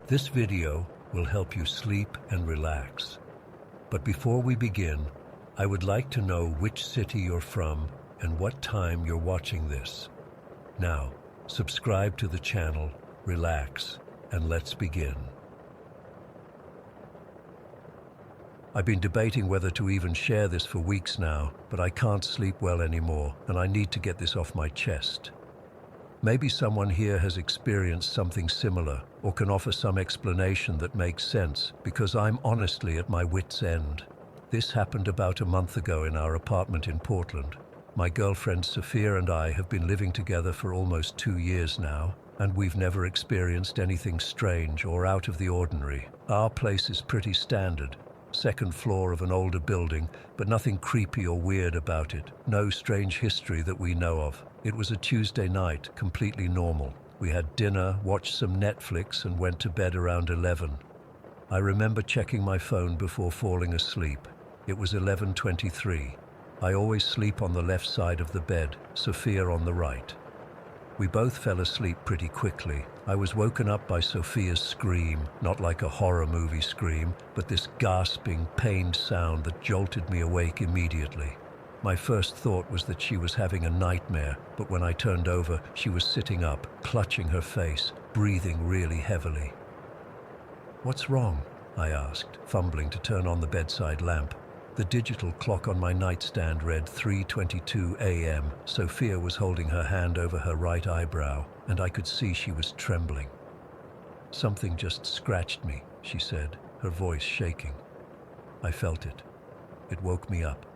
This video will help you sleep and relax. But before we begin, I would like to know which city you're from and what time you're watching this. Now, subscribe to the channel, relax, and let's begin. I've been debating whether to even share this for weeks now, but I can't sleep well anymore, and I need to get this off my chest. Maybe someone here has experienced something similar or can offer some explanation that makes sense, because I'm honestly at my wit's end. This happened about a month ago in our apartment in Portland. My girlfriend Sophia and I have been living together for almost 2 years now, and we've never experienced anything strange or out of the ordinary. Our place is pretty standard. Second floor of an older building, but nothing creepy or weird about it. No strange history that we know of. It was a Tuesday night, completely normal. We had dinner, watched some Netflix, and went to bed around 11. I remember checking my phone before falling asleep. It was 11:23. I always sleep on the left side of the bed, Sophia on the right. We both fell asleep pretty quickly. I was woken up by Sophia's scream, not like a horror movie scream, but this gasping, pained sound that jolted me awake immediately. My first thought was that she was having a nightmare, but when I turned over, she was sitting up, clutching her face, breathing really heavily. "What's wrong?" I asked, fumbling to turn on the bedside lamp. The digital clock on my nightstand read 3:22 a.m. Sophia was holding her hand over her right eyebrow, and I could see she was trembling. "Something just scratched me," she said, her voice shaking. I felt it. It woke me up.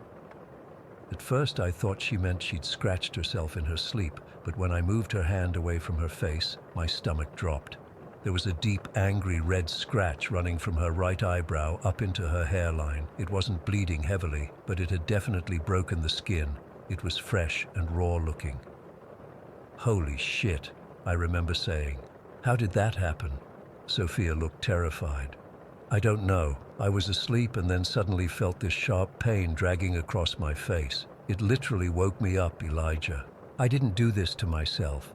At first I thought she meant she'd scratched herself in her sleep, but when I moved her hand away from her face, my stomach dropped. There was a deep, angry red scratch running from her right eyebrow up into her hairline. It wasn't bleeding heavily, but it had definitely broken the skin. It was fresh and raw looking. "Holy shit," I remember saying. "How did that happen?" Sophia looked terrified. "I don't know. I was asleep and then suddenly felt this sharp pain dragging across my face. It literally woke me up, Elijah. I didn't do this to myself.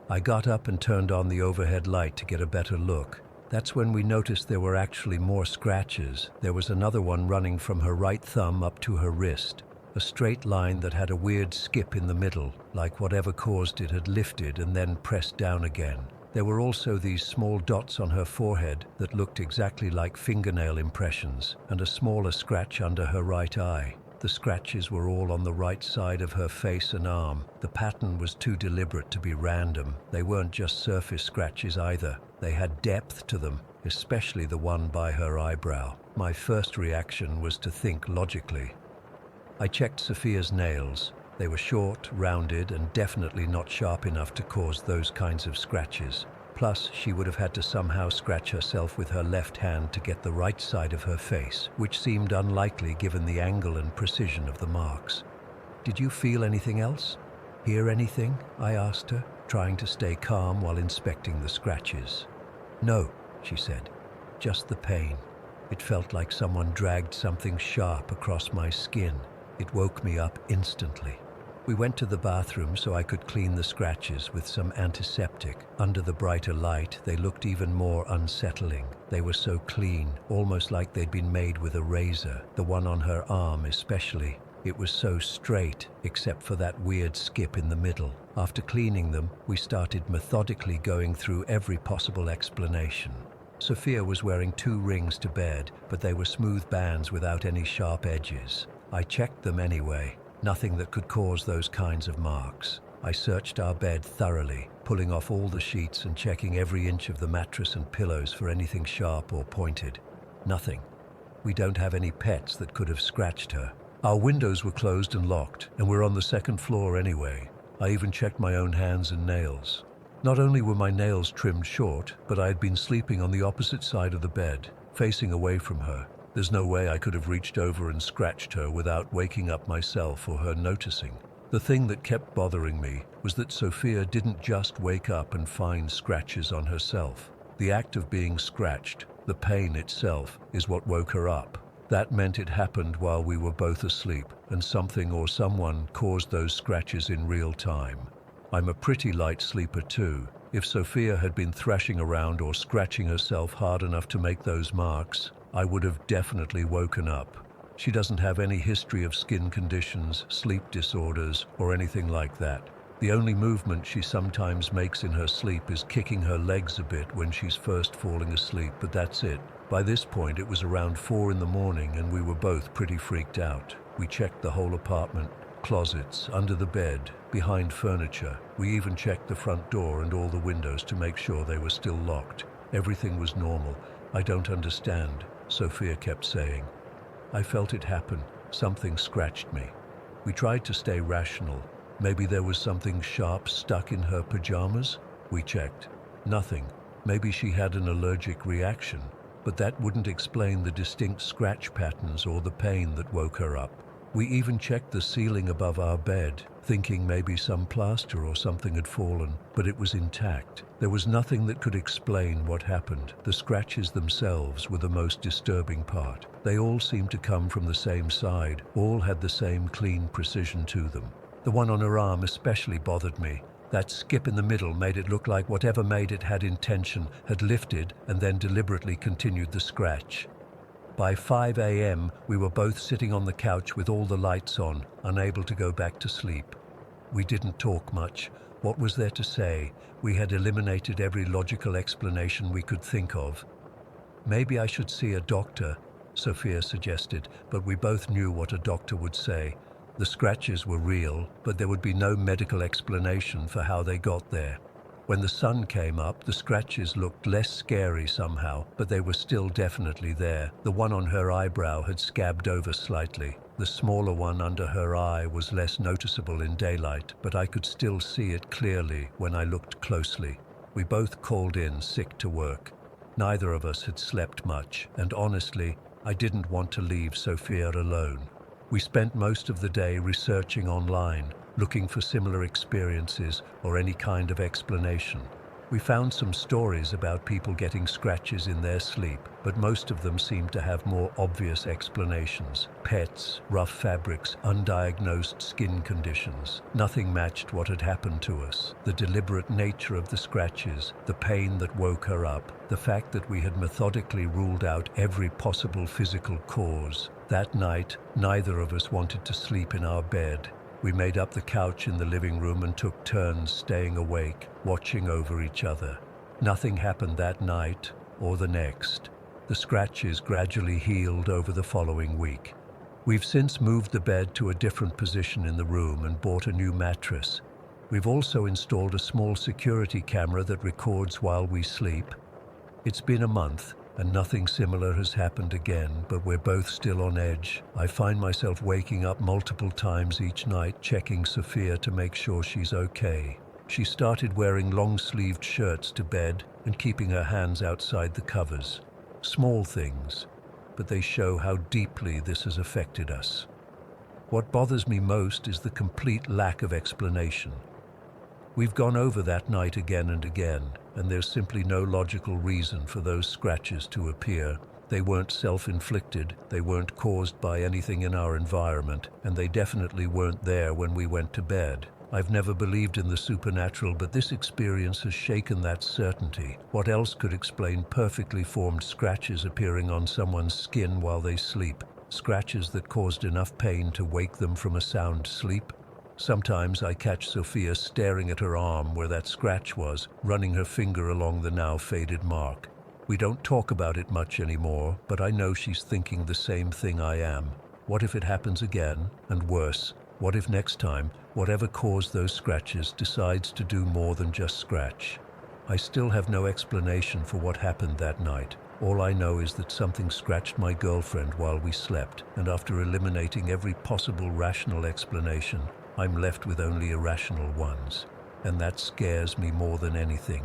I got up and turned on the overhead light to get a better look. That's when we noticed there were actually more scratches. There was another one running from her right thumb up to her wrist. A straight line that had a weird skip in the middle, like whatever caused it had lifted and then pressed down again. There were also these small dots on her forehead that looked exactly like fingernail impressions, and a smaller scratch under her right eye. The scratches were all on the right side of her face and arm. The pattern was too deliberate to be random. They weren't just surface scratches either. They had depth to them, especially the one by her eyebrow. My first reaction was to think logically. I checked Sophia's nails. They were short, rounded, and definitely not sharp enough to cause those kinds of scratches. Plus, she would have had to somehow scratch herself with her left hand to get the right side of her face, which seemed unlikely given the angle and precision of the marks. "Did you feel anything else? Hear anything?" I asked her, trying to stay calm while inspecting the scratches. "No," she said, "just the pain. It felt like someone dragged something sharp across my skin. It woke me up instantly." We went to the bathroom so I could clean the scratches with some antiseptic. Under the brighter light, they looked even more unsettling. They were so clean, almost like they'd been made with a razor. The one on her arm especially. It was so straight, except for that weird skip in the middle. After cleaning them, we started methodically going through every possible explanation. Sophia was wearing 2 rings to bed, but they were smooth bands without any sharp edges. I checked them anyway. Nothing that could cause those kinds of marks. I searched our bed thoroughly, pulling off all the sheets and checking every inch of the mattress and pillows for anything sharp or pointed. Nothing. We don't have any pets that could have scratched her. Our windows were closed and locked, and we're on the 2nd floor anyway. I even checked my own hands and nails. Not only were my nails trimmed short, but I had been sleeping on the opposite side of the bed, facing away from her. There's no way I could have reached over and scratched her without waking up myself or her noticing. The thing that kept bothering me was that Sophia didn't just wake up and find scratches on herself. The act of being scratched, the pain itself, is what woke her up. That meant it happened while we were both asleep, and something or someone caused those scratches in real time. I'm a pretty light sleeper too. If Sophia had been thrashing around or scratching herself hard enough to make those marks, I would have definitely woken up. She doesn't have any history of skin conditions, sleep disorders, or anything like that. The only movement she sometimes makes in her sleep is kicking her legs a bit when she's first falling asleep, but that's it. By this point, it was around 4 in the morning and we were both pretty freaked out. We checked the whole apartment, closets, under the bed, behind furniture. We even checked the front door and all the windows to make sure they were still locked. Everything was normal. I don't understand, Sophia kept saying. I felt it happen. Something scratched me. We tried to stay rational. Maybe there was something sharp stuck in her pajamas? We checked. Nothing. Maybe she had an allergic reaction, but that wouldn't explain the distinct scratch patterns or the pain that woke her up. We even checked the ceiling above our bed, thinking maybe some plaster or something had fallen, but it was intact. There was nothing that could explain what happened. The scratches themselves were the most disturbing part. They all seemed to come from the same side, all had the same clean precision to them. The one on her arm especially bothered me. That skip in the middle made it look like whatever made it had intention, had lifted and then deliberately continued the scratch. By 5 a.m., we were both sitting on the couch with all the lights on, unable to go back to sleep. We didn't talk much. What was there to say? We had eliminated every logical explanation we could think of. Maybe I should see a doctor, Sophia suggested, but we both knew what a doctor would say. The scratches were real, but there would be no medical explanation for how they got there. When the sun came up, the scratches looked less scary somehow, but they were still definitely there. The one on her eyebrow had scabbed over slightly. The smaller one under her eye was less noticeable in daylight, but I could still see it clearly when I looked closely. We both called in sick to work. Neither of us had slept much, and honestly, I didn't want to leave Sophia alone. We spent most of the day researching online, looking for similar experiences or any kind of explanation. We found some stories about people getting scratches in their sleep, but most of them seemed to have more obvious explanations. Pets, rough fabrics, undiagnosed skin conditions. Nothing matched what had happened to us. The deliberate nature of the scratches, the pain that woke her up, the fact that we had methodically ruled out every possible physical cause. That night, neither of us wanted to sleep in our bed. We made up the couch in the living room and took turns staying awake, watching over each other. Nothing happened that night or the next. The scratches gradually healed over the following week. We've since moved the bed to a different position in the room and bought a new mattress. We've also installed a small security camera that records while we sleep. It's been a month, and nothing similar has happened again, but we're both still on edge. I find myself waking up multiple times each night, checking Sophia to make sure she's okay. She started wearing long-sleeved shirts to bed and keeping her hands outside the covers. Small things, but they show how deeply this has affected us. What bothers me most is the complete lack of explanation. We've gone over that night again and again, and there's simply no logical reason for those scratches to appear. They weren't self-inflicted, they weren't caused by anything in our environment, and they definitely weren't there when we went to bed. I've never believed in the supernatural, but this experience has shaken that certainty. What else could explain perfectly formed scratches appearing on someone's skin while they sleep? Scratches that caused enough pain to wake them from a sound sleep? Sometimes I catch Sophia staring at her arm where that scratch was, running her finger along the now faded mark. We don't talk about it much anymore, but I know she's thinking the same thing I am. What if it happens again, and worse? What if next time, whatever caused those scratches decides to do more than just scratch? I still have no explanation for what happened that night. All I know is that something scratched my girlfriend while we slept, and after eliminating every possible rational explanation, I'm left with only irrational ones, and that scares me more than anything.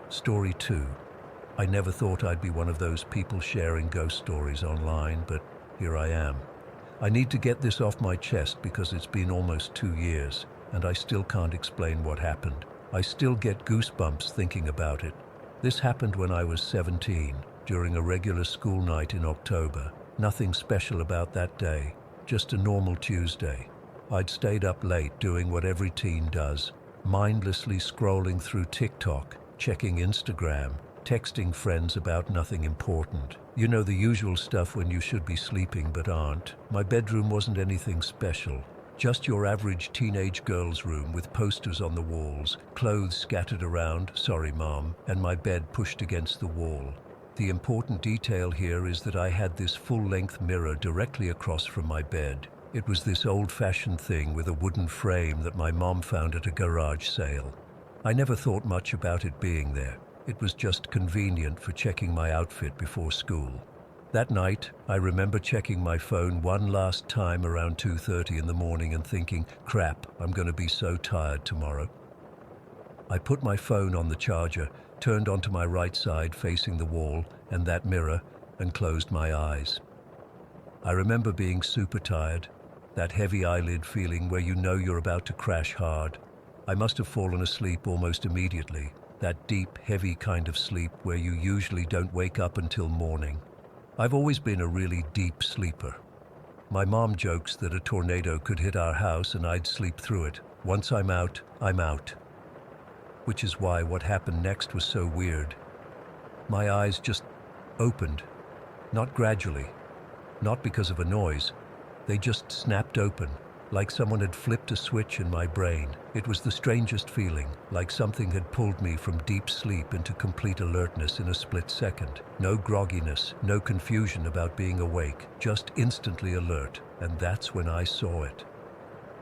Story 2. I never thought I'd be one of those people sharing ghost stories online, but here I am. I need to get this off my chest because it's been almost 2 years, and I still can't explain what happened. I still get goosebumps thinking about it. This happened when I was 17, during a regular school night in October. Nothing special about that day, just a normal Tuesday. I'd stayed up late doing what every teen does, mindlessly scrolling through TikTok, checking Instagram, texting friends about nothing important. You know, the usual stuff when you should be sleeping but aren't. My bedroom wasn't anything special. Just your average teenage girl's room with posters on the walls, clothes scattered around, sorry mom, and my bed pushed against the wall. The important detail here is that I had this full-length mirror directly across from my bed. It was this old-fashioned thing with a wooden frame that my mom found at a garage sale. I never thought much about it being there. It was just convenient for checking my outfit before school. That night, I remember checking my phone one last time around 2:30 in the morning and thinking, crap, I'm going to be so tired tomorrow. I put my phone on the charger, turned onto my right side facing the wall and that mirror, and closed my eyes. I remember being super tired, that heavy eyelid feeling where you know you're about to crash hard. I must have fallen asleep almost immediately, that deep, heavy kind of sleep where you usually don't wake up until morning. I've always been a really deep sleeper. My mom jokes that a tornado could hit our house and I'd sleep through it. Once I'm out, I'm out. Which is why what happened next was so weird. My eyes just opened, not gradually, not because of a noise. They just snapped open, like someone had flipped a switch in my brain. It was the strangest feeling, like something had pulled me from deep sleep into complete alertness in a split second. No grogginess, no confusion about being awake, just instantly alert, and that's when I saw it.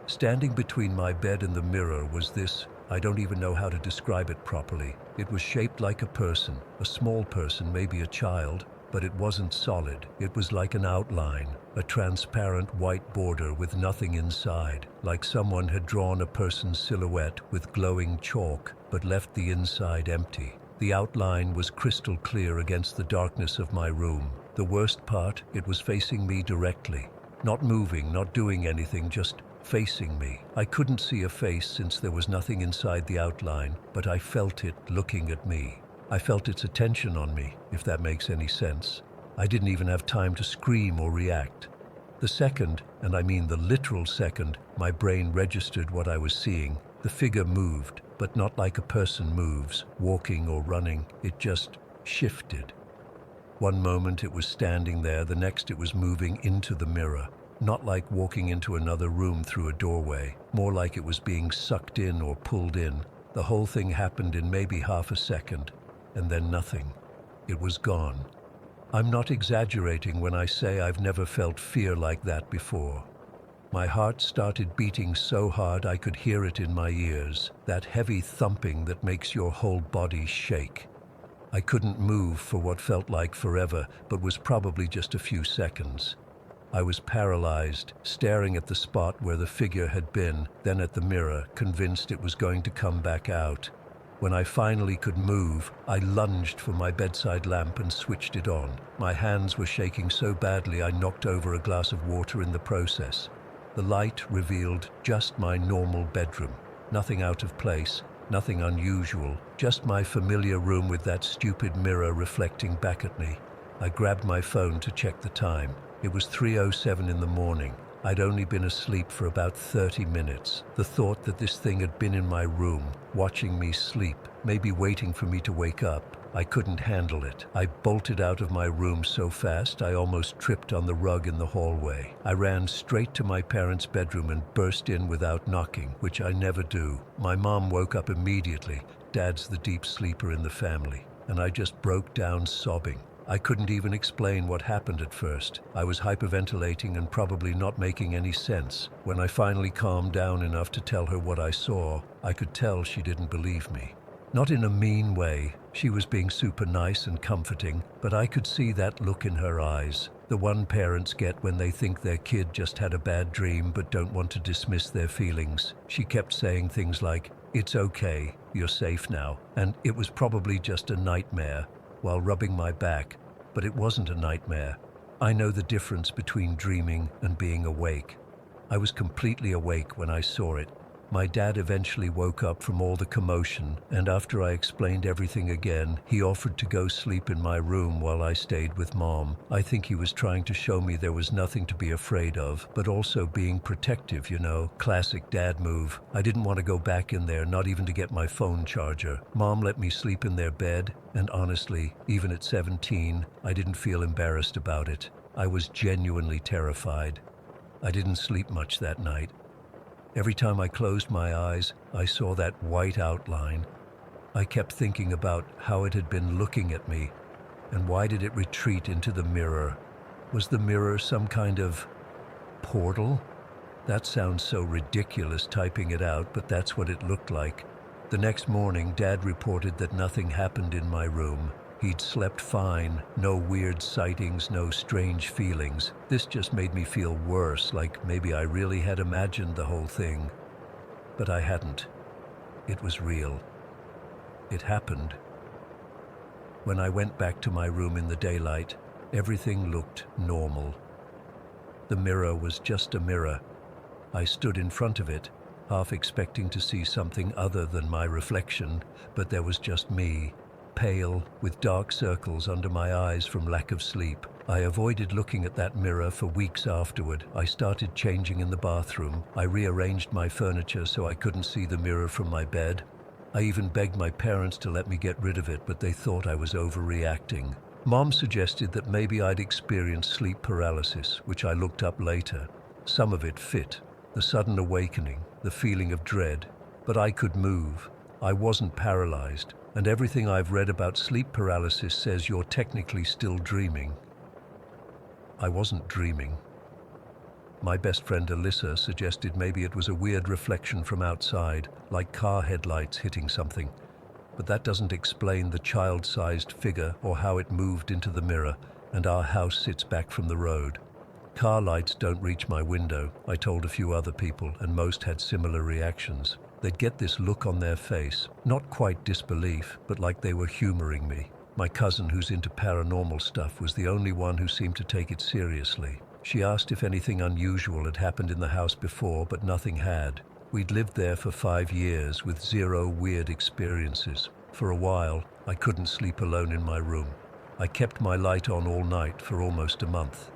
Standing between my bed and the mirror was this, I don't even know how to describe it properly. It was shaped like a person, a small person, maybe a child, but it wasn't solid. It was like an outline, a transparent white border with nothing inside, like someone had drawn a person's silhouette with glowing chalk, but left the inside empty. The outline was crystal clear against the darkness of my room. The worst part, it was facing me directly. Not moving, not doing anything, just facing me. I couldn't see a face since there was nothing inside the outline, but I felt it looking at me. I felt its attention on me, if that makes any sense. I didn't even have time to scream or react. The second, and I mean the literal second, my brain registered what I was seeing. The figure moved, but not like a person moves, walking or running. It just shifted. One moment it was standing there, the next it was moving into the mirror. Not like walking into another room through a doorway, more like it was being sucked in or pulled in. The whole thing happened in maybe half a second. And then nothing. It was gone. I'm not exaggerating when I say I've never felt fear like that before. My heart started beating so hard I could hear it in my ears, that heavy thumping that makes your whole body shake. I couldn't move for what felt like forever, but was probably just a few seconds. I was paralyzed, staring at the spot where the figure had been, then at the mirror, convinced it was going to come back out. When I finally could move, I lunged for my bedside lamp and switched it on. My hands were shaking so badly I knocked over a glass of water in the process. The light revealed just my normal bedroom. Nothing out of place, nothing unusual, just my familiar room with that stupid mirror reflecting back at me. I grabbed my phone to check the time. It was 3:07 in the morning. I'd only been asleep for about 30 minutes. The thought that this thing had been in my room, watching me sleep, maybe waiting for me to wake up, I couldn't handle it. I bolted out of my room so fast I almost tripped on the rug in the hallway. I ran straight to my parents' bedroom and burst in without knocking, which I never do. My mom woke up immediately. Dad's the deep sleeper in the family, and I just broke down sobbing. I couldn't even explain what happened at first. I was hyperventilating and probably not making any sense. When I finally calmed down enough to tell her what I saw, I could tell she didn't believe me. Not in a mean way. She was being super nice and comforting, but I could see that look in her eyes. The one parents get when they think their kid just had a bad dream but don't want to dismiss their feelings. She kept saying things like, "It's okay, you're safe now," and "It was probably just a nightmare," while rubbing my back, but it wasn't a nightmare. I know the difference between dreaming and being awake. I was completely awake when I saw it. My dad eventually woke up from all the commotion, and after I explained everything again, he offered to go sleep in my room while I stayed with Mom. I think he was trying to show me there was nothing to be afraid of, but also being protective, classic dad move. I didn't want to go back in there, not even to get my phone charger. Mom let me sleep in their bed, and honestly, even at 17, I didn't feel embarrassed about it. I was genuinely terrified. I didn't sleep much that night. Every time I closed my eyes, I saw that white outline. I kept thinking about how it had been looking at me, and why did it retreat into the mirror? Was the mirror some kind of portal? That sounds so ridiculous typing it out, but that's what it looked like. The next morning, Dad reported that nothing happened in my room. He'd slept fine, no weird sightings, no strange feelings. This just made me feel worse, like maybe I really had imagined the whole thing. But I hadn't. It was real. It happened. When I went back to my room in the daylight, everything looked normal. The mirror was just a mirror. I stood in front of it, half expecting to see something other than my reflection, but there was just me. Pale, with dark circles under my eyes from lack of sleep. I avoided looking at that mirror for weeks afterward. I started changing in the bathroom. I rearranged my furniture so I couldn't see the mirror from my bed. I even begged my parents to let me get rid of it, but they thought I was overreacting. Mom suggested that maybe I'd experienced sleep paralysis, which I looked up later. Some of it fit. The sudden awakening, the feeling of dread. But I could move. I wasn't paralyzed. And everything I've read about sleep paralysis says you're technically still dreaming. I wasn't dreaming. My best friend Alyssa suggested maybe it was a weird reflection from outside, like car headlights hitting something. But that doesn't explain the child-sized figure or how it moved into the mirror, and our house sits back from the road. Car lights don't reach my window, I told a few other people, and most had similar reactions. They'd get this look on their face, not quite disbelief, but like they were humoring me. My cousin, who's into paranormal stuff, was the only one who seemed to take it seriously. She asked if anything unusual had happened in the house before, but nothing had. We'd lived there for 5 years with 0 weird experiences. For a while, I couldn't sleep alone in my room. I kept my light on all night for almost a month.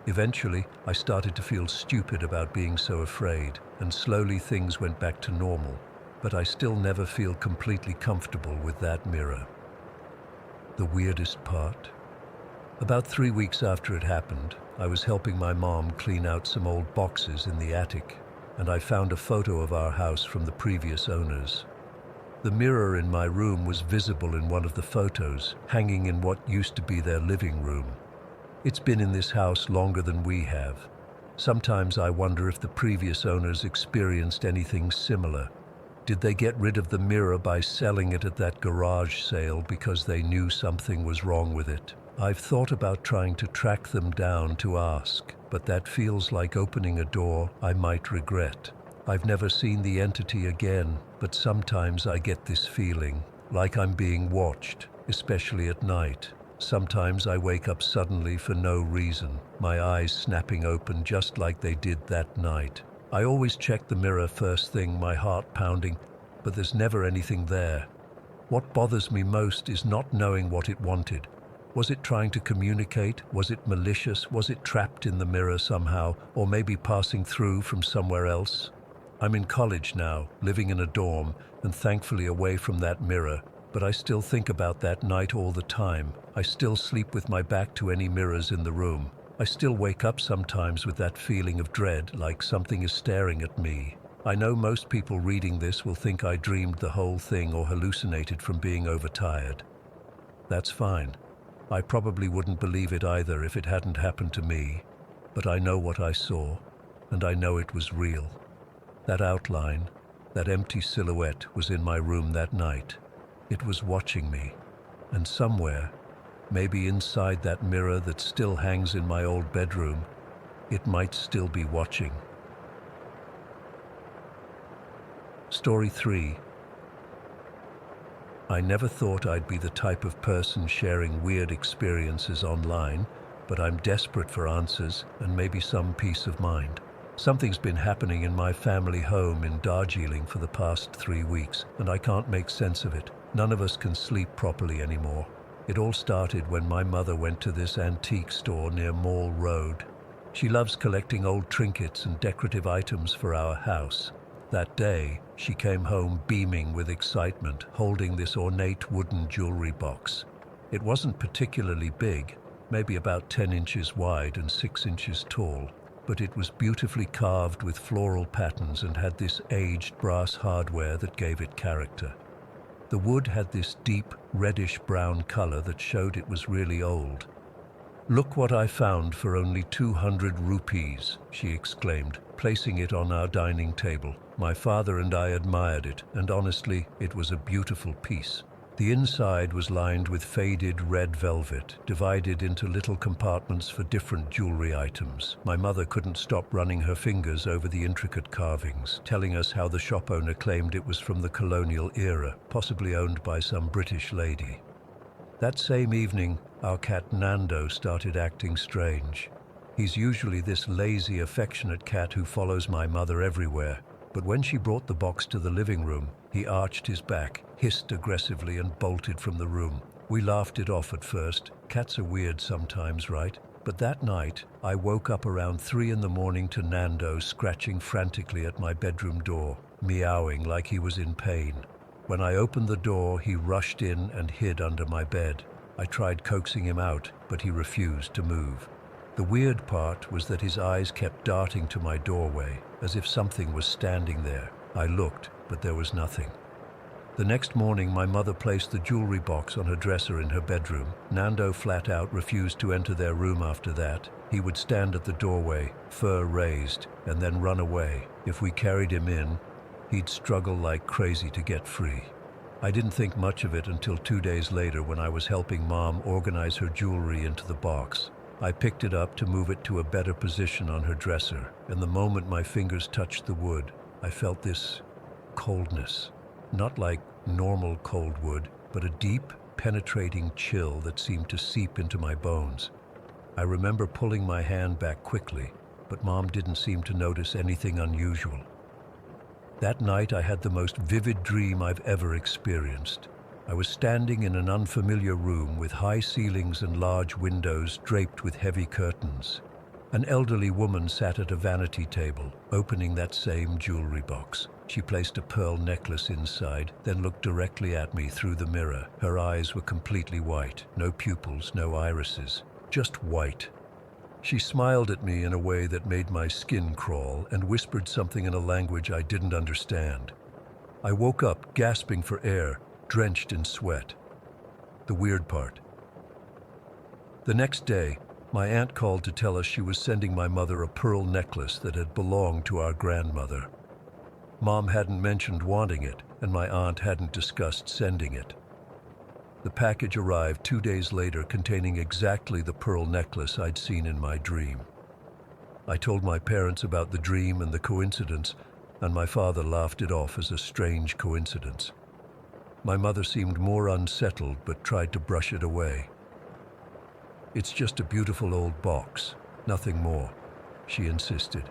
Eventually, I started to feel stupid about being so afraid, and slowly things went back to normal. But I still never feel completely comfortable with that mirror. The weirdest part? About 3 weeks after it happened, I was helping my mom clean out some old boxes in the attic, and I found a photo of our house from the previous owners. The mirror in my room was visible in one of the photos, hanging in what used to be their living room. It's been in this house longer than we have. Sometimes I wonder if the previous owners experienced anything similar. Did they get rid of the mirror by selling it at that garage sale because they knew something was wrong with it? I've thought about trying to track them down to ask, but that feels like opening a door I might regret. I've never seen the entity again, but sometimes I get this feeling, like I'm being watched, especially at night. Sometimes I wake up suddenly for no reason, my eyes snapping open just like they did that night. I always check the mirror first thing, my heart pounding, but there's never anything there. What bothers me most is not knowing what it wanted. Was it trying to communicate? Was it malicious? Was it trapped in the mirror somehow, or maybe passing through from somewhere else? I'm in college now, living in a dorm, and thankfully away from that mirror. But I still think about that night all the time. I still sleep with my back to any mirrors in the room. I still wake up sometimes with that feeling of dread, like something is staring at me. I know most people reading this will think I dreamed the whole thing or hallucinated from being overtired. That's fine. I probably wouldn't believe it either if it hadn't happened to me. But I know what I saw, and I know it was real. That outline, that empty silhouette was in my room that night. It was watching me, and somewhere, maybe inside that mirror that still hangs in my old bedroom, it might still be watching. Story 3. I never thought I'd be the type of person sharing weird experiences online, but I'm desperate for answers and maybe some peace of mind. Something's been happening in my family home in Darjeeling for the past 3 weeks, and I can't make sense of it. None of us can sleep properly anymore. It all started when my mother went to this antique store near Mall Road. She loves collecting old trinkets and decorative items for our house. That day, she came home beaming with excitement, holding this ornate wooden jewelry box. It wasn't particularly big, maybe about 10 inches wide and 6 inches tall, but it was beautifully carved with floral patterns and had this aged brass hardware that gave it character. The wood had this deep, reddish-brown color that showed it was really old. "Look what I found for only 200 rupees, she exclaimed, placing it on our dining table. My father and I admired it, and honestly, it was a beautiful piece. The inside was lined with faded red velvet, divided into little compartments for different jewelry items. My mother couldn't stop running her fingers over the intricate carvings, telling us how the shop owner claimed it was from the colonial era, possibly owned by some British lady. That same evening, our cat Nando started acting strange. He's usually this lazy, affectionate cat who follows my mother everywhere. But when she brought the box to the living room, he arched his back, hissed aggressively, and bolted from the room. We laughed it off at first. Cats are weird sometimes, right? But that night, I woke up around 3 in the morning to Nando scratching frantically at my bedroom door, meowing like he was in pain. When I opened the door, he rushed in and hid under my bed. I tried coaxing him out, but he refused to move. The weird part was that his eyes kept darting to my doorway, as if something was standing there. I looked, but there was nothing. The next morning, my mother placed the jewelry box on her dresser in her bedroom. Nando flat out refused to enter their room after that. He would stand at the doorway, fur raised, and then run away. If we carried him in, he'd struggle like crazy to get free. I didn't think much of it until 2 days later when I was helping Mom organize her jewelry into the box. I picked it up to move it to a better position on her dresser, and the moment my fingers touched the wood, I felt this coldness. Not like normal cold wood, but a deep, penetrating chill that seemed to seep into my bones. I remember pulling my hand back quickly, but Mom didn't seem to notice anything unusual. That night I had the most vivid dream I've ever experienced. I was standing in an unfamiliar room with high ceilings and large windows draped with heavy curtains. An elderly woman sat at a vanity table, opening that same jewelry box. She placed a pearl necklace inside, then looked directly at me through the mirror. Her eyes were completely white, no pupils, no irises, just white. She smiled at me in a way that made my skin crawl and whispered something in a language I didn't understand. I woke up, gasping for air, drenched in sweat. The weird part. The next day, my aunt called to tell us she was sending my mother a pearl necklace that had belonged to our grandmother. Mom hadn't mentioned wanting it, and my aunt hadn't discussed sending it. The package arrived 2 days later containing exactly the pearl necklace I'd seen in my dream. I told my parents about the dream and the coincidence, and my father laughed it off as a strange coincidence. My mother seemed more unsettled but tried to brush it away. "It's just a beautiful old box, nothing more," she insisted.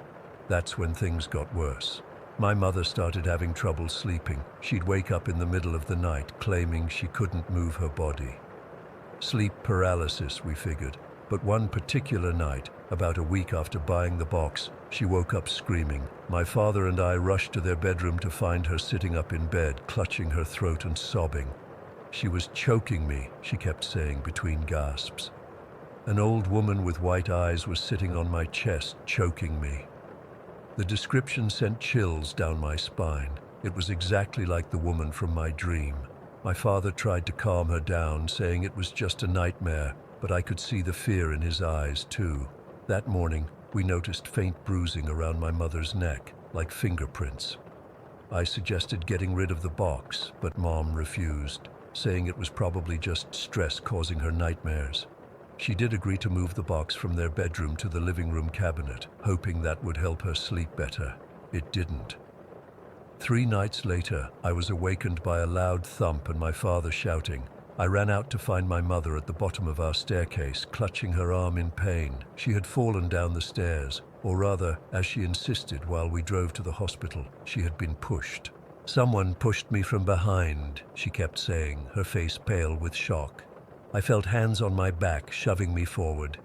That's when things got worse. My mother started having trouble sleeping. She'd wake up in the middle of the night, claiming she couldn't move her body. Sleep paralysis, we figured. But one particular night, about a week after buying the box, she woke up screaming. My father and I rushed to their bedroom to find her sitting up in bed, clutching her throat and sobbing. "She was choking me," she kept saying between gasps. An old woman with white eyes was sitting on my chest, choking me. The description sent chills down my spine. It was exactly like the woman from my dream. My father tried to calm her down, saying it was just a nightmare, but I could see the fear in his eyes too. That morning, we noticed faint bruising around my mother's neck, like fingerprints. I suggested getting rid of the box, but Mom refused, saying it was probably just stress causing her nightmares. She did agree to move the box from their bedroom to the living room cabinet, hoping that would help her sleep better. It didn't. 3 nights later, I was awakened by a loud thump and my father shouting. I ran out to find my mother at the bottom of our staircase, clutching her arm in pain. She had fallen down the stairs. Or rather, as she insisted while we drove to the hospital, she had been pushed. "Someone pushed me from behind," she kept saying, her face pale with shock. I felt hands on my back, shoving me forward.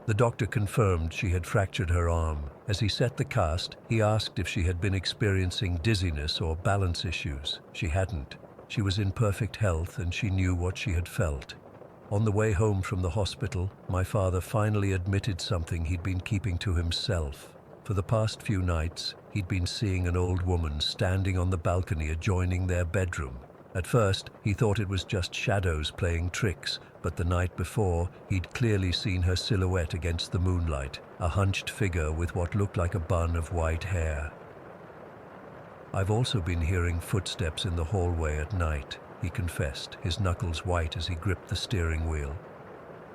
The doctor confirmed she had fractured her arm. As he set the cast, he asked if she had been experiencing dizziness or balance issues. She hadn't. She was in perfect health and she knew what she had felt. On the way home from the hospital, my father finally admitted something he'd been keeping to himself. For the past few nights, he'd been seeing an old woman standing on the balcony adjoining their bedroom. At first, he thought it was just shadows playing tricks, but the night before, he'd clearly seen her silhouette against the moonlight, a hunched figure with what looked like a bun of white hair. "I've also been hearing footsteps in the hallway at night," he confessed, his knuckles white as he gripped the steering wheel.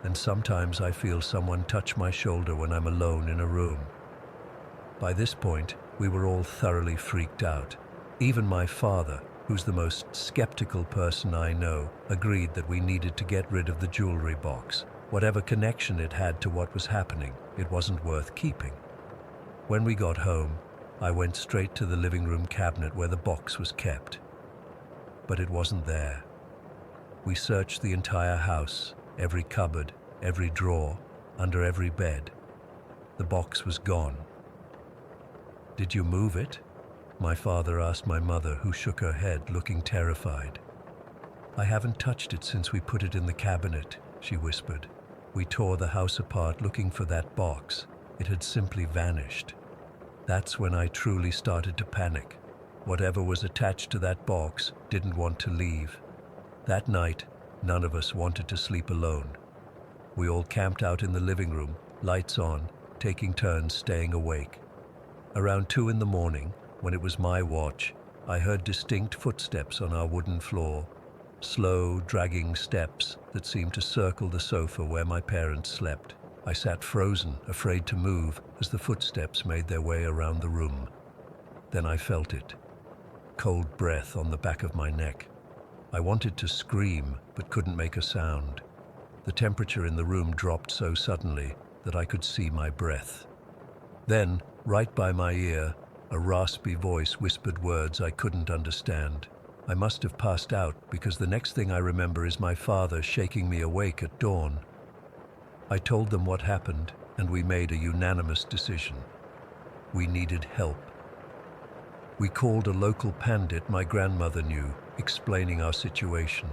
"And sometimes I feel someone touch my shoulder when I'm alone in a room." By this point, we were all thoroughly freaked out. Even my father, who's the most skeptical person I know, agreed that we needed to get rid of the jewelry box. Whatever connection it had to what was happening, it wasn't worth keeping. When we got home, I went straight to the living room cabinet where the box was kept. But it wasn't there. We searched the entire house, every cupboard, every drawer, under every bed. The box was gone. "Did you move it?" my father asked my mother, who shook her head, looking terrified. "I haven't touched it since we put it in the cabinet," she whispered. "We tore the house apart looking for that box. It had simply vanished." That's when I truly started to panic. Whatever was attached to that box didn't want to leave. That night, none of us wanted to sleep alone. We all camped out in the living room, lights on, taking turns staying awake. Around 2 in the morning, when it was my watch, I heard distinct footsteps on our wooden floor, slow, dragging steps that seemed to circle the sofa where my parents slept. I sat frozen, afraid to move, as the footsteps made their way around the room. Then I felt it. Cold breath on the back of my neck. I wanted to scream, but couldn't make a sound. The temperature in the room dropped so suddenly that I could see my breath. Then, right by my ear, a raspy voice whispered words I couldn't understand. I must have passed out because the next thing I remember is my father shaking me awake at dawn. I told them what happened, and we made a unanimous decision. We needed help. We called a local pandit my grandmother knew, explaining our situation.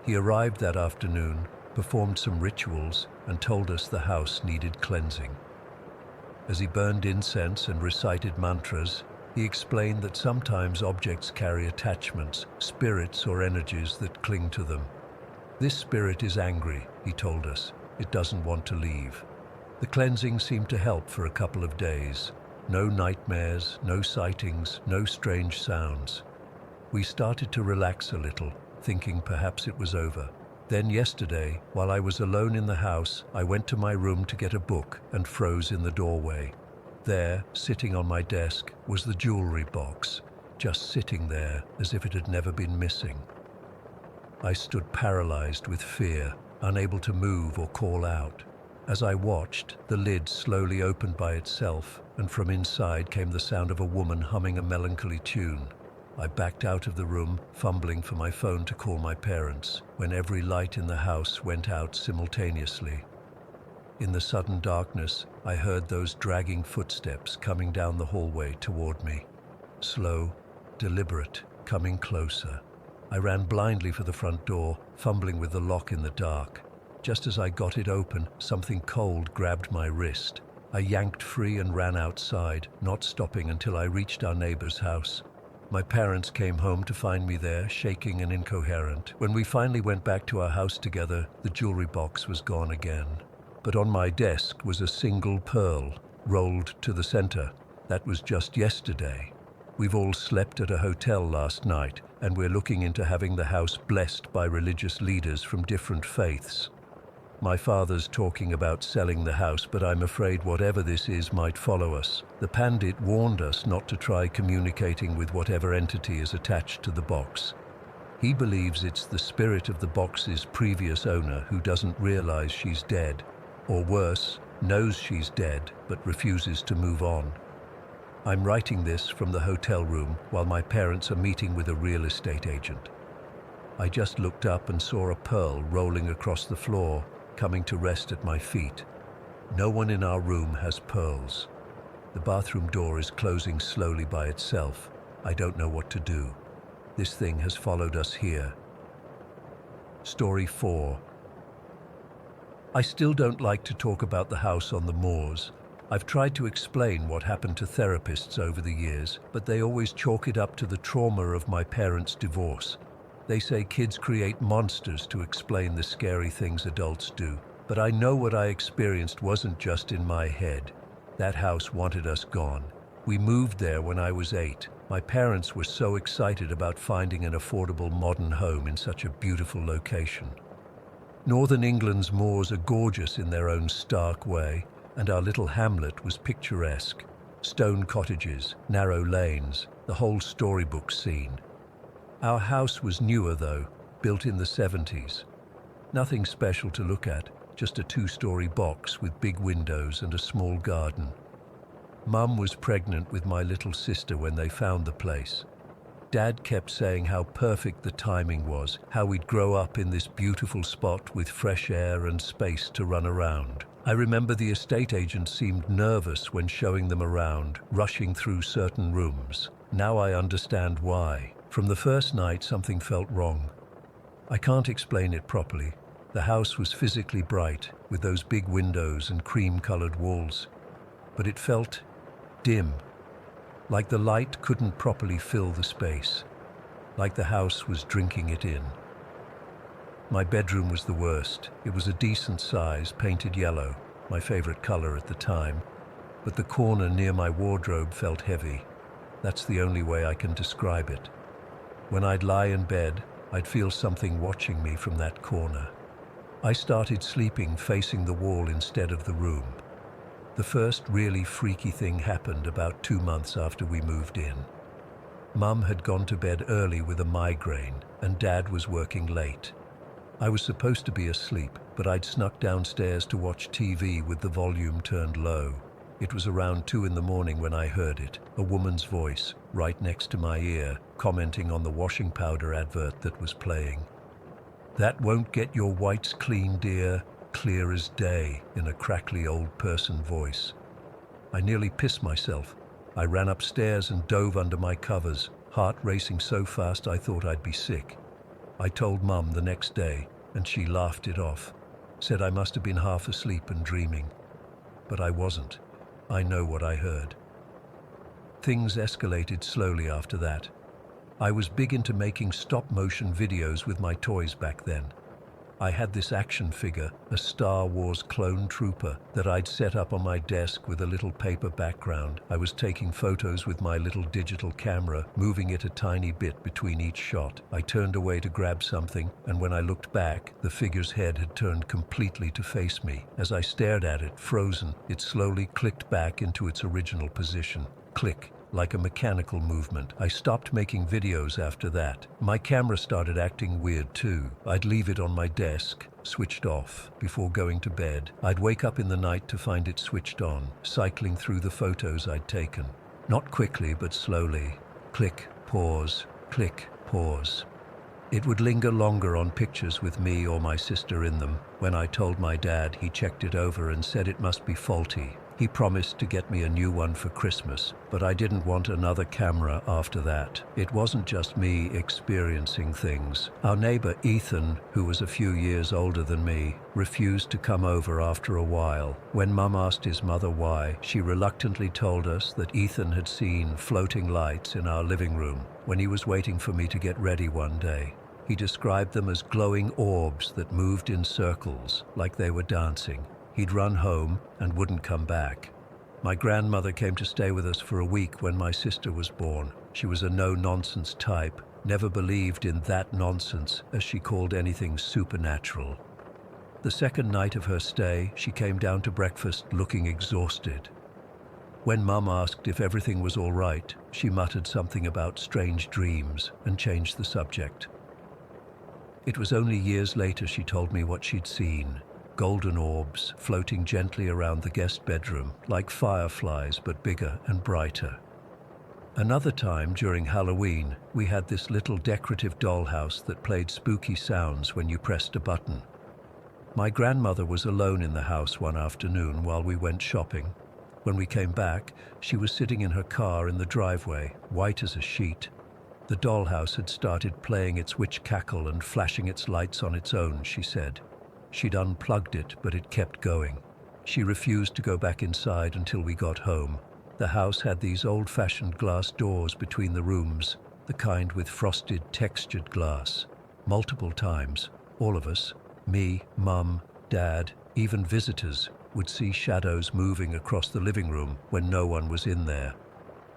He arrived that afternoon, performed some rituals, and told us the house needed cleansing. As he burned incense and recited mantras, he explained that sometimes objects carry attachments, spirits or energies that cling to them. "This spirit is angry," he told us. "It doesn't want to leave." The cleansing seemed to help for a couple of days. No nightmares, no sightings, no strange sounds. We started to relax a little, thinking perhaps it was over. Then yesterday, while I was alone in the house, I went to my room to get a book and froze in the doorway. There, sitting on my desk, was the jewelry box, just sitting there as if it had never been missing. I stood paralyzed with fear, unable to move or call out. As I watched, the lid slowly opened by itself, and from inside came the sound of a woman humming a melancholy tune. I backed out of the room, fumbling for my phone to call my parents, when every light in the house went out simultaneously. In the sudden darkness, I heard those dragging footsteps coming down the hallway toward me. Slow, deliberate, coming closer. I ran blindly for the front door, fumbling with the lock in the dark. Just as I got it open, something cold grabbed my wrist. I yanked free and ran outside, not stopping until I reached our neighbor's house. My parents came home to find me there, shaking and incoherent. When we finally went back to our house together, the jewelry box was gone again. But on my desk was a single pearl, rolled to the center. That was just yesterday. We've all slept at a hotel last night, and we're looking into having the house blessed by religious leaders from different faiths. My father's talking about selling the house, but I'm afraid whatever this is might follow us. The pandit warned us not to try communicating with whatever entity is attached to the box. He believes it's the spirit of the box's previous owner who doesn't realize she's dead. Or worse, knows she's dead but refuses to move on. I'm writing this from the hotel room while my parents are meeting with a real estate agent. I just looked up and saw a pearl rolling across the floor, coming to rest at my feet. No one in our room has pearls. The bathroom door is closing slowly by itself. I don't know what to do. This thing has followed us here. Story 4. I still don't like to talk about the house on the moors. I've tried to explain what happened to therapists over the years, but they always chalk it up to the trauma of my parents' divorce. They say kids create monsters to explain the scary things adults do. But I know what I experienced wasn't just in my head. That house wanted us gone. We moved there when I was 8. My parents were so excited about finding an affordable modern home in such a beautiful location. Northern England's moors are gorgeous in their own stark way, and our little hamlet was picturesque. Stone cottages, narrow lanes, the whole storybook scene. Our house was newer though, built in the 70s. Nothing special to look at, just a 2-story box with big windows and a small garden. Mum was pregnant with my little sister when they found the place. Dad kept saying how perfect the timing was, how we'd grow up in this beautiful spot with fresh air and space to run around. I remember the estate agent seemed nervous when showing them around, rushing through certain rooms. Now I understand why. From the first night, something felt wrong. I can't explain it properly. The house was physically bright, with those big windows and cream-colored walls. But it felt dim, like the light couldn't properly fill the space, like the house was drinking it in. My bedroom was the worst. It was a decent size, painted yellow, my favorite color at the time, but the corner near my wardrobe felt heavy. That's the only way I can describe it. When I'd lie in bed, I'd feel something watching me from that corner. I started sleeping facing the wall instead of the room. The first really freaky thing happened about 2 months after we moved in. Mum had gone to bed early with a migraine, and Dad was working late. I was supposed to be asleep, but I'd snuck downstairs to watch TV with the volume turned low. It was around 2 in the morning when I heard it, a woman's voice, right next to my ear, commenting on the washing powder advert that was playing. "That won't get your whites clean, dear, clear as day," in a crackly old person voice. I nearly pissed myself. I ran upstairs and dove under my covers, heart racing so fast I thought I'd be sick. I told Mum the next day, and she laughed it off, said I must have been half asleep and dreaming. But I wasn't. I know what I heard. Things escalated slowly after that. I was big into making stop-motion videos with my toys back then. I had this action figure, a Star Wars clone trooper, that I'd set up on my desk with a little paper background. I was taking photos with my little digital camera, moving it a tiny bit between each shot. I turned away to grab something, and when I looked back, the figure's head had turned completely to face me. As I stared at it, frozen, it slowly clicked back into its original position. Click. Like a mechanical movement. I stopped making videos after that. My camera started acting weird too. I'd leave it on my desk, switched off, before going to bed. I'd wake up in the night to find it switched on, cycling through the photos I'd taken. Not quickly, but slowly. Click, pause, click, pause. It would linger longer on pictures with me or my sister in them. When I told my dad, he checked it over and said it must be faulty. He promised to get me a new one for Christmas, but I didn't want another camera after that. It wasn't just me experiencing things. Our neighbor Ethan, who was a few years older than me, refused to come over after a while. When Mum asked his mother why, she reluctantly told us that Ethan had seen floating lights in our living room when he was waiting for me to get ready one day. He described them as glowing orbs that moved in circles, like they were dancing. He'd run home and wouldn't come back. My grandmother came to stay with us for a week when my sister was born. She was a no-nonsense type, never believed in that nonsense, as she called anything supernatural. The second night of her stay, she came down to breakfast looking exhausted. When Mum asked if everything was all right, she muttered something about strange dreams and changed the subject. It was only years later she told me what she'd seen. golden orbs floating gently around the guest bedroom, like fireflies but bigger and brighter. Another time, during Halloween, we had this little decorative dollhouse that played spooky sounds when you pressed a button. My grandmother was alone in the house one afternoon while we went shopping. When we came back, she was sitting in her car in the driveway, white as a sheet. The dollhouse had started playing its witch cackle and flashing its lights on its own, she said. She'd unplugged it, but it kept going. She refused to go back inside until we got home. The house had these old-fashioned glass doors between the rooms, the kind with frosted, textured glass. Multiple times, all of us, me, Mum, Dad, even visitors, would see shadows moving across the living room when no one was in there.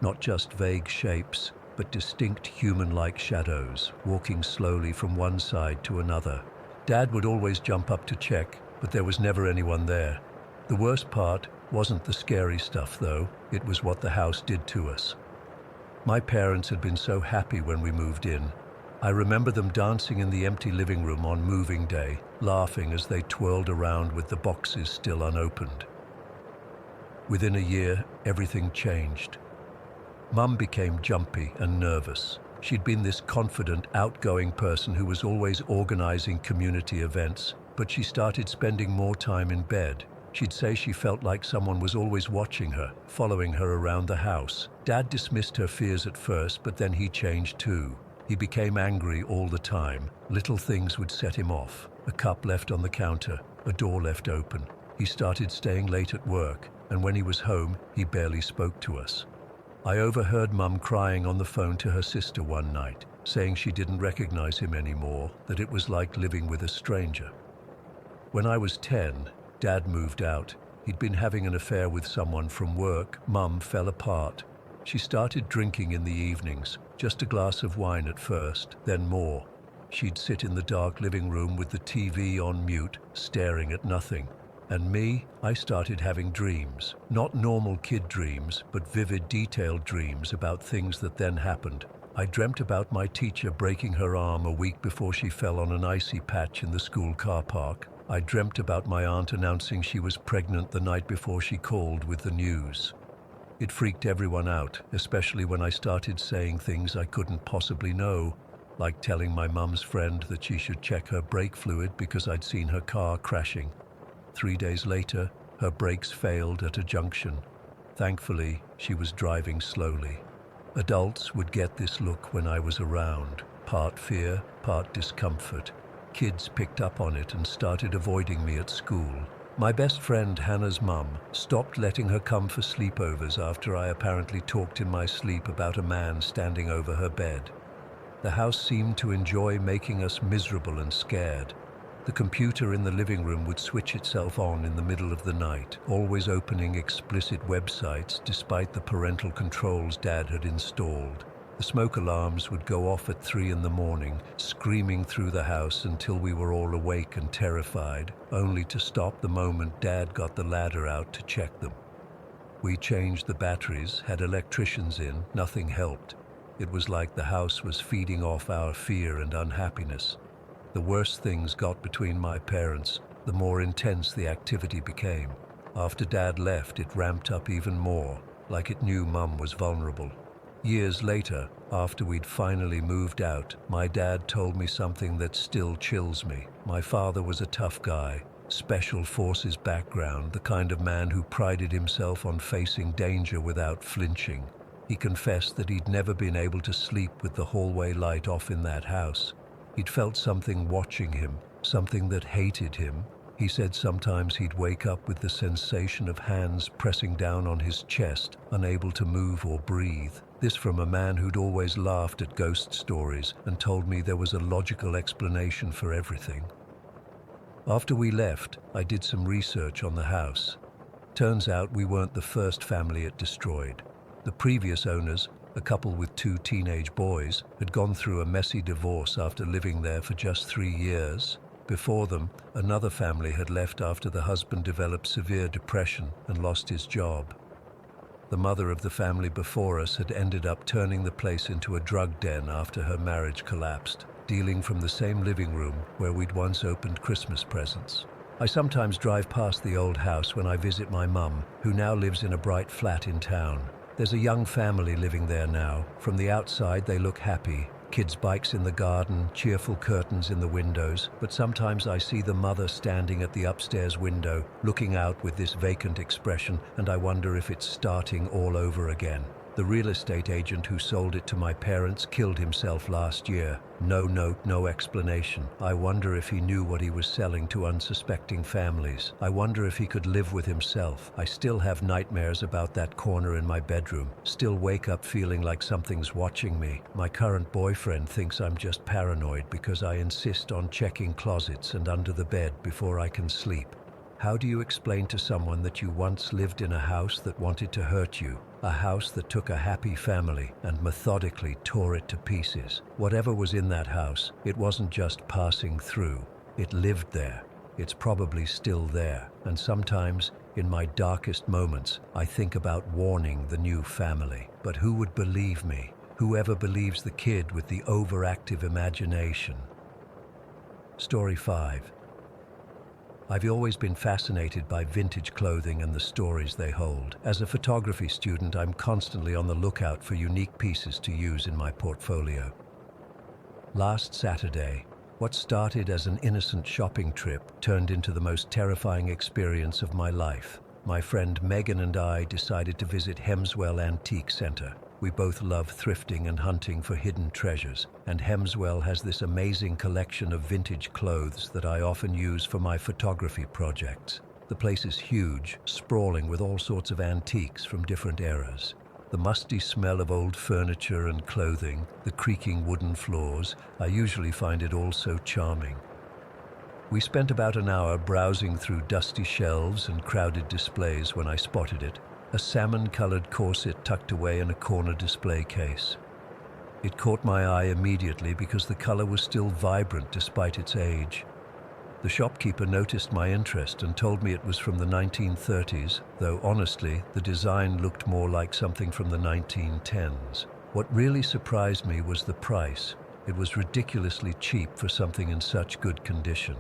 Not just vague shapes, but distinct human-like shadows, walking slowly from one side to another. Dad would always jump up to check, but there was never anyone there. The worst part wasn't the scary stuff, though. It was what the house did to us. My parents had been so happy when we moved in. I remember them dancing in the empty living room on moving day, laughing as they twirled around with the boxes still unopened. Within a year, everything changed. Mum became jumpy and nervous. She'd been this confident, outgoing person who was always organizing community events, but she started spending more time in bed. She'd say she felt like someone was always watching her, following her around the house. Dad dismissed her fears at first, but then he changed too. He became angry all the time. Little things would set him off. A cup left on the counter, a door left open. He started staying late at work, and when he was home, he barely spoke to us. I overheard Mum crying on the phone to her sister one night, saying she didn't recognize him anymore, that it was like living with a stranger. When I was 10, Dad moved out. He'd been having an affair with someone from work. Mum fell apart. She started drinking in the evenings, just a glass of wine at first, then more. She'd sit in the dark living room with the TV on mute, staring at nothing. And me, I started having dreams. Not normal kid dreams, but vivid, detailed dreams about things that then happened. I dreamt about my teacher breaking her arm a week before she fell on an icy patch in the school car park. I dreamt about my aunt announcing she was pregnant the night before she called with the news. It freaked everyone out, especially when I started saying things I couldn't possibly know, like telling my mum's friend that she should check her brake fluid because I'd seen her car crashing. 3 days later, her brakes failed at a junction. Thankfully, she was driving slowly. Adults would get this look when I was around, part fear, part discomfort. Kids picked up on it and started avoiding me at school. My best friend Hannah's mum stopped letting her come for sleepovers after I apparently talked in my sleep about a man standing over her bed. The house seemed to enjoy making us miserable and scared. The computer in the living room would switch itself on in the middle of the night, always opening explicit websites despite the parental controls Dad had installed. The smoke alarms would go off at 3 in the morning, screaming through the house until we were all awake and terrified, only to stop the moment Dad got the ladder out to check them. We changed the batteries, had electricians in, nothing helped. It was like the house was feeding off our fear and unhappiness. The worse things got between my parents, the more intense the activity became. After Dad left, it ramped up even more, like it knew Mum was vulnerable. Years later, after we'd finally moved out, my dad told me something that still chills me. My father was a tough guy, special forces background, the kind of man who prided himself on facing danger without flinching. He confessed that he'd never been able to sleep with the hallway light off in that house. He'd felt something watching him, something that hated him. He said sometimes he'd wake up with the sensation of hands pressing down on his chest, unable to move or breathe. This from a man who'd always laughed at ghost stories and told me there was a logical explanation for everything. After we left, I did some research on the house. Turns out we weren't the first family it destroyed. The previous owners, a couple with 2 teenage boys, had gone through a messy divorce after living there for just 3 years. Before them, another family had left after the husband developed severe depression and lost his job. The mother of the family before us had ended up turning the place into a drug den after her marriage collapsed, dealing from the same living room where we'd once opened Christmas presents. I sometimes drive past the old house when I visit my mum, who now lives in a bright flat in town. There's a young family living there now. From the outside, they look happy. Kids' bikes in the garden, cheerful curtains in the windows. But sometimes I see the mother standing at the upstairs window, looking out with this vacant expression, and I wonder if it's starting all over again. The real estate agent who sold it to my parents killed himself last year. No note, no explanation. I wonder if he knew what he was selling to unsuspecting families. I wonder if he could live with himself. I still have nightmares about that corner in my bedroom. Still wake up feeling like something's watching me. My current boyfriend thinks I'm just paranoid because I insist on checking closets and under the bed before I can sleep. How do you explain to someone that you once lived in a house that wanted to hurt you? A house that took a happy family and methodically tore it to pieces. Whatever was in that house, it wasn't just passing through. It lived there. It's probably still there. And sometimes, in my darkest moments, I think about warning the new family. But who would believe me? Whoever believes the kid with the overactive imagination? Story 5. I've always been fascinated by vintage clothing and the stories they hold. As a photography student, I'm constantly on the lookout for unique pieces to use in my portfolio. Last Saturday, what started as an innocent shopping trip turned into the most terrifying experience of my life. My friend Megan and I decided to visit Hemswell Antique Centre. We both love thrifting and hunting for hidden treasures, and Hemswell has this amazing collection of vintage clothes that I often use for my photography projects. The place is huge, sprawling with all sorts of antiques from different eras. The musty smell of old furniture and clothing, the creaking wooden floors, I usually find it all so charming. We spent about an hour browsing through dusty shelves and crowded displays when I spotted it. A salmon-colored corset tucked away in a corner display case. It caught my eye immediately because the color was still vibrant despite its age. The shopkeeper noticed my interest and told me it was from the 1930s, though honestly, the design looked more like something from the 1910s. What really surprised me was the price. It was ridiculously cheap for something in such good condition.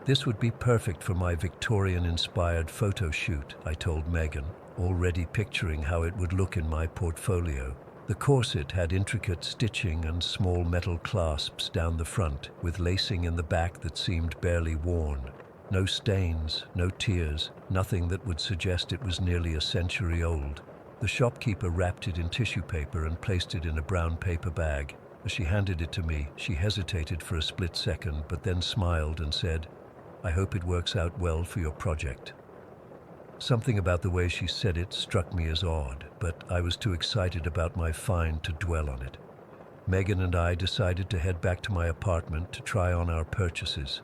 This would be perfect for my Victorian-inspired photo shoot, I told Megan, already picturing how it would look in my portfolio. The corset had intricate stitching and small metal clasps down the front, with lacing in the back that seemed barely worn. No stains, no tears, nothing that would suggest it was nearly a century old. The shopkeeper wrapped it in tissue paper and placed it in a brown paper bag. As she handed it to me, she hesitated for a split second, but then smiled and said, "I hope it works out well for your project." Something about the way she said it struck me as odd, but I was too excited about my find to dwell on it. Megan and I decided to head back to my apartment to try on our purchases.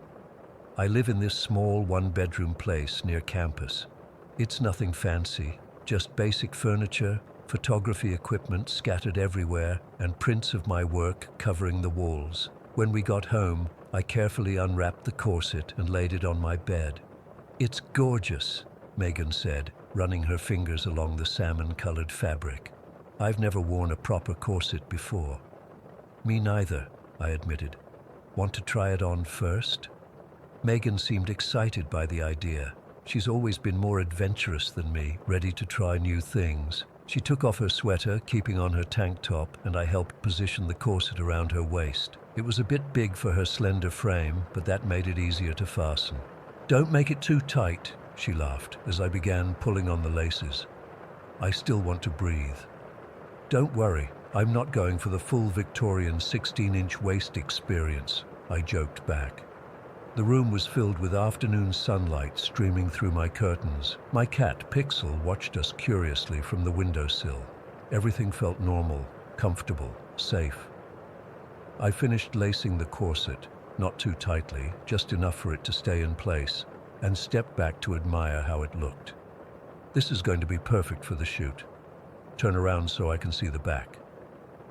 I live in this small one-bedroom place near campus. It's nothing fancy, just basic furniture, photography equipment scattered everywhere, and prints of my work covering the walls. When we got home, I carefully unwrapped the corset and laid it on my bed. "It's gorgeous," Megan said, running her fingers along the salmon-colored fabric. "I've never worn a proper corset before." "Me neither," I admitted. "Want to try it on first?" Megan seemed excited by the idea. She's always been more adventurous than me, ready to try new things. She took off her sweater, keeping on her tank top, and I helped position the corset around her waist. It was a bit big for her slender frame, but that made it easier to fasten. "Don't make it too tight," she laughed as I began pulling on the laces. "I still want to breathe." "Don't worry, I'm not going for the full Victorian 16-inch waist experience," I joked back. The room was filled with afternoon sunlight streaming through my curtains. My cat, Pixel, watched us curiously from the windowsill. Everything felt normal, comfortable, safe. I finished lacing the corset, not too tightly, just enough for it to stay in place, and stepped back to admire how it looked. "This is going to be perfect for the shoot. Turn around so I can see the back."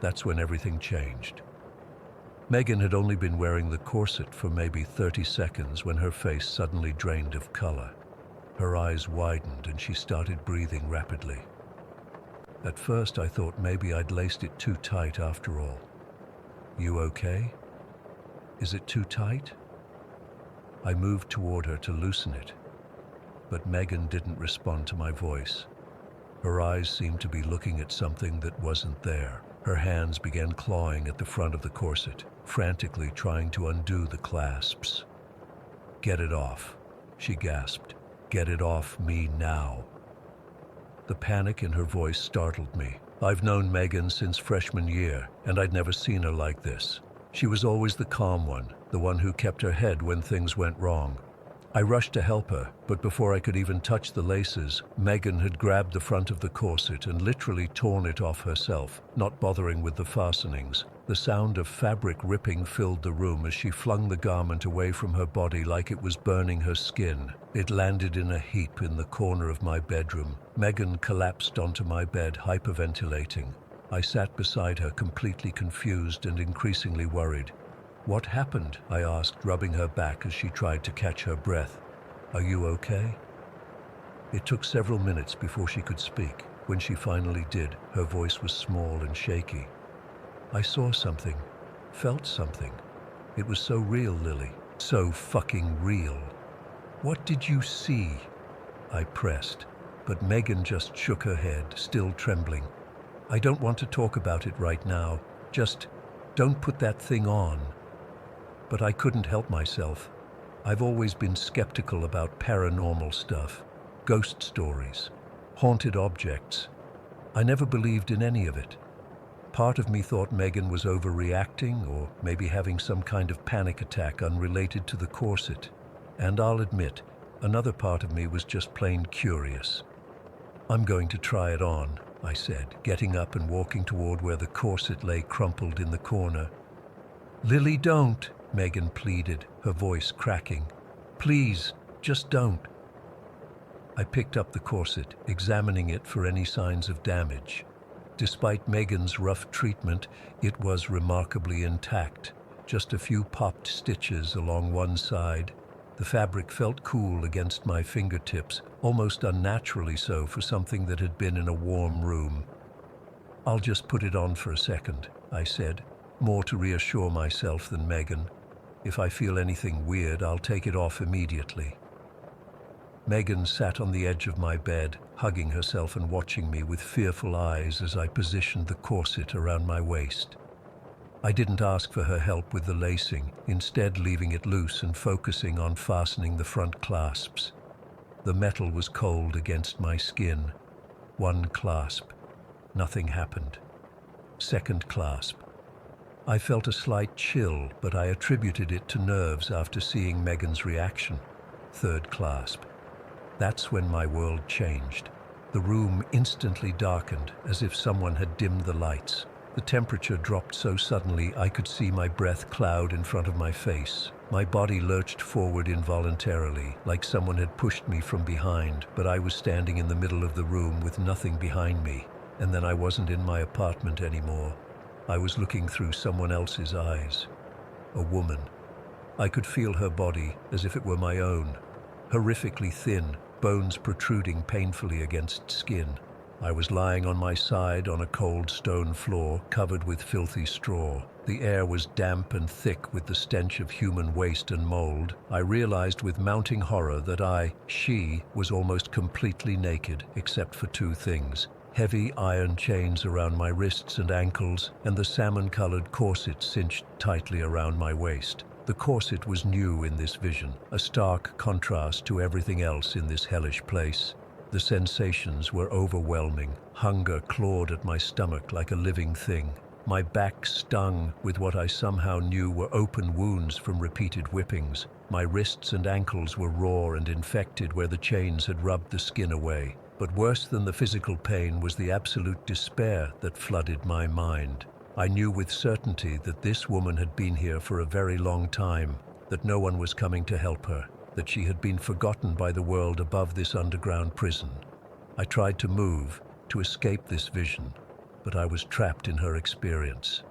That's when everything changed. Megan had only been wearing the corset for maybe 30 seconds when her face suddenly drained of color. Her eyes widened and she started breathing rapidly. At first I thought maybe I'd laced it too tight after all. "You okay? Is it too tight?" I moved toward her to loosen it, but Megan didn't respond to my voice. Her eyes seemed to be looking at something that wasn't there. Her hands began clawing at the front of the corset, frantically trying to undo the clasps. "Get it off," she gasped. "Get it off me now." The panic in her voice startled me. I've known Megan since freshman year, and I'd never seen her like this. She was always the calm one, the one who kept her head when things went wrong. I rushed to help her, but before I could even touch the laces, Megan had grabbed the front of the corset and literally torn it off herself, not bothering with the fastenings. The sound of fabric ripping filled the room as she flung the garment away from her body like it was burning her skin. It landed in a heap in the corner of my bedroom. Megan collapsed onto my bed, hyperventilating. I sat beside her, completely confused and increasingly worried. "What happened?" I asked, rubbing her back as she tried to catch her breath. "Are you okay?" It took several minutes before she could speak. When she finally did, her voice was small and shaky. "I saw something, felt something. It was so real, Lily. So fucking real." "What did you see?" I pressed, but Megan just shook her head, still trembling. "I don't want to talk about it right now. Just don't put that thing on." But I couldn't help myself. I've always been skeptical about paranormal stuff, ghost stories, haunted objects. I never believed in any of it. Part of me thought Megan was overreacting or maybe having some kind of panic attack unrelated to the corset. And I'll admit, another part of me was just plain curious. "I'm going to try it on," I said, getting up and walking toward where the corset lay crumpled in the corner. "Lily, don't," Megan pleaded, her voice cracking. "Please, just don't." I picked up the corset, examining it for any signs of damage. Despite Megan's rough treatment, it was remarkably intact. Just a few popped stitches along one side. The fabric felt cool against my fingertips, almost unnaturally so for something that had been in a warm room. "I'll just put it on for a second," I said, more to reassure myself than Megan. "If I feel anything weird, I'll take it off immediately." Megan sat on the edge of my bed, hugging herself and watching me with fearful eyes as I positioned the corset around my waist. I didn't ask for her help with the lacing, instead leaving it loose and focusing on fastening the front clasps. The metal was cold against my skin. One clasp. Nothing happened. Second clasp. I felt a slight chill, but I attributed it to nerves after seeing Megan's reaction. Third clasp. That's when my world changed. The room instantly darkened, as if someone had dimmed the lights. The temperature dropped so suddenly I could see my breath cloud in front of my face. My body lurched forward involuntarily, like someone had pushed me from behind, but I was standing in the middle of the room with nothing behind me. And then I wasn't in my apartment anymore. I was looking through someone else's eyes. A woman. I could feel her body as if it were my own. Horrifically thin, bones protruding painfully against skin. I was lying on my side on a cold stone floor covered with filthy straw. The air was damp and thick with the stench of human waste and mold. I realized with mounting horror that she was almost completely naked except for two things: heavy iron chains around my wrists and ankles, and the salmon-colored corset cinched tightly around my waist. The corset was new in this vision, a stark contrast to everything else in this hellish place. The sensations were overwhelming. Hunger clawed at my stomach like a living thing. My back stung with what I somehow knew were open wounds from repeated whippings. My wrists and ankles were raw and infected where the chains had rubbed the skin away. But worse than the physical pain was the absolute despair that flooded my mind. I knew with certainty that this woman had been here for a very long time, that no one was coming to help her, that she had been forgotten by the world above this underground prison. I tried to move, to escape this vision, but I was trapped in her experience.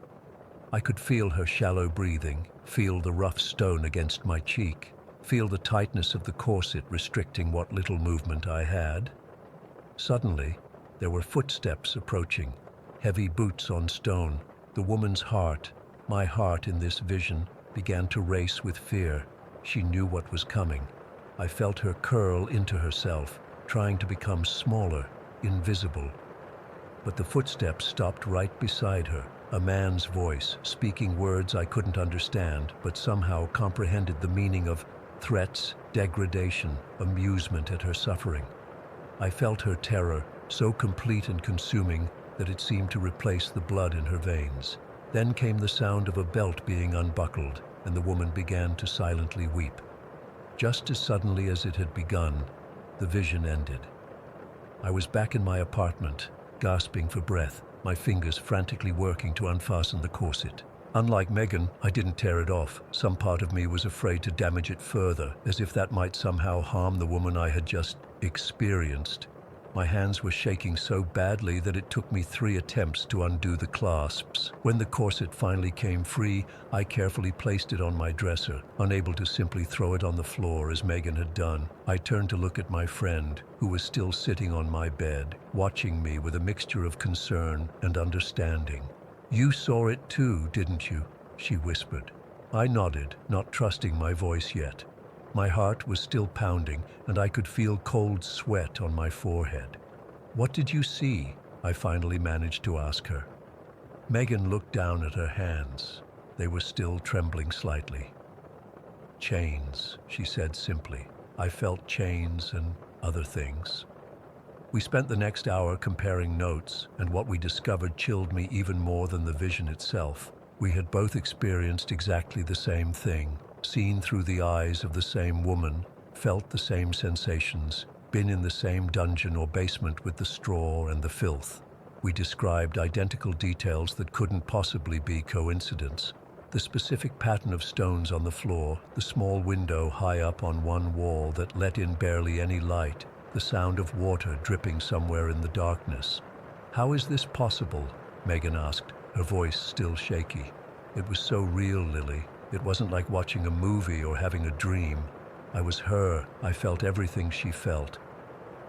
I could feel her shallow breathing, feel the rough stone against my cheek, feel the tightness of the corset restricting what little movement I had. Suddenly, there were footsteps approaching, heavy boots on stone. The woman's heart, my heart in this vision, began to race with fear. She knew what was coming. I felt her curl into herself, trying to become smaller, invisible. But the footsteps stopped right beside her, a man's voice, speaking words I couldn't understand, but somehow comprehended the meaning of threats, degradation, amusement at her suffering. I felt her terror, so complete and consuming that it seemed to replace the blood in her veins. Then came the sound of a belt being unbuckled, and the woman began to silently weep. Just as suddenly as it had begun, the vision ended. I was back in my apartment, gasping for breath, my fingers frantically working to unfasten the corset. Unlike Megan, I didn't tear it off. Some part of me was afraid to damage it further, as if that might somehow harm the woman I had just experienced. My hands were shaking so badly that it took me 3 attempts to undo the clasps. When the corset finally came free, I carefully placed it on my dresser, unable to simply throw it on the floor as Megan had done. I turned to look at my friend, who was still sitting on my bed, watching me with a mixture of concern and understanding. "You saw it too, didn't you?" she whispered. I nodded, not trusting my voice yet. My heart was still pounding, and I could feel cold sweat on my forehead. "What did you see?" I finally managed to ask her. Megan looked down at her hands. They were still trembling slightly. "Chains," she said simply. I felt chains and other things. We spent the next hour comparing notes, and what we discovered chilled me even more than the vision itself. We had both experienced exactly the same thing, seen through the eyes of the same woman, felt the same sensations, been in the same dungeon or basement with the straw and the filth. We described identical details that couldn't possibly be coincidence. The specific pattern of stones on the floor, the small window high up on one wall that let in barely any light, the sound of water dripping somewhere in the darkness. "How is this possible?" Megan asked, her voice still shaky. "It was so real, Lily. It wasn't like watching a movie or having a dream. I was her. I felt everything she felt."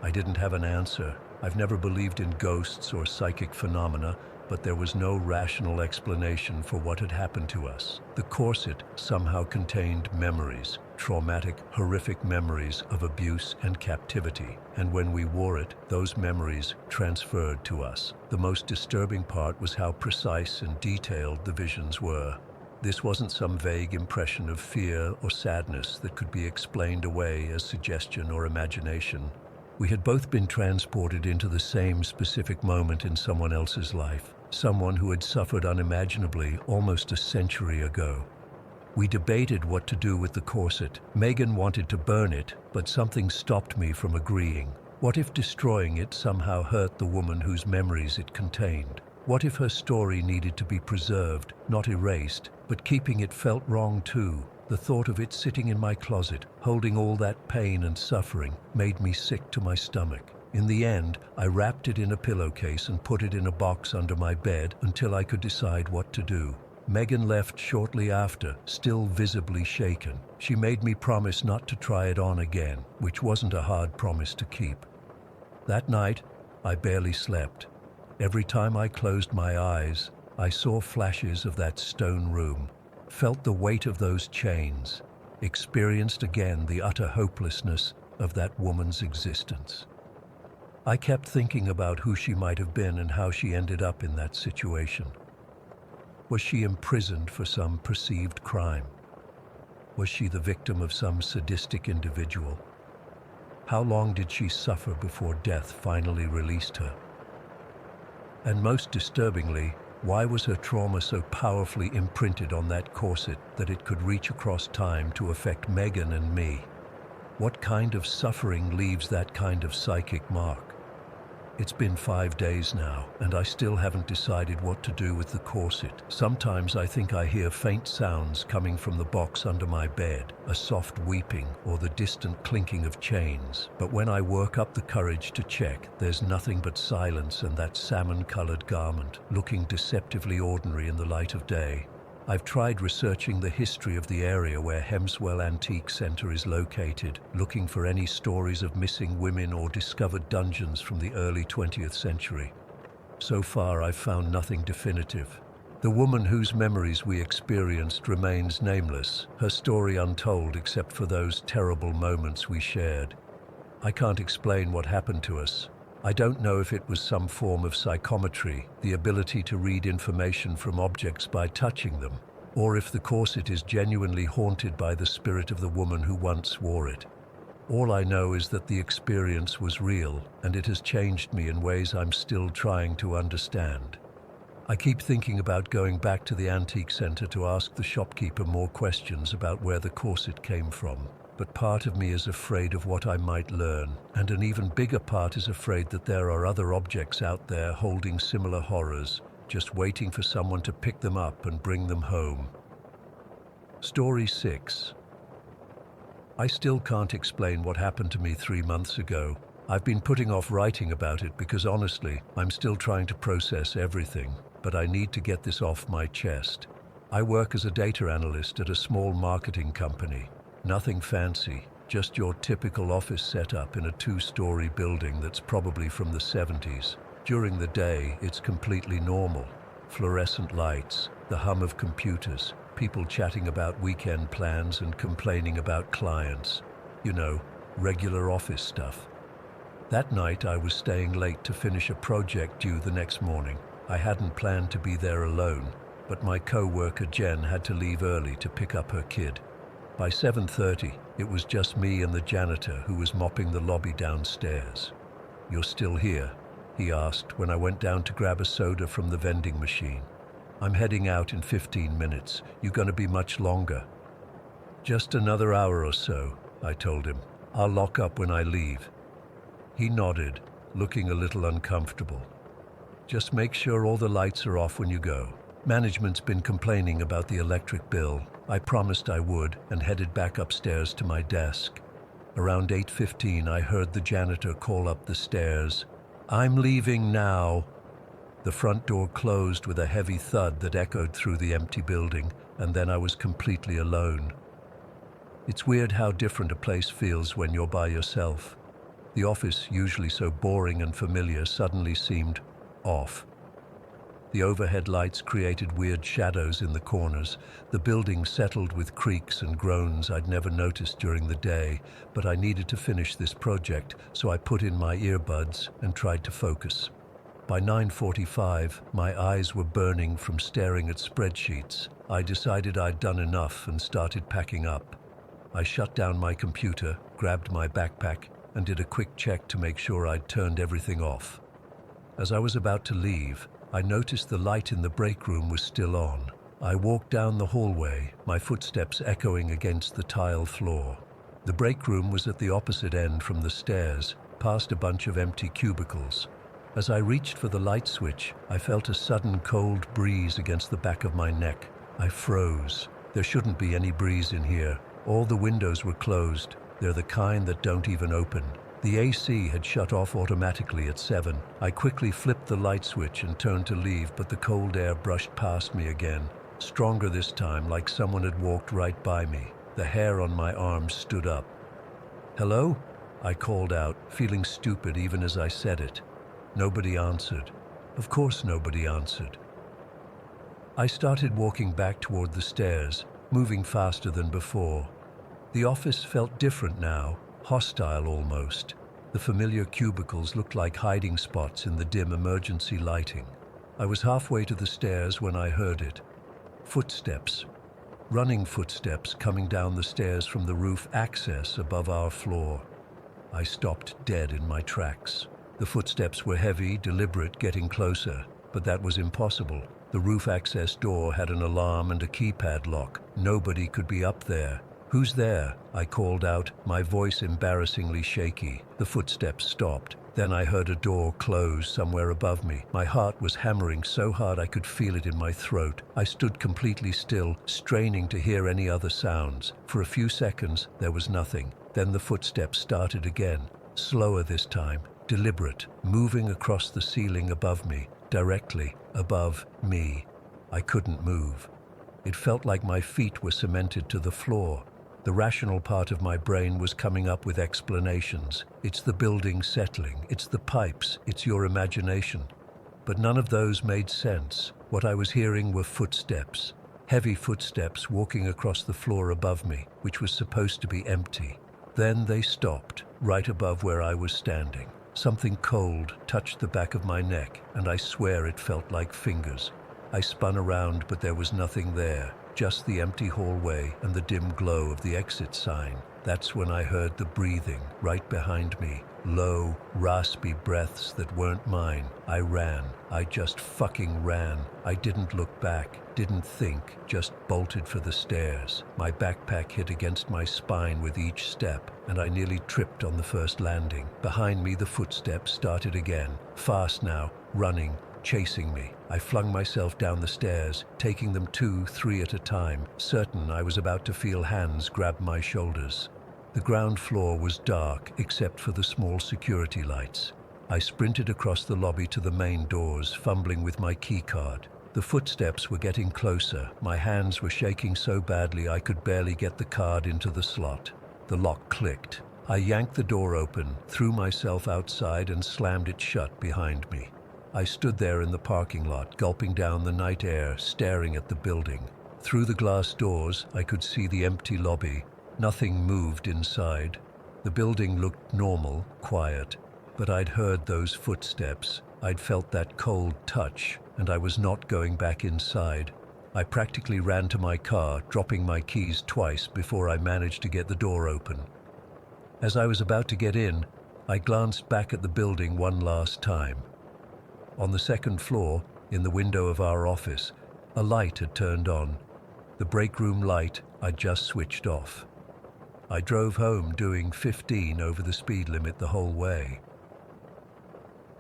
I didn't have an answer. I've never believed in ghosts or psychic phenomena, but there was no rational explanation for what had happened to us. The corset somehow contained memories, traumatic, horrific memories of abuse and captivity, and when we wore it, those memories transferred to us. The most disturbing part was how precise and detailed the visions were. This wasn't some vague impression of fear or sadness that could be explained away as suggestion or imagination. We had both been transported into the same specific moment in someone else's life, someone who had suffered unimaginably almost a century ago. We debated what to do with the corset. Megan wanted to burn it, but something stopped me from agreeing. What if destroying it somehow hurt the woman whose memories it contained? What if her story needed to be preserved, not erased, but keeping it felt wrong too? The thought of it sitting in my closet, holding all that pain and suffering, made me sick to my stomach. In the end, I wrapped it in a pillowcase and put it in a box under my bed until I could decide what to do. Megan left shortly after, still visibly shaken. She made me promise not to try it on again, which wasn't a hard promise to keep. That night, I barely slept. Every time I closed my eyes, I saw flashes of that stone room, felt the weight of those chains, experienced again the utter hopelessness of that woman's existence. I kept thinking about who she might have been and how she ended up in that situation. Was she imprisoned for some perceived crime? Was she the victim of some sadistic individual? How long did she suffer before death finally released her? And most disturbingly, why was her trauma so powerfully imprinted on that corset that it could reach across time to affect Megan and me? What kind of suffering leaves that kind of psychic mark? It's been 5 days now, and I still haven't decided what to do with the corset. Sometimes I think I hear faint sounds coming from the box under my bed, a soft weeping or the distant clinking of chains. But when I work up the courage to check, there's nothing but silence and that salmon-colored garment, looking deceptively ordinary in the light of day. I've tried researching the history of the area where Hemswell Antique Center is located, looking for any stories of missing women or discovered dungeons from the early 20th century. So far, I've found nothing definitive. The woman whose memories we experienced remains nameless, her story untold except for those terrible moments we shared. I can't explain what happened to us. I don't know if it was some form of psychometry, the ability to read information from objects by touching them, or if the corset is genuinely haunted by the spirit of the woman who once wore it. All I know is that the experience was real, and it has changed me in ways I'm still trying to understand. I keep thinking about going back to the antique center to ask the shopkeeper more questions about where the corset came from. But part of me is afraid of what I might learn, and an even bigger part is afraid that there are other objects out there holding similar horrors, just waiting for someone to pick them up and bring them home. Story 6. I still can't explain what happened to me 3 months ago. I've been putting off writing about it because honestly, I'm still trying to process everything, but I need to get this off my chest. I work as a data analyst at a small marketing company. Nothing fancy, just your typical office setup in a 2-story building that's probably from the 70s. During the day, it's completely normal. Fluorescent lights, the hum of computers, people chatting about weekend plans and complaining about clients. You know, regular office stuff. That night I was staying late to finish a project due the next morning. I hadn't planned to be there alone, but my co-worker Jen had to leave early to pick up her kid. By 7:30, it was just me and the janitor who was mopping the lobby downstairs. "You're still here?" he asked when I went down to grab a soda from the vending machine. "I'm heading out in 15 minutes. You gonna be much longer?" "Just another hour or so," I told him. "I'll lock up when I leave." He nodded, looking a little uncomfortable. "Just make sure all the lights are off when you go. Management's been complaining about the electric bill." I promised I would and headed back upstairs to my desk. Around 8:15, I heard the janitor call up the stairs, "I'm leaving now." The front door closed with a heavy thud that echoed through the empty building, and then I was completely alone. It's weird how different a place feels when you're by yourself. The office, usually so boring and familiar, suddenly seemed off. The overhead lights created weird shadows in the corners. The building settled with creaks and groans I'd never noticed during the day, but I needed to finish this project, so I put in my earbuds and tried to focus. By 9:45, my eyes were burning from staring at spreadsheets. I decided I'd done enough and started packing up. I shut down my computer, grabbed my backpack, and did a quick check to make sure I'd turned everything off. As I was about to leave, I noticed the light in the break room was still on. I walked down the hallway, my footsteps echoing against the tile floor. The break room was at the opposite end from the stairs, past a bunch of empty cubicles. As I reached for the light switch, I felt a sudden cold breeze against the back of my neck. I froze. There shouldn't be any breeze in here. All the windows were closed. They're the kind that don't even open. The AC had shut off automatically at 7. I quickly flipped the light switch and turned to leave, but the cold air brushed past me again. Stronger this time, like someone had walked right by me. The hair on my arms stood up. "Hello?" I called out, feeling stupid even as I said it. Nobody answered. Of course nobody answered. I started walking back toward the stairs, moving faster than before. The office felt different now. Hostile almost. The familiar cubicles looked like hiding spots in the dim emergency lighting. I was halfway to the stairs when I heard it. Footsteps. Running footsteps coming down the stairs from the roof access above our floor. I stopped dead in my tracks. The footsteps were heavy, deliberate, getting closer, but that was impossible. The roof access door had an alarm and a keypad lock. Nobody could be up there. "Who's there?" I called out, my voice embarrassingly shaky. The footsteps stopped. Then I heard a door close somewhere above me. My heart was hammering so hard I could feel it in my throat. I stood completely still, straining to hear any other sounds. For a few seconds, there was nothing. Then the footsteps started again, slower this time, deliberate, moving across the ceiling above me, directly above me. I couldn't move. It felt like my feet were cemented to the floor. The rational part of my brain was coming up with explanations. It's the building settling. It's the pipes. It's your imagination. but none of those made sense. What I was hearing were footsteps, heavy footsteps walking across the floor above me, which was supposed to be empty. Then they stopped, right above where I was standing. Something cold touched the back of my neck, and I swear it felt like fingers. I spun around, but there was nothing there, just the empty hallway and the dim glow of the exit sign. That's when I heard the breathing right behind me, low, raspy breaths that weren't mine. I ran. I just fucking ran. I didn't look back, didn't think, just bolted for the stairs. My backpack hit against my spine with each step, and I nearly tripped on the first landing. Behind me, the footsteps started again, fast now, running, chasing me. I flung myself down the stairs, taking them 2, 3 at a time, certain I was about to feel hands grab my shoulders. The ground floor was dark except for the small security lights. I sprinted across the lobby to the main doors, fumbling with my key card. The footsteps were getting closer. My hands were shaking so badly I could barely get the card into the slot. The lock clicked. I yanked the door open, threw myself outside, and slammed it shut behind me. I stood there in the parking lot, gulping down the night air, staring at the building. Through the glass doors, I could see the empty lobby. Nothing moved inside. The building looked normal, quiet, but I'd heard those footsteps. I'd felt that cold touch, and I was not going back inside. I practically ran to my car, dropping my keys twice before I managed to get the door open. As I was about to get in, I glanced back at the building one last time. On the second floor, in the window of our office, a light had turned on. The break room light I'd just switched off. I drove home doing 15 over the speed limit the whole way.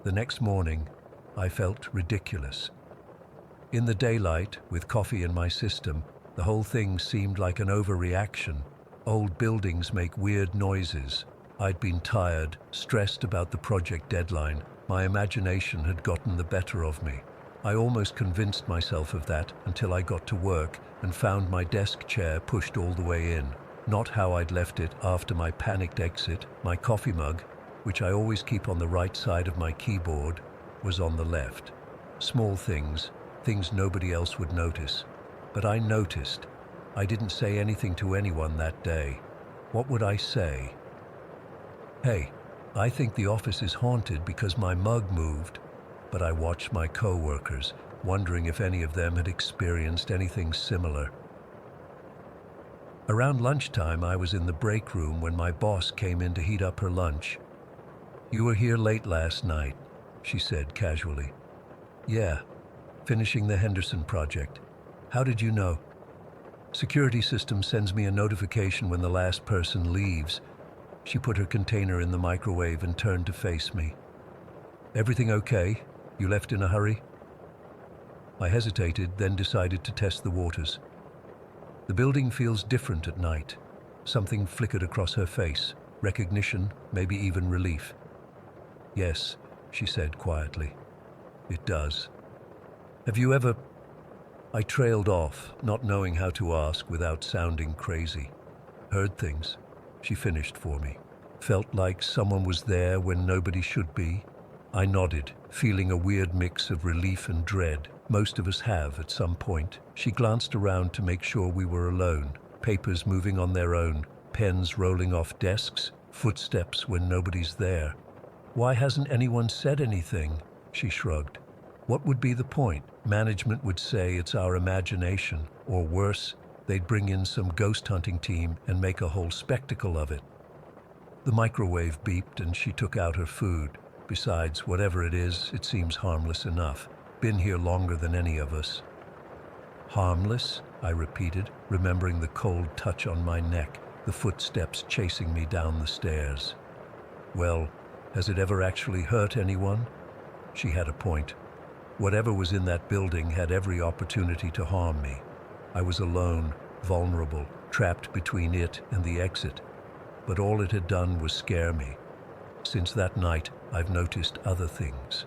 The next morning, I felt ridiculous. In the daylight, with coffee in my system, the whole thing seemed like an overreaction. Old buildings make weird noises. I'd been tired, stressed about the project deadline. My imagination had gotten the better of me. I almost convinced myself of that until I got to work and found my desk chair pushed all the way in. Not how I'd left it after my panicked exit. My coffee mug, which I always keep on the right side of my keyboard, was on the left. Small things, things nobody else would notice. But I noticed. I didn't say anything to anyone that day. What would I say? Hey, I think the office is haunted because my mug moved. But I watched my co-workers, wondering if any of them had experienced anything similar. Around lunchtime, I was in the break room when my boss came in to heat up her lunch. "You were here late last night," she said casually. "Yeah, finishing the Henderson project. How did you know?" "Security system sends me a notification when the last person leaves." She put her container in the microwave and turned to face me. "Everything okay? You left in a hurry?" I hesitated, then decided to test the waters. "The building feels different at night." Something flickered across her face. Recognition, maybe even relief. "Yes," she said quietly. "It does." "Have you ever—" I trailed off, not knowing how to ask without sounding crazy. "Heard things," she finished for me. "Felt like someone was there when nobody should be." I nodded, feeling a weird mix of relief and dread. Most of us have at some point. She glanced around to make sure we were alone. Papers moving on their own, pens rolling off desks, footsteps when nobody's there. "Why hasn't anyone said anything?" She shrugged. "What would be the point? Management would say it's our imagination, or worse, they'd bring in some ghost hunting team and make a whole spectacle of it." The microwave beeped and she took out her food. Besides, whatever it is, it seems harmless enough. Been here longer than any of us. "Harmless?" I repeated, remembering the cold touch on my neck, the footsteps chasing me down the stairs. "Well, has it ever actually hurt anyone?" She had a point. Whatever was in that building had every opportunity to harm me. I was alone, vulnerable, trapped between it and the exit. But all it had done was scare me. Since that night, I've noticed other things.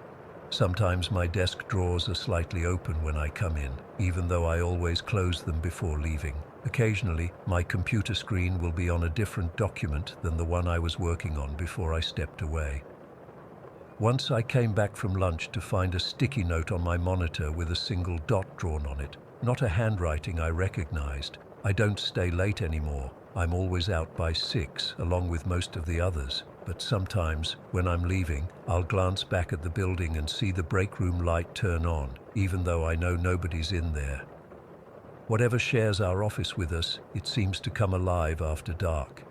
Sometimes my desk drawers are slightly open when I come in, even though I always close them before leaving. Occasionally, my computer screen will be on a different document than the one I was working on before I stepped away. Once I came back from lunch to find a sticky note on my monitor with a single dot drawn on it. Not a handwriting I recognized. I don't stay late anymore. I'm always out by 6, along with most of the others. But sometimes, when I'm leaving, I'll glance back at the building and see the break room light turn on, even though I know nobody's in there. Whatever shares our office with us, it seems to come alive after dark.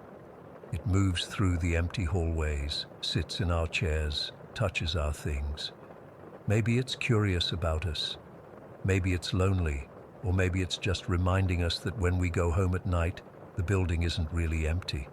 It moves through the empty hallways, sits in our chairs, touches our things. Maybe it's curious about us. Maybe it's lonely. Or maybe it's just reminding us that when we go home at night, the building isn't really empty.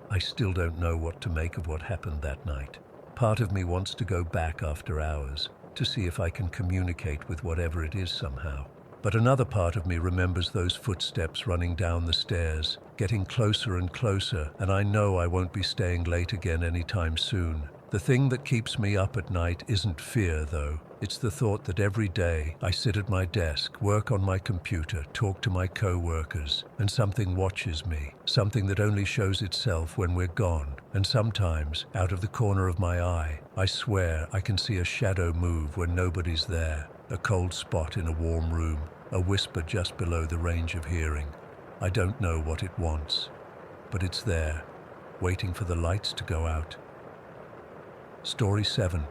I still don't know what to make of what happened that night. Part of me wants to go back after hours to see if I can communicate with whatever it is somehow. But another part of me remembers those footsteps running down the stairs, getting closer and closer, and I know I won't be staying late again anytime soon. The thing that keeps me up at night isn't fear, though. It's the thought that every day I sit at my desk, work on my computer, talk to my co-workers, and something watches me, something that only shows itself when we're gone. And sometimes, out of the corner of my eye, I swear I can see a shadow move when nobody's there, a cold spot in a warm room, a whisper just below the range of hearing. I don't know what it wants, but it's there, waiting for the lights to go out. Story 7.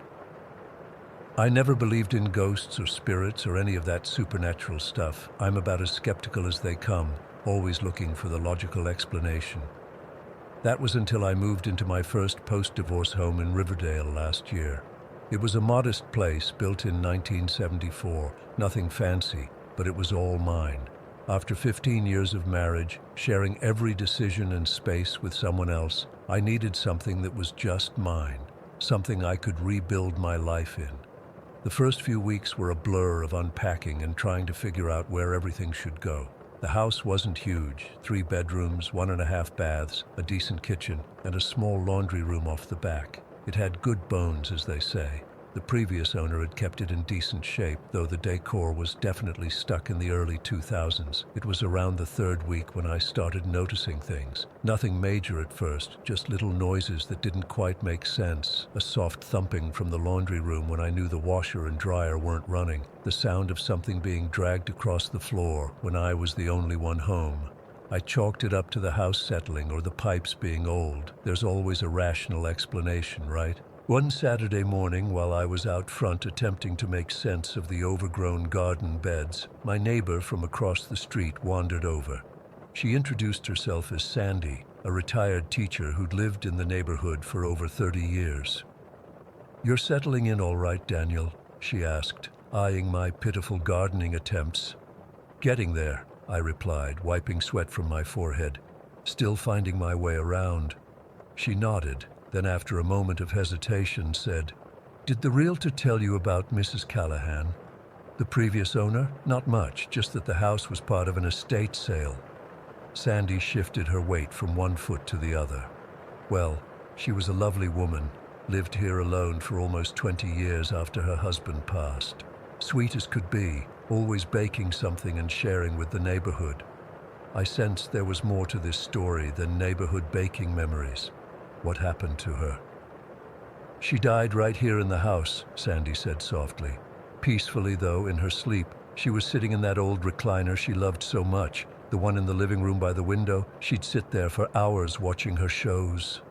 I never believed in ghosts or spirits or any of that supernatural stuff. I'm about as skeptical as they come, always looking for the logical explanation. That was until I moved into my first post-divorce home in Riverdale last year. It was a modest place built in 1974, nothing fancy, but it was all mine. After 15 years of marriage, sharing every decision and space with someone else, I needed something that was just mine. Something I could rebuild my life in. The first few weeks were a blur of unpacking and trying to figure out where everything should go. The house wasn't huge, 3 bedrooms, 1.5 baths, a decent kitchen, and a small laundry room off the back. It had good bones, as they say. The previous owner had kept it in decent shape, though the decor was definitely stuck in the early 2000s. It was around the 3rd week when I started noticing things. Nothing major at first, just little noises that didn't quite make sense. A soft thumping from the laundry room when I knew the washer and dryer weren't running. The sound of something being dragged across the floor when I was the only one home. I chalked it up to the house settling or the pipes being old. There's always a rational explanation, right? One Saturday morning, while I was out front attempting to make sense of the overgrown garden beds, my neighbor from across the street wandered over. She introduced herself as Sandy, a retired teacher who'd lived in the neighborhood for over 30 years. "You're settling in all right, Daniel?" she asked, eyeing my pitiful gardening attempts. "Getting there," I replied, wiping sweat from my forehead, still finding my way around. She nodded. Then after a moment of hesitation said, "Did the realtor tell you about Mrs. Callahan? The previous owner? Not much, just that the house was part of an estate sale." Sandy shifted her weight from one foot to the other. "Well, she was a lovely woman, lived here alone for almost 20 years after her husband passed. Sweet as could be, always baking something and sharing with the neighborhood." I sensed there was more to this story than neighborhood baking memories. What happened to her? "She died right here in the house," Sandy said softly. Peacefully, though, in her sleep. She was sitting in that old recliner she loved so much, the one in the living room by the window. She'd sit there for hours watching her shows.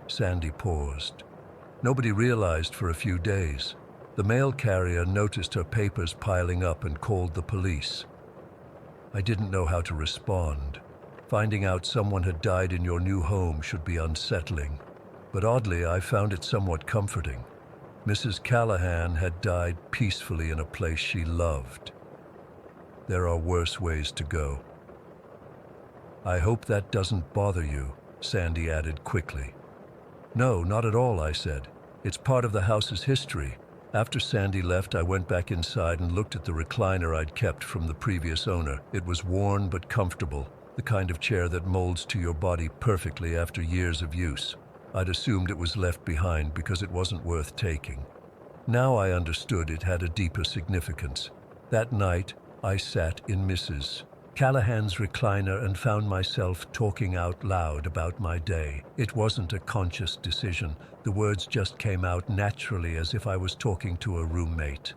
Sandy paused. "Nobody realized for a few days. The mail carrier noticed her papers piling up and called the police. I didn't know how to respond. Finding out someone had died in your new home should be unsettling, but oddly I found it somewhat comforting. Mrs. Callahan had died peacefully in a place she loved. There are worse ways to go." "I hope that doesn't bother you," Sandy added quickly. "No, not at all," I said. "It's part of the house's history." After Sandy left, I went back inside and looked at the recliner I'd kept from the previous owner. It was worn but comfortable. The kind of chair that molds to your body perfectly after years of use. I'd assumed it was left behind because it wasn't worth taking. Now I understood it had a deeper significance. That night, I sat in Mrs. Callahan's recliner and found myself talking out loud about my day. It wasn't a conscious decision. The words just came out naturally as if I was talking to a roommate.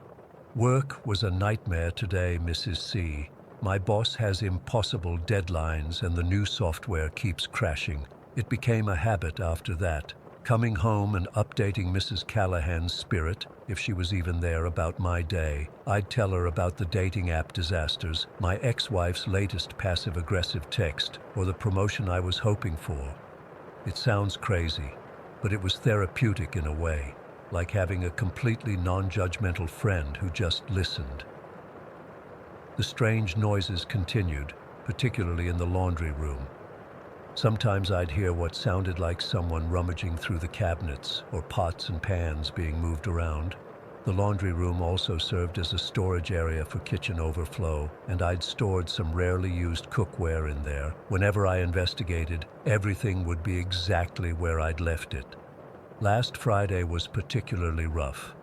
Work was a nightmare today, Mrs. C. My boss has impossible deadlines and the new software keeps crashing. It became a habit after that. Coming home and updating Mrs. Callahan's spirit, if she was even there, about my day. I'd tell her about the dating app disasters, my ex-wife's latest passive-aggressive text, or the promotion I was hoping for. It sounds crazy, but it was therapeutic in a way, like having a completely non-judgmental friend who just listened. The strange noises continued, particularly in the laundry room. Sometimes I'd hear what sounded like someone rummaging through the cabinets or pots and pans being moved around. The laundry room also served as a storage area for kitchen overflow, and I'd stored some rarely used cookware in there. Whenever I investigated, everything would be exactly where I'd left it. Last Friday was particularly rough.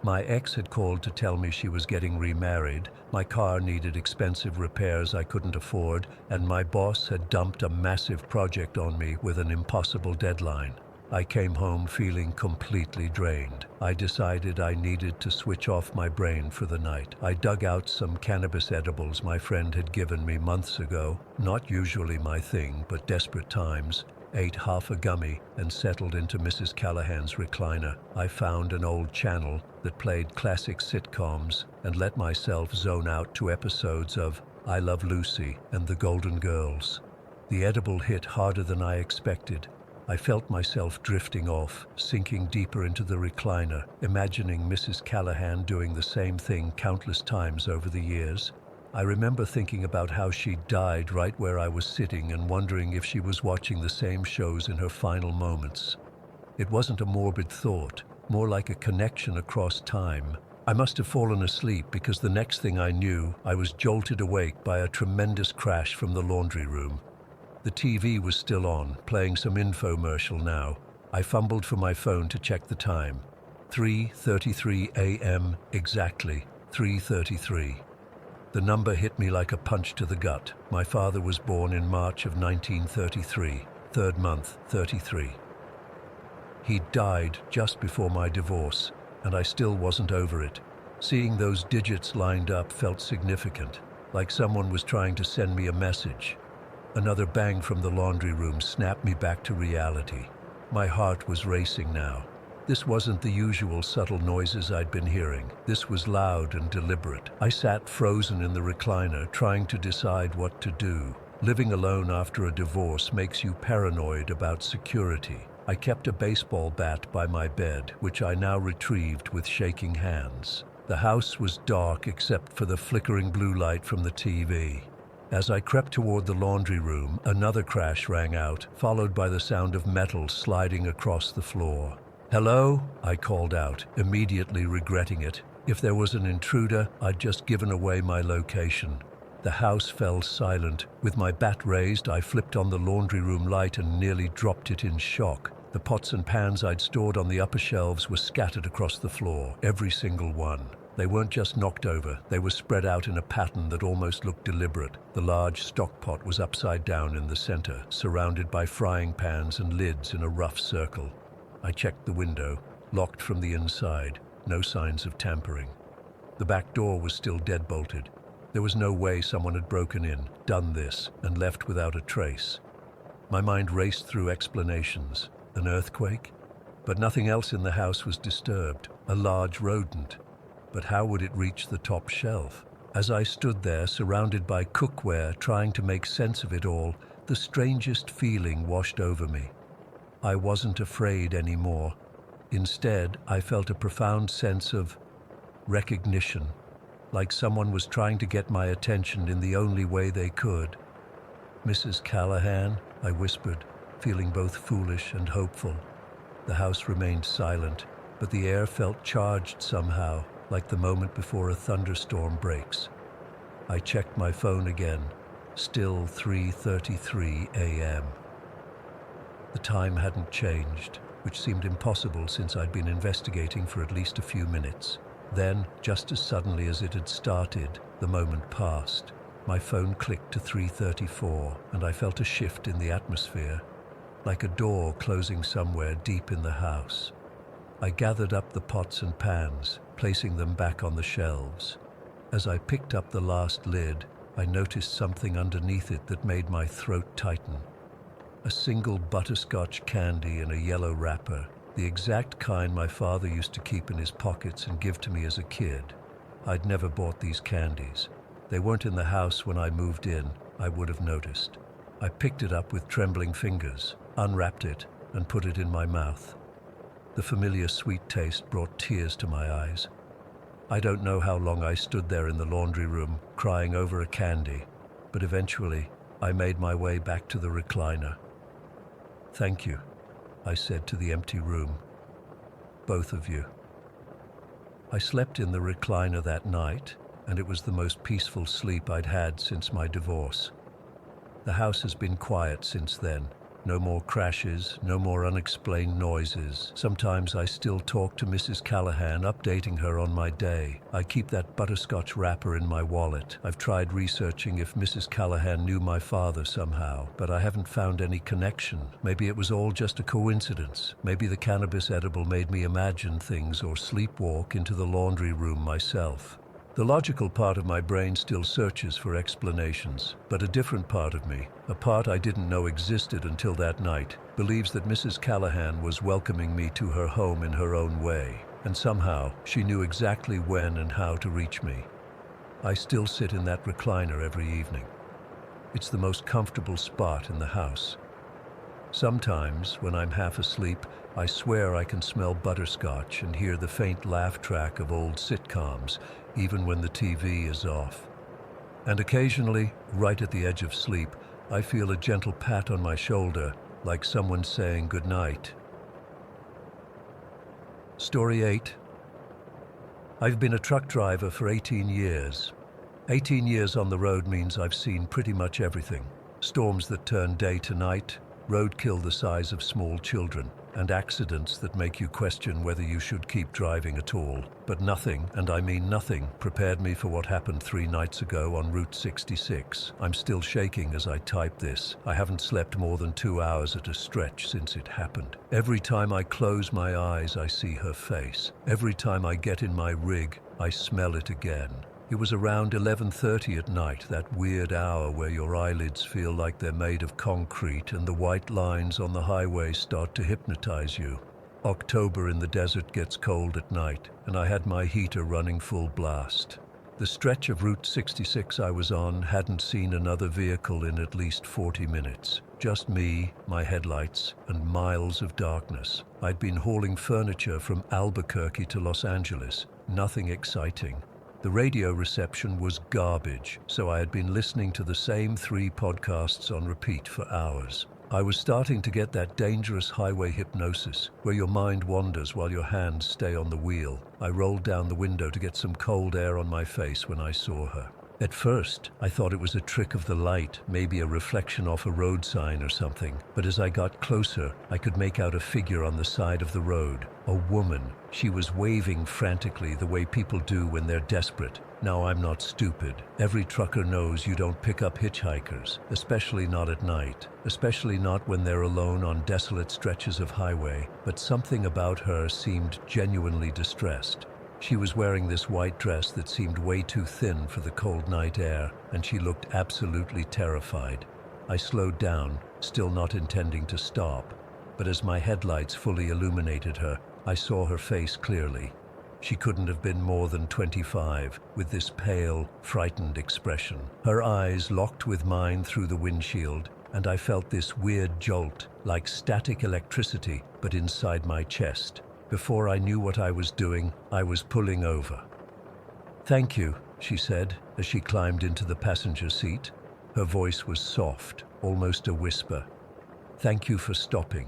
My ex had called to tell me she was getting remarried, my car needed expensive repairs I couldn't afford, and my boss had dumped a massive project on me with an impossible deadline. I came home feeling completely drained. I decided I needed to switch off my brain for the night. I dug out some cannabis edibles my friend had given me months ago, not usually my thing, but desperate times, ate half a gummy and settled into Mrs. Callahan's recliner. I found an old channel that played classic sitcoms and let myself zone out to episodes of I Love Lucy and The Golden Girls. The edible hit harder than I expected. I felt myself drifting off, sinking deeper into the recliner, imagining Mrs. Callahan doing the same thing countless times over the years. I remember thinking about how she died right where I was sitting and wondering if she was watching the same shows in her final moments. It wasn't a morbid thought, more like a connection across time. I must have fallen asleep because the next thing I knew, I was jolted awake by a tremendous crash from the laundry room. The TV was still on, playing some infomercial now. I fumbled for my phone to check the time. 3:33 a.m. exactly, 3:33. The number hit me like a punch to the gut. My father was born in March of 1933, third month, 33. He died just before my divorce, and I still wasn't over it. Seeing those digits lined up felt significant, like someone was trying to send me a message. Another bang from the laundry room snapped me back to reality. My heart was racing now. This wasn't the usual subtle noises I'd been hearing. This was loud and deliberate. I sat frozen in the recliner, trying to decide what to do. Living alone after a divorce makes you paranoid about security. I kept a baseball bat by my bed, which I now retrieved with shaking hands. The house was dark except for the flickering blue light from the TV. As I crept toward the laundry room, another crash rang out, followed by the sound of metal sliding across the floor. "Hello?" I called out, immediately regretting it. If there was an intruder, I'd just given away my location. The house fell silent. With my bat raised, I flipped on the laundry room light and nearly dropped it in shock. The pots and pans I'd stored on the upper shelves were scattered across the floor, every single one. They weren't just knocked over, they were spread out in a pattern that almost looked deliberate. The large stock pot was upside down in the center, surrounded by frying pans and lids in a rough circle. I checked the window, locked from the inside, no signs of tampering. The back door was still deadbolted. There was no way someone had broken in, done this, and left without a trace. My mind raced through explanations. An earthquake? But nothing else in the house was disturbed. A large rodent. But how would it reach the top shelf? As I stood there, surrounded by cookware, trying to make sense of it all, the strangest feeling washed over me. I wasn't afraid anymore. Instead, I felt a profound sense of recognition, like someone was trying to get my attention in the only way they could. "Mrs. Callahan," I whispered, feeling both foolish and hopeful. The house remained silent, but the air felt charged somehow, like the moment before a thunderstorm breaks. I checked my phone again, still 3:33 a.m. The time hadn't changed, which seemed impossible since I'd been investigating for at least a few minutes. Then, just as suddenly as it had started, the moment passed. My phone clicked to 3:34, and I felt a shift in the atmosphere, like a door closing somewhere deep in the house. I gathered up the pots and pans, placing them back on the shelves. As I picked up the last lid, I noticed something underneath it that made my throat tighten. A single butterscotch candy in a yellow wrapper, the exact kind my father used to keep in his pockets and give to me as a kid. I'd never bought these candies. They weren't in the house when I moved in. I would have noticed. I picked it up with trembling fingers, unwrapped it, and put it in my mouth. The familiar sweet taste brought tears to my eyes. I don't know how long I stood there in the laundry room, crying over a candy, but eventually I made my way back to the recliner. "Thank you," I said to the empty room. "Both of you." I slept in the recliner that night, and it was the most peaceful sleep I'd had since my divorce. The house has been quiet since then. No more crashes, no more unexplained noises. Sometimes I still talk to Mrs. Callahan, updating her on my day. I keep that butterscotch wrapper in my wallet. I've tried researching if Mrs. Callahan knew my father somehow, but I haven't found any connection. Maybe it was all just a coincidence. Maybe the cannabis edible made me imagine things or sleepwalk into the laundry room myself. The logical part of my brain still searches for explanations, but a different part of me, a part I didn't know existed until that night, believes that Mrs. Callahan was welcoming me to her home in her own way, and somehow she knew exactly when and how to reach me. I still sit in that recliner every evening. It's the most comfortable spot in the house. Sometimes, when I'm half asleep, I swear I can smell butterscotch and hear the faint laugh track of old sitcoms, even when the TV is off. And occasionally, right at the edge of sleep, I feel a gentle pat on my shoulder, like someone saying goodnight. Story 8. I've been a truck driver for 18 years. 18 years on the road means I've seen pretty much everything. Storms that turn day to night, roadkill the size of small children, and accidents that make you question whether you should keep driving at all. But nothing, and I mean nothing, prepared me for what happened 3 nights ago on Route 66. I'm still shaking as I type this. I haven't slept more than 2 hours at a stretch since it happened. Every time I close my eyes, I see her face. Every time I get in my rig, I smell it again. It was around 11:30 at night, that weird hour where your eyelids feel like they're made of concrete and the white lines on the highway start to hypnotize you. October in the desert gets cold at night, and I had my heater running full blast. The stretch of Route 66 I was on hadn't seen another vehicle in at least 40 minutes. Just me, my headlights, and miles of darkness. I'd been hauling furniture from Albuquerque to Los Angeles. Nothing exciting. The radio reception was garbage, so I had been listening to the same 3 podcasts on repeat for hours. I was starting to get that dangerous highway hypnosis, where your mind wanders while your hands stay on the wheel. I rolled down the window to get some cold air on my face when I saw her. At first, I thought it was a trick of the light, maybe a reflection off a road sign or something. But as I got closer, I could make out a figure on the side of the road. A woman. She was waving frantically the way people do when they're desperate. Now, I'm not stupid. Every trucker knows you don't pick up hitchhikers, especially not at night, especially not when they're alone on desolate stretches of highway. But something about her seemed genuinely distressed. She was wearing this white dress that seemed way too thin for the cold night air, and she looked absolutely terrified. I slowed down, still not intending to stop, but as my headlights fully illuminated her, I saw her face clearly. She couldn't have been more than 25, with this pale, frightened expression. Her eyes locked with mine through the windshield, and I felt this weird jolt, like static electricity, but inside my chest. Before I knew what I was doing, I was pulling over. "Thank you," she said, as she climbed into the passenger seat. Her voice was soft, almost a whisper. "Thank you for stopping."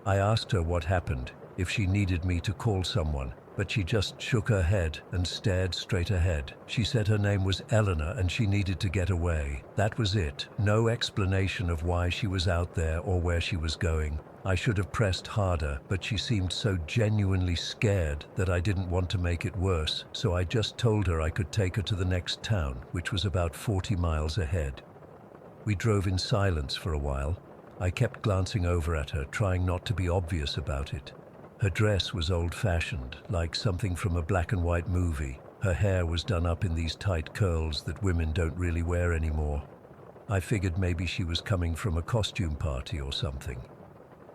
I asked her what happened, if she needed me to call someone, but she just shook her head and stared straight ahead. She said her name was Eleanor and she needed to get away. That was it. No explanation of why she was out there or where she was going. I should have pressed harder, but she seemed so genuinely scared that I didn't want to make it worse, so I just told her I could take her to the next town, which was about 40 miles ahead. We drove in silence for a while. I kept glancing over at her, trying not to be obvious about it. Her dress was old-fashioned, like something from a black and white movie. Her hair was done up in these tight curls that women don't really wear anymore. I figured maybe she was coming from a costume party or something.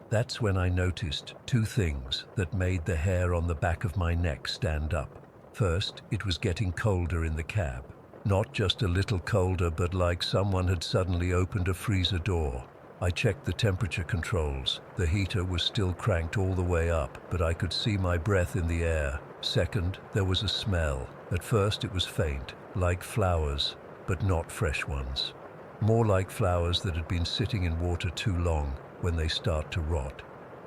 That's when I noticed two things that made the hair on the back of my neck stand up. First, it was getting colder in the cab. Not just a little colder, but like someone had suddenly opened a freezer door. I checked the temperature controls. The heater was still cranked all the way up, but I could see my breath in the air. Second, there was a smell. At first it was faint, like flowers, but not fresh ones. More like flowers that had been sitting in water too long, when they start to rot.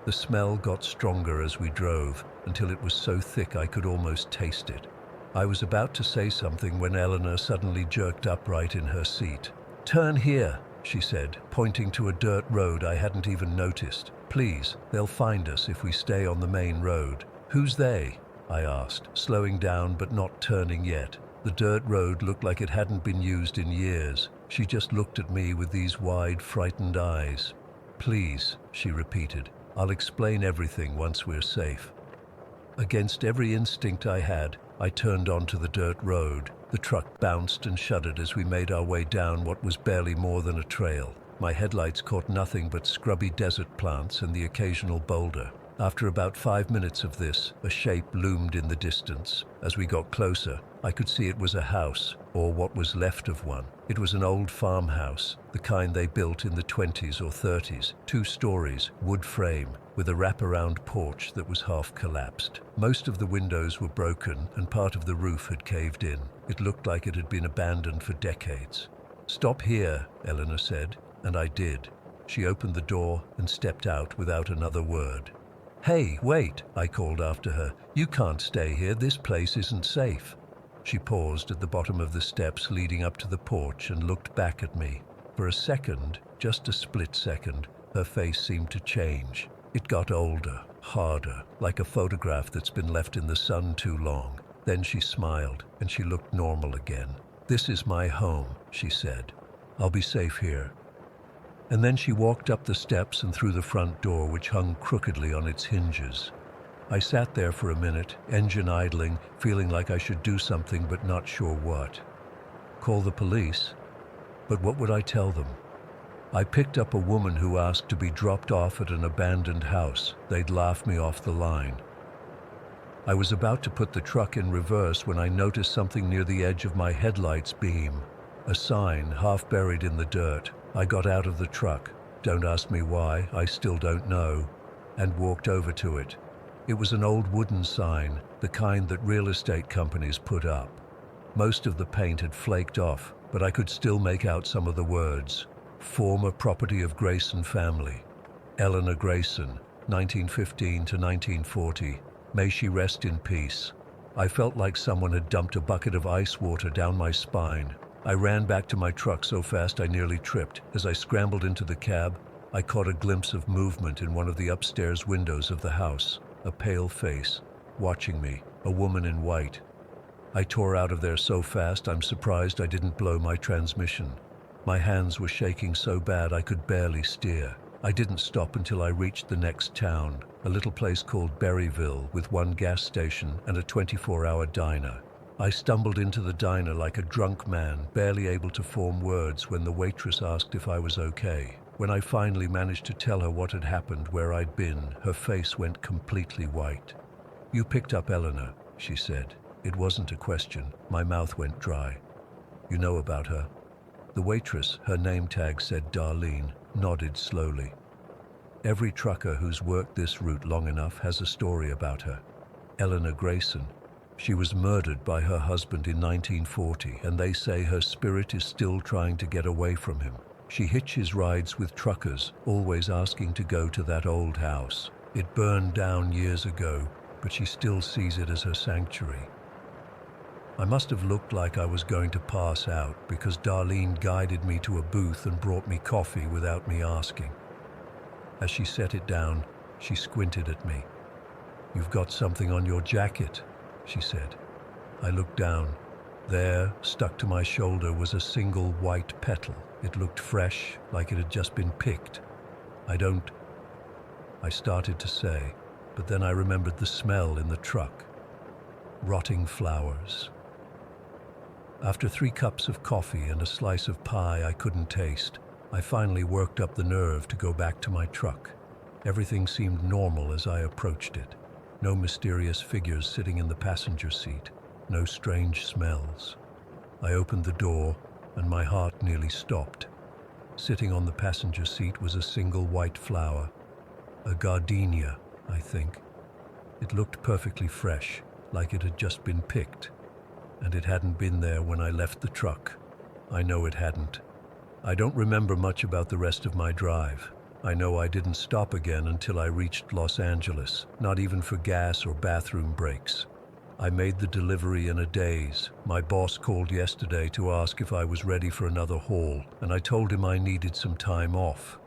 The smell got stronger as we drove, until it was so thick I could almost taste it. I was about to say something when Eleanor suddenly jerked upright in her seat. "Turn here," she said, pointing to a dirt road I hadn't even noticed. "Please, they'll find us if we stay on the main road." "Who's they?" I asked, slowing down but not turning yet. The dirt road looked like it hadn't been used in years. She just looked at me with these wide, frightened eyes. "Please," she repeated, "I'll explain everything once we're safe." Against every instinct I had, I turned onto the dirt road. The truck bounced and shuddered as we made our way down what was barely more than a trail. My headlights caught nothing but scrubby desert plants and the occasional boulder. After about 5 minutes of this, a shape loomed in the distance. As we got closer, I could see it was a house, or what was left of one. It was an old farmhouse, the kind they built in the 20s or 30s, 2 stories, wood frame, with a wraparound porch that was half collapsed. Most of the windows were broken and part of the roof had caved in. It looked like it had been abandoned for decades. "Stop here," Eleanor said, and I did. She opened the door and stepped out without another word. "Hey, wait," I called after her. "You can't stay here. This place isn't safe." She paused at the bottom of the steps leading up to the porch and looked back at me. For a second, just a split second, her face seemed to change. It got older, harder, like a photograph that's been left in the sun too long. Then she smiled, and she looked normal again. "This is my home," she said. "I'll be safe here." And then she walked up the steps and through the front door, which hung crookedly on its hinges. I sat there for a minute, engine idling, feeling like I should do something but not sure what. Call the police? But what would I tell them? I picked up a woman who asked to be dropped off at an abandoned house. They'd laugh me off the line. I was about to put the truck in reverse when I noticed something near the edge of my headlight's beam. A sign, half buried in the dirt. I got out of the truck. Don't ask me why, I still don't know. And walked over to it. It was an old wooden sign, the kind that real estate companies put up. Most of the paint had flaked off, but I could still make out some of the words. Former property of Grayson family. Eleanor Grayson, 1915 to 1940. May she rest in peace. I felt like someone had dumped a bucket of ice water down my spine. I ran back to my truck so fast I nearly tripped. As I scrambled into the cab, I caught a glimpse of movement in one of the upstairs windows of the house. A pale face, watching me, a woman in white. I tore out of there so fast I'm surprised I didn't blow my transmission. My hands were shaking so bad I could barely steer. I didn't stop until I reached the next town, a little place called Berryville with one gas station and a 24-hour diner. I stumbled into the diner like a drunk man, barely able to form words when the waitress asked if I was okay. When I finally managed to tell her what had happened, where I'd been, her face went completely white. "You picked up Eleanor," she said. It wasn't a question. My mouth went dry. "You know about her?" The waitress, her name tag said Darlene, nodded slowly. Every trucker who's worked this route long enough has a story about her. Eleanor Grayson. She was murdered by her husband in 1940, and they say her spirit is still trying to get away from him. She hitches rides with truckers, always asking to go to that old house. It burned down years ago, but she still sees it as her sanctuary. I must have looked like I was going to pass out because Darlene guided me to a booth and brought me coffee without me asking. As she set it down, she squinted at me. "You've got something on your jacket," she said. I looked down. There, stuck to my shoulder, was a single white petal. It looked fresh, like it had just been picked. I started to say, but then I remembered the smell in the truck. Rotting flowers. After 3 cups of coffee and a slice of pie I couldn't taste, I finally worked up the nerve to go back to my truck. Everything seemed normal as I approached it. No mysterious figures sitting in the passenger seat. No strange smells. I opened the door, and my heart nearly stopped. Sitting on the passenger seat was a single white flower. A gardenia, I think. It looked perfectly fresh, like it had just been picked. And it hadn't been there when I left the truck. I know it hadn't. I don't remember much about the rest of my drive. I know I didn't stop again until I reached Los Angeles, not even for gas or bathroom breaks. I made the delivery in a daze. My boss called yesterday to ask if I was ready for another haul, and I told him I needed some time off.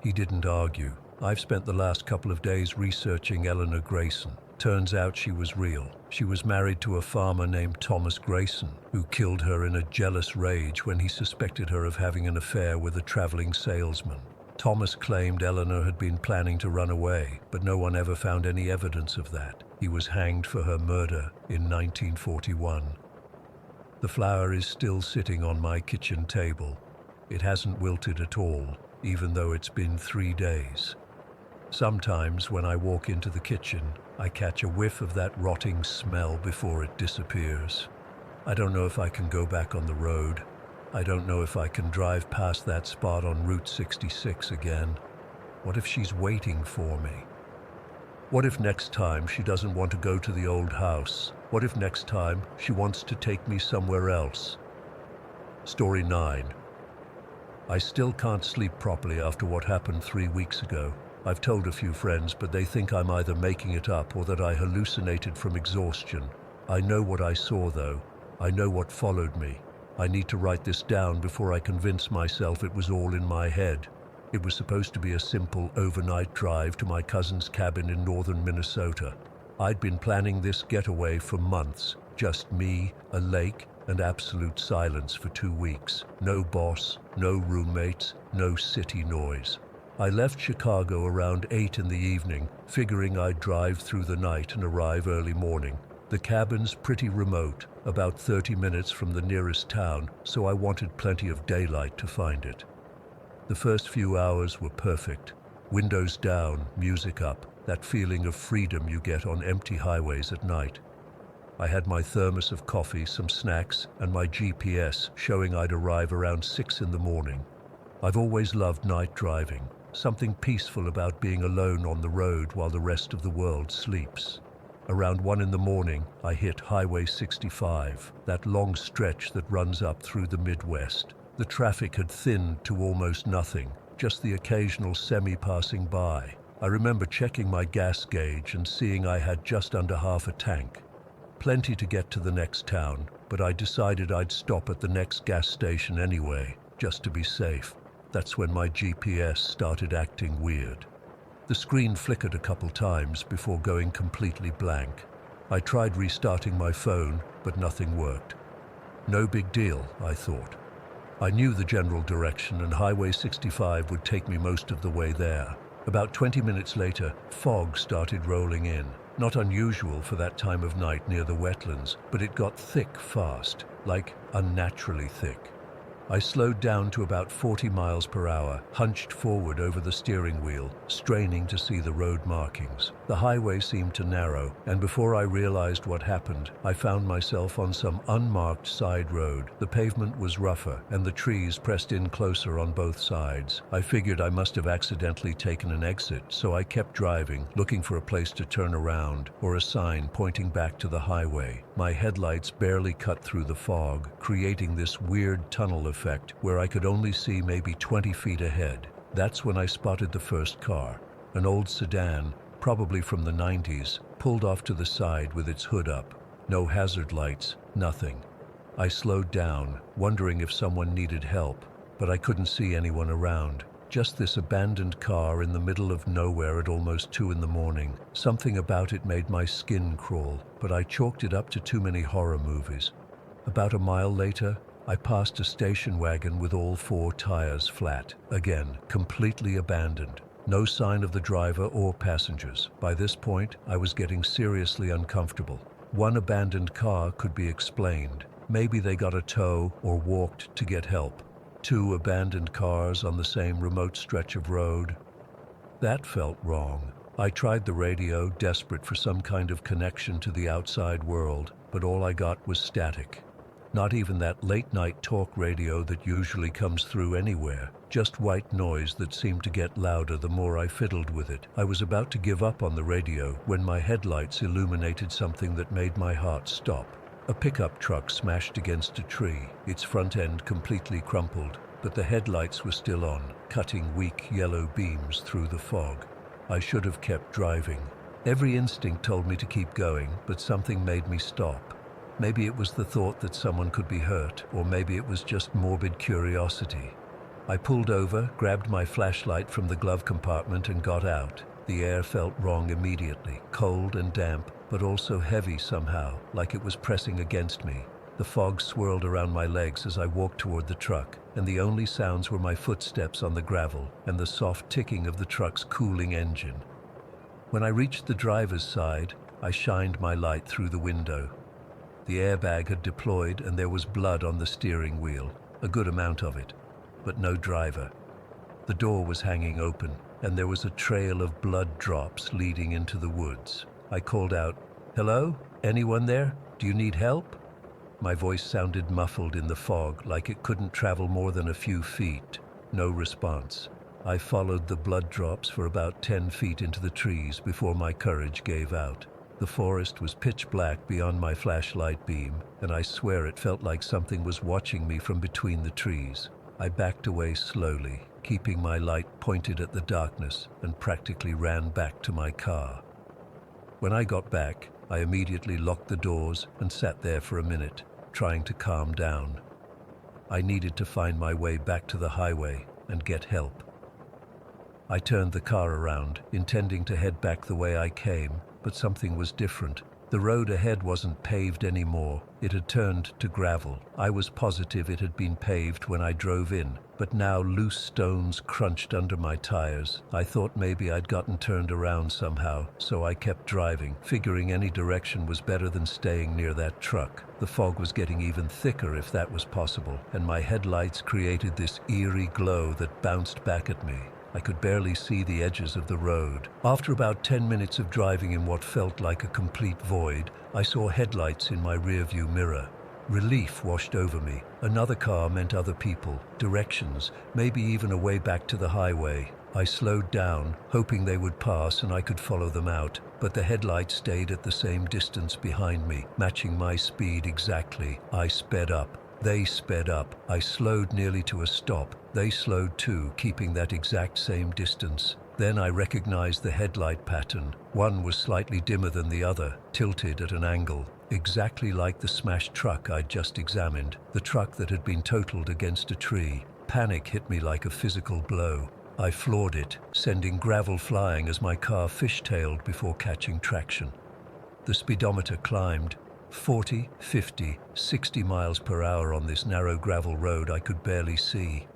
He didn't argue. I've spent the last couple of days researching Eleanor Grayson. Turns out she was real. She was married to a farmer named Thomas Grayson, who killed her in a jealous rage when he suspected her of having an affair with a traveling salesman. Thomas claimed Eleanor had been planning to run away, but no one ever found any evidence of that. He was hanged for her murder in 1941. The flower is still sitting on my kitchen table. It hasn't wilted at all, even though it's been 3 days. Sometimes when I walk into the kitchen, I catch a whiff of that rotting smell before it disappears. I don't know if I can go back on the road. I don't know if I can drive past that spot on Route 66 again. What if she's waiting for me? What if next time she doesn't want to go to the old house? What if next time she wants to take me somewhere else? Story 9. I still can't sleep properly after what happened 3 weeks ago. I've told a few friends, but they think I'm either making it up or that I hallucinated from exhaustion. I know what I saw, though. I know what followed me. I need to write this down before I convince myself it was all in my head. It was supposed to be a simple overnight drive to my cousin's cabin in northern Minnesota. I'd been planning this getaway for months. Just me, a lake, and absolute silence for 2 weeks. No boss, no roommates, no city noise. I left Chicago around 8 in the evening, figuring I'd drive through the night and arrive early morning. The cabin's pretty remote, about 30 minutes from the nearest town, so I wanted plenty of daylight to find it. The first few hours were perfect. Windows down, music up, that feeling of freedom you get on empty highways at night. I had my thermos of coffee, some snacks, and my GPS showing I'd arrive around 6 in the morning. I've always loved night driving. Something peaceful about being alone on the road while the rest of the world sleeps. Around 1 in the morning, I hit Highway 65, that long stretch that runs up through the Midwest. The traffic had thinned to almost nothing, just the occasional semi passing by. I remember checking my gas gauge and seeing I had just under half a tank. Plenty to get to the next town, but I decided I'd stop at the next gas station anyway, just to be safe. That's when my GPS started acting weird. The screen flickered a couple times before going completely blank. I tried restarting my phone, but nothing worked. No big deal, I thought. I knew the general direction, and Highway 65 would take me most of the way there. About 20 minutes later, fog started rolling in. Not unusual for that time of night near the wetlands, but it got thick fast, like unnaturally thick. I slowed down to about 40 miles per hour, hunched forward over the steering wheel, straining to see the road markings. The highway seemed to narrow, and before I realized what happened, I found myself on some unmarked side road. The pavement was rougher, and the trees pressed in closer on both sides. I figured I must have accidentally taken an exit, so I kept driving, looking for a place to turn around, or a sign pointing back to the highway. My headlights barely cut through the fog, creating this weird tunnel effect where I could only see maybe 20 feet ahead. That's when I spotted the first car. An old sedan, probably from the 90s, pulled off to the side with its hood up. No hazard lights, nothing. I slowed down, wondering if someone needed help, but I couldn't see anyone around. just this abandoned car in the middle of nowhere at almost 2 in the morning. Something about it made my skin crawl, but I chalked it up to too many horror movies. About a mile later, I passed a station wagon with all 4 tires flat. Again, completely abandoned. No sign of the driver or passengers. By this point, I was getting seriously uncomfortable. One abandoned car could be explained. Maybe they got a tow or walked to get help. 2 abandoned cars on the same remote stretch of road. That felt wrong. I tried the radio, desperate for some kind of connection to the outside world, but all I got was static. Not even that late-night talk radio that usually comes through anywhere. Just white noise that seemed to get louder the more I fiddled with it. I was about to give up on the radio when my headlights illuminated something that made my heart stop. A pickup truck smashed against a tree, its front end completely crumpled, but the headlights were still on, cutting weak yellow beams through the fog. I should have kept driving. Every instinct told me to keep going, but something made me stop. Maybe it was the thought that someone could be hurt, or maybe it was just morbid curiosity. I pulled over, grabbed my flashlight from the glove compartment and got out. The air felt wrong immediately, cold and damp, but also heavy somehow, like it was pressing against me. The fog swirled around my legs as I walked toward the truck, and the only sounds were my footsteps on the gravel and the soft ticking of the truck's cooling engine. When I reached the driver's side, I shined my light through the window. The airbag had deployed and there was blood on the steering wheel, a good amount of it, but no driver. The door was hanging open, and there was a trail of blood drops leading into the woods. I called out, "Hello? Anyone there? Do you need help?" My voice sounded muffled in the fog, like it couldn't travel more than a few feet. No response. I followed the blood drops for about 10 feet into the trees before my courage gave out. The forest was pitch black beyond my flashlight beam, and I swear it felt like something was watching me from between the trees. I backed away slowly, keeping my light pointed at the darkness, and practically ran back to my car. When I got back, I immediately locked the doors and sat there for a minute, trying to calm down. I needed to find my way back to the highway and get help. I turned the car around, intending to head back the way I came, but something was different. The road ahead wasn't paved anymore. It had turned to gravel. I was positive it had been paved when I drove in, but now loose stones crunched under my tires. I thought maybe I'd gotten turned around somehow, so I kept driving, figuring any direction was better than staying near that truck. The fog was getting even thicker if that was possible, and my headlights created this eerie glow that bounced back at me. I could barely see the edges of the road. After about 10 minutes of driving in what felt like a complete void, I saw headlights in my rearview mirror. Relief washed over me. Another car meant other people, directions, maybe even a way back to the highway. I slowed down, hoping they would pass and I could follow them out, but the headlights stayed at the same distance behind me, matching my speed exactly. I sped up. They sped up. I slowed nearly to a stop. They slowed too, keeping that exact same distance. Then I recognized the headlight pattern. One was slightly dimmer than the other, tilted at an angle, exactly like the smashed truck I'd just examined, the truck that had been totaled against a tree. Panic hit me like a physical blow. I floored it, sending gravel flying as my car fishtailed before catching traction. The speedometer climbed. 40, 50, 60 miles per hour on this narrow gravel road I could barely see.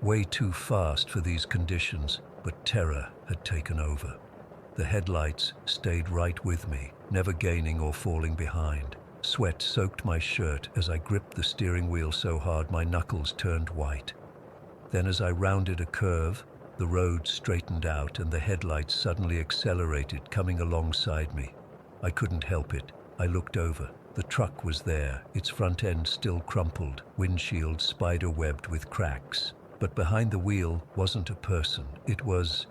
Way too fast for these conditions, but terror had taken over. The headlights stayed right with me, never gaining or falling behind. Sweat soaked my shirt as I gripped the steering wheel so hard my knuckles turned white. Then as I rounded a curve, the road straightened out and the headlights suddenly accelerated, coming alongside me. I couldn't help it. I looked over. The truck was there, its front end still crumpled, windshield spider-webbed with cracks. But behind the wheel wasn't a person. It was,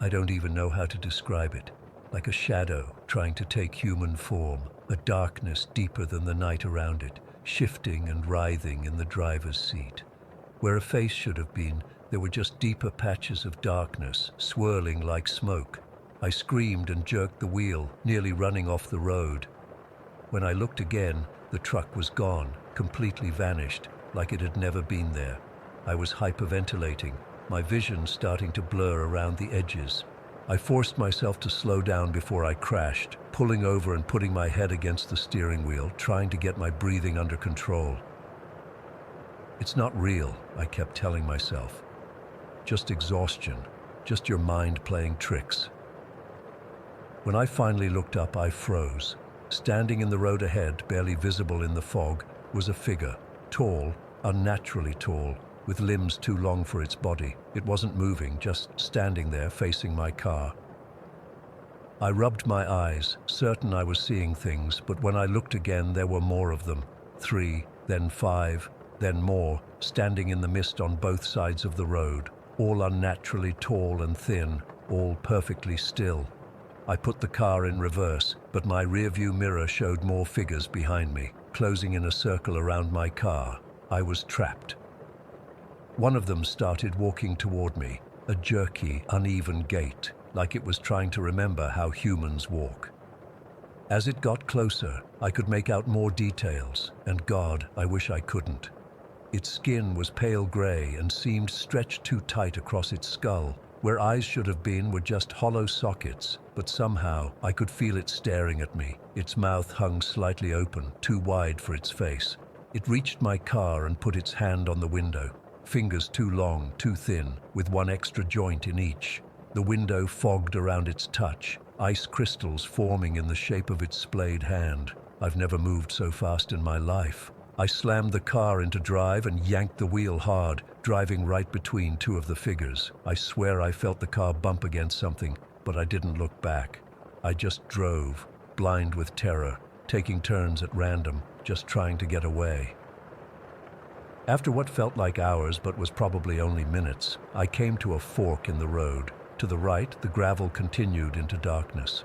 I don't even know how to describe it, like a shadow trying to take human form, a darkness deeper than the night around it, shifting and writhing in the driver's seat. Where a face should have been, there were just deeper patches of darkness, swirling like smoke. I screamed and jerked the wheel, nearly running off the road. When I looked again, the truck was gone, completely vanished, like it had never been there. I was hyperventilating, my vision starting to blur around the edges. I forced myself to slow down before I crashed, pulling over and putting my head against the steering wheel, trying to get my breathing under control. It's not real, I kept telling myself. Just exhaustion, just your mind playing tricks. When I finally looked up, I froze. Standing in the road ahead, barely visible in the fog, was a figure, tall, unnaturally tall, with limbs too long for its body. It wasn't moving, just standing there facing my car. I rubbed my eyes, certain I was seeing things, but when I looked again, there were more of them. 3, then 5, then more, standing in the mist on both sides of the road, all unnaturally tall and thin, all perfectly still. I put the car in reverse, but my rearview mirror showed more figures behind me, closing in a circle around my car. I was trapped. One of them started walking toward me, a jerky, uneven gait, like it was trying to remember how humans walk. As it got closer, I could make out more details, and God, I wish I couldn't. Its skin was pale gray and seemed stretched too tight across its skull. Where eyes should have been were just hollow sockets, but somehow I could feel it staring at me. Its mouth hung slightly open, too wide for its face. It reached my car and put its hand on the window, fingers too long, too thin, with one extra joint in each. The window fogged around its touch, ice crystals forming in the shape of its splayed hand. I've never moved so fast in my life. I slammed the car into drive and yanked the wheel hard, driving right between two of the figures. I swear I felt the car bump against something, but I didn't look back. I just drove, blind with terror, taking turns at random, just trying to get away. After what felt like hours but was probably only minutes, I came to a fork in the road. To the right, the gravel continued into darkness.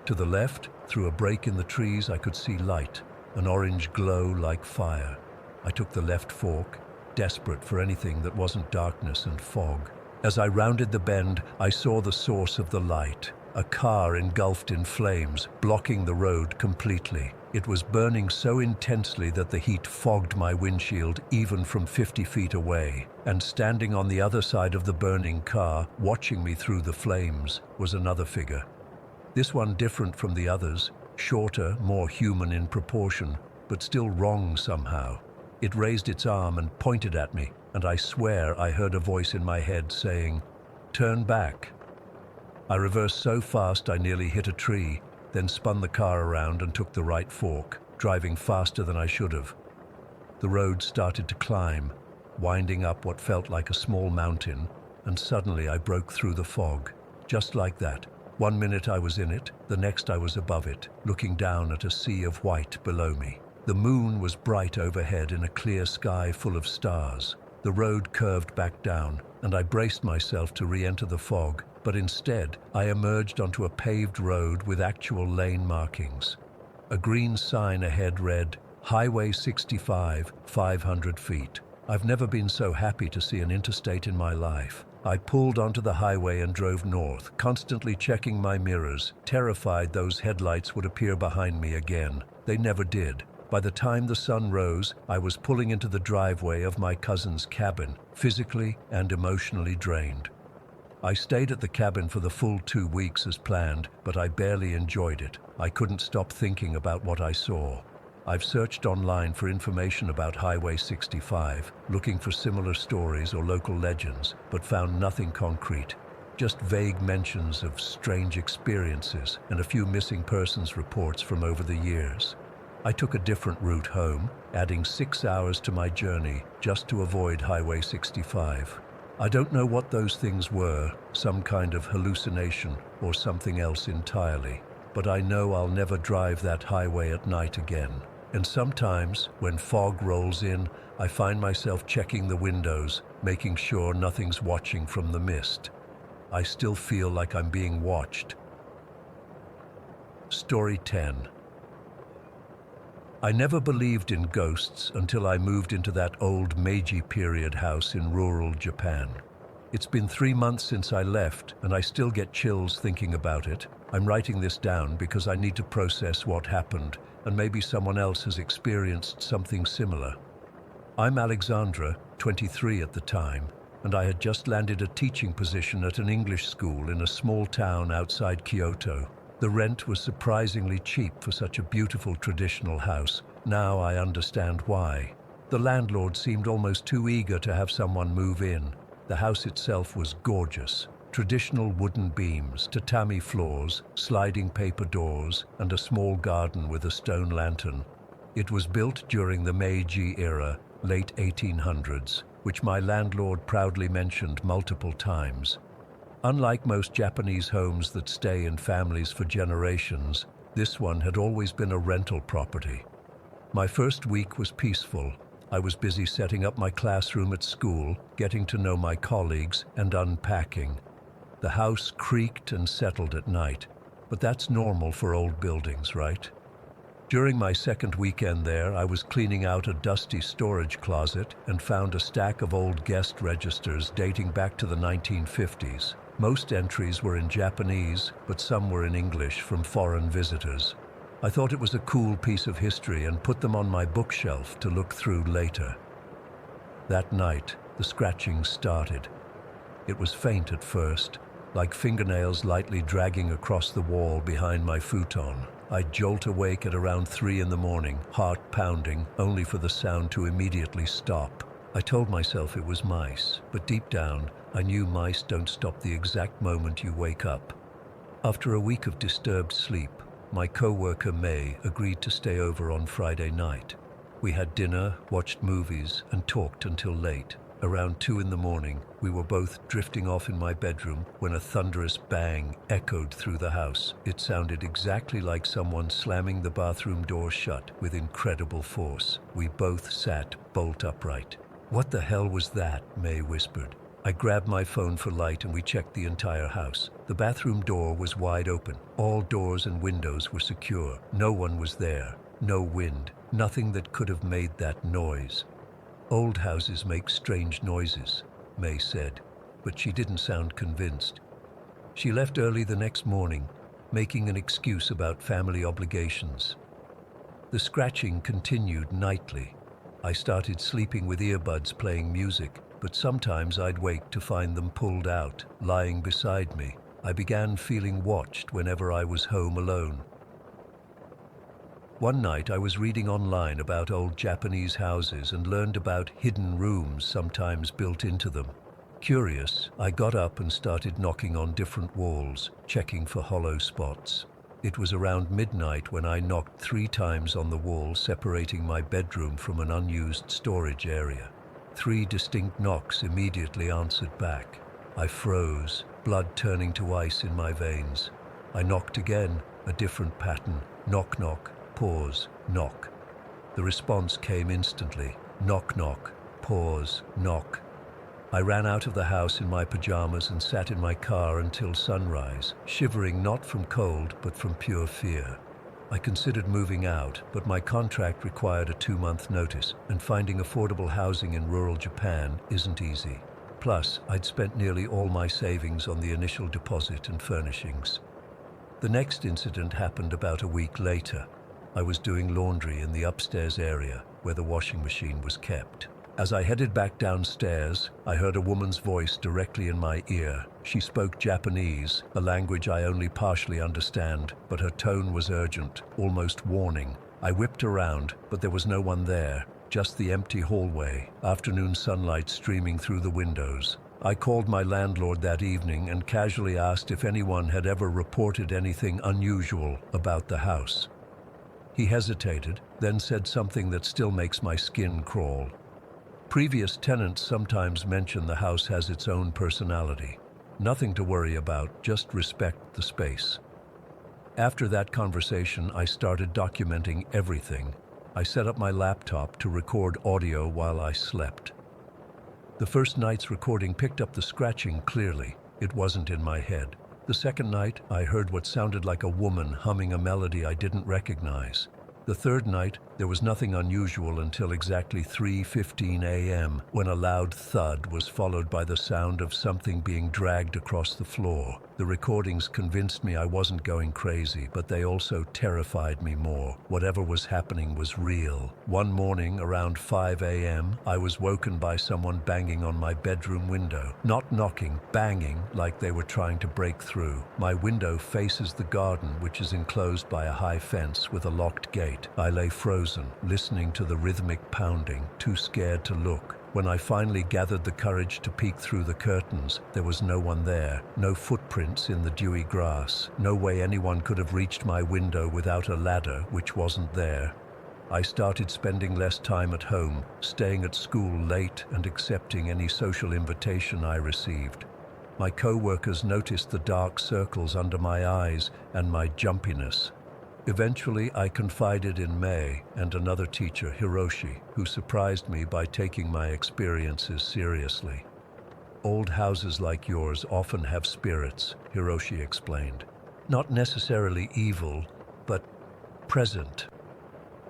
To the left, through a break in the trees, I could see light. An orange glow like fire. I took the left fork, desperate for anything that wasn't darkness and fog. As I rounded the bend, I saw the source of the light. A car engulfed in flames, blocking the road completely. It was burning so intensely that the heat fogged my windshield even from 50 feet away. And standing on the other side of the burning car, watching me through the flames, was another figure. This one different from the others. Shorter, more human in proportion, but still wrong somehow. It raised its arm and pointed at me, and I swear I heard a voice in my head saying, "Turn back." I reversed so fast I nearly hit a tree, then spun the car around and took the right fork, driving faster than I should have. The road started to climb, winding up what felt like a small mountain, and suddenly I broke through the fog, just like that. 1 minute I was in it, the next I was above it, looking down at a sea of white below me. The moon was bright overhead in a clear sky full of stars. The road curved back down, and I braced myself to re-enter the fog, but instead I emerged onto a paved road with actual lane markings. A green sign ahead read, "Highway 65, 500 feet. I've never been so happy to see an interstate in my life. I pulled onto the highway and drove north, constantly checking my mirrors, terrified those headlights would appear behind me again. They never did. By the time the sun rose, I was pulling into the driveway of my cousin's cabin, physically and emotionally drained. I stayed at the cabin for the full 2 weeks as planned, but I barely enjoyed it. I couldn't stop thinking about what I saw. I've searched online for information about Highway 65, looking for similar stories or local legends, but found nothing concrete. Just vague mentions of strange experiences and a few missing persons reports from over the years. I took a different route home, adding 6 hours to my journey just to avoid Highway 65. I don't know what those things were, some kind of hallucination or something else entirely, but I know I'll never drive that highway at night again. And sometimes, when fog rolls in, I find myself checking the windows, making sure nothing's watching from the mist. I still feel like I'm being watched. Story 10. I never believed in ghosts until I moved into that old Meiji period house in rural Japan. It's been 3 months since I left, and I still get chills thinking about it. I'm writing this down because I need to process what happened, and maybe someone else has experienced something similar. I'm Alexandra, 23 at the time. and I had just landed a teaching position at an English school in a small town outside Kyoto. The rent was surprisingly cheap for such a beautiful traditional house. Now I understand why. The landlord seemed almost too eager to have someone move in. The house itself was gorgeous. Traditional wooden beams, tatami floors, sliding paper doors, and a small garden with a stone lantern. It was built during the Meiji era, late 1800s, which my landlord proudly mentioned multiple times. Unlike most Japanese homes that stay in families for generations, this one had always been a rental property. My first week was peaceful. I was busy setting up my classroom at school, getting to know my colleagues, and unpacking. The house creaked and settled at night, but that's normal for old buildings, right? During my second weekend there, I was cleaning out a dusty storage closet and found a stack of old guest registers dating back to the 1950s. Most entries were in Japanese, but some were in English from foreign visitors. I thought it was a cool piece of history and put them on my bookshelf to look through later. That night, the scratching started. It was faint at first, like fingernails lightly dragging across the wall behind my futon. I'd jolt awake at around 3 in the morning, heart pounding, only for the sound to immediately stop. I told myself it was mice, but deep down, I knew mice don't stop the exact moment you wake up. After a week of disturbed sleep, my co-worker May agreed to stay over on Friday night. We had dinner, watched movies, and talked until late. Around 2 in the morning, we were both drifting off in my bedroom when a thunderous bang echoed through the house. It sounded exactly like someone slamming the bathroom door shut with incredible force. We both sat bolt upright. "What the hell was that?" May whispered. I grabbed my phone for light and we checked the entire house. The bathroom door was wide open. All doors and windows were secure. No one was there. No wind. Nothing that could have made that noise. "Old houses make strange noises," May said, but she didn't sound convinced. She left early the next morning, making an excuse about family obligations. The scratching continued nightly. I started sleeping with earbuds playing music, but sometimes I'd wake to find them pulled out, lying beside me. I began feeling watched whenever I was home alone. One night I was reading online about old Japanese houses and learned about hidden rooms sometimes built into them. Curious, I got up and started knocking on different walls, checking for hollow spots. It was around midnight when I knocked 3 times on the wall separating my bedroom from an unused storage area. 3 distinct knocks immediately answered back. I froze, blood turning to ice in my veins. I knocked again, a different pattern. Knock, knock. Pause, knock. The response came instantly. Knock, knock, pause, knock. I ran out of the house in my pajamas and sat in my car until sunrise, shivering not from cold but from pure fear. I considered moving out, but my contract required a 2-month notice, and finding affordable housing in rural Japan isn't easy. Plus, I'd spent nearly all my savings on the initial deposit and furnishings. The next incident happened about a week later. I was doing laundry in the upstairs area where the washing machine was kept. As I headed back downstairs, I heard a woman's voice directly in my ear. She spoke Japanese, a language I only partially understand, but her tone was urgent, almost warning. I whipped around, but there was no one there, just the empty hallway, afternoon sunlight streaming through the windows. I called my landlord that evening and casually asked if anyone had ever reported anything unusual about the house. He hesitated, then said something that still makes my skin crawl. Previous tenants sometimes mention the house has its own personality. Nothing to worry about, just respect the space. After that conversation, I started documenting everything. I set up my laptop to record audio while I slept. The first night's recording picked up the scratching clearly. It wasn't in my head. The second night, I heard what sounded like a woman humming a melody I didn't recognize. The third night, there There was nothing unusual until exactly 3:15 a.m. when a loud thud was followed by the sound of something being dragged across the floor. The recordings convinced me I wasn't going crazy, but they also terrified me more. Whatever was happening was real. One morning around 5 a.m., I was woken by someone banging on my bedroom window. Not knocking, banging like they were trying to break through. My window faces the garden, which is enclosed by a high fence with a locked gate. I lay frozen, listening to the rhythmic pounding, too scared to look. When I finally gathered the courage to peek through the curtains, there was no one there, no footprints in the dewy grass. No way anyone could have reached my window without a ladder, which wasn't there. I started spending less time at home, staying at school late and accepting any social invitation I received. My co-workers noticed the dark circles under my eyes and my jumpiness. Eventually, I confided in May and another teacher, Hiroshi, who surprised me by taking my experiences seriously. Old houses like yours often have spirits, Hiroshi explained. Not necessarily evil, but present.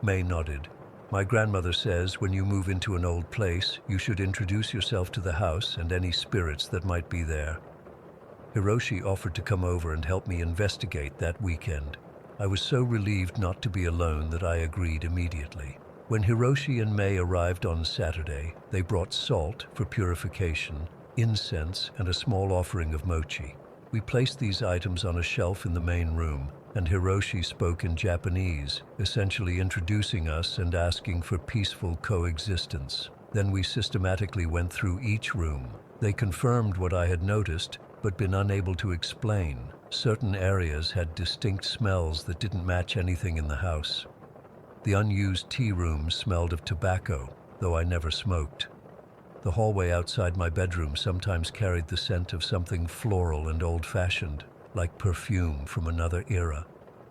May nodded. My grandmother says when you move into an old place, you should introduce yourself to the house and any spirits that might be there. Hiroshi offered to come over and help me investigate that weekend. I was so relieved not to be alone that I agreed immediately. When Hiroshi and May arrived on Saturday, they brought salt for purification, incense, and a small offering of mochi. We placed these items on a shelf in the main room, and Hiroshi spoke in Japanese, essentially introducing us and asking for peaceful coexistence. Then we systematically went through each room. They confirmed what I had noticed, but been unable to explain. Certain areas had distinct smells that didn't match anything in the house. The unused tea room smelled of tobacco, though I never smoked. The hallway outside my bedroom sometimes carried the scent of something floral and old-fashioned, like perfume from another era.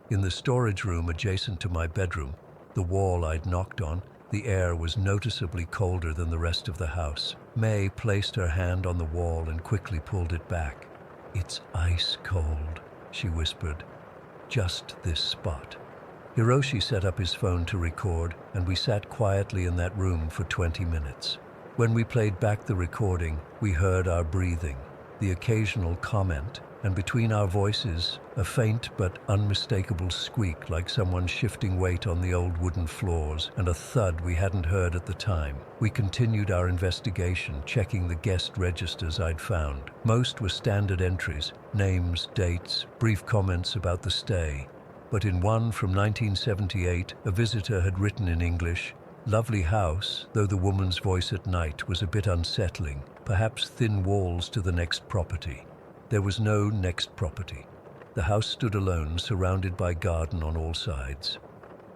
In the storage room adjacent to my bedroom, the wall I'd knocked on, the air was noticeably colder than the rest of the house. May placed her hand on the wall and quickly pulled it back. "It's ice cold," she whispered. "Just this spot." Hiroshi set up his phone to record, and we sat quietly in that room for 20 minutes. When we played back the recording, we heard our breathing, the occasional comment, and between our voices, a faint but unmistakable squeak like someone shifting weight on the old wooden floors, and a thud we hadn't heard at the time. We continued our investigation, checking the guest registers I'd found. Most were standard entries, names, dates, brief comments about the stay. But in one from 1978, a visitor had written in English, "Lovely house, though the woman's voice at night was a bit unsettling, perhaps thin walls to the next property." There was no next property. The house stood alone, surrounded by garden on all sides.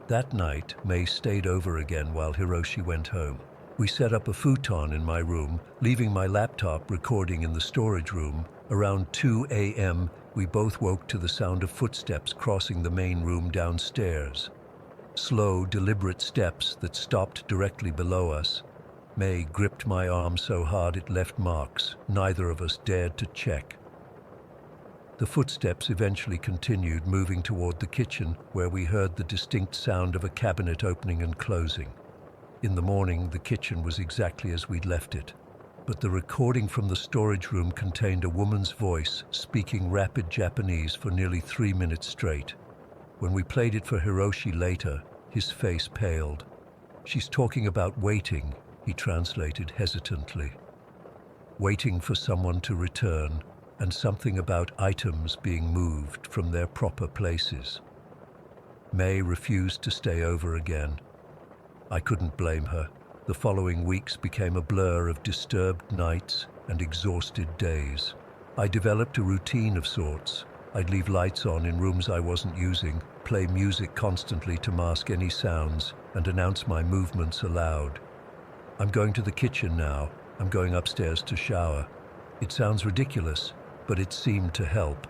That night, May stayed over again while Hiroshi went home. We set up a futon in my room, leaving my laptop recording in the storage room. Around 2 a.m., we both woke to the sound of footsteps crossing the main room downstairs. Slow, deliberate steps that stopped directly below us. May gripped my arm so hard it left marks. Neither of us dared to check. The footsteps eventually continued, moving toward the kitchen, where we heard the distinct sound of a cabinet opening and closing. In the morning, the kitchen was exactly as we'd left it, but the recording from the storage room contained a woman's voice speaking rapid Japanese for nearly 3 minutes straight. When we played it for Hiroshi later, his face paled. "She's talking about waiting," he translated hesitantly. "Waiting for someone to return, and something about items being moved from their proper places." May refused to stay over again. I couldn't blame her. The following weeks became a blur of disturbed nights and exhausted days. I developed a routine of sorts. I'd leave lights on in rooms I wasn't using, play music constantly to mask any sounds, and announce my movements aloud. "I'm going to the kitchen now. I'm going upstairs to shower." It sounds ridiculous, but it seemed to help.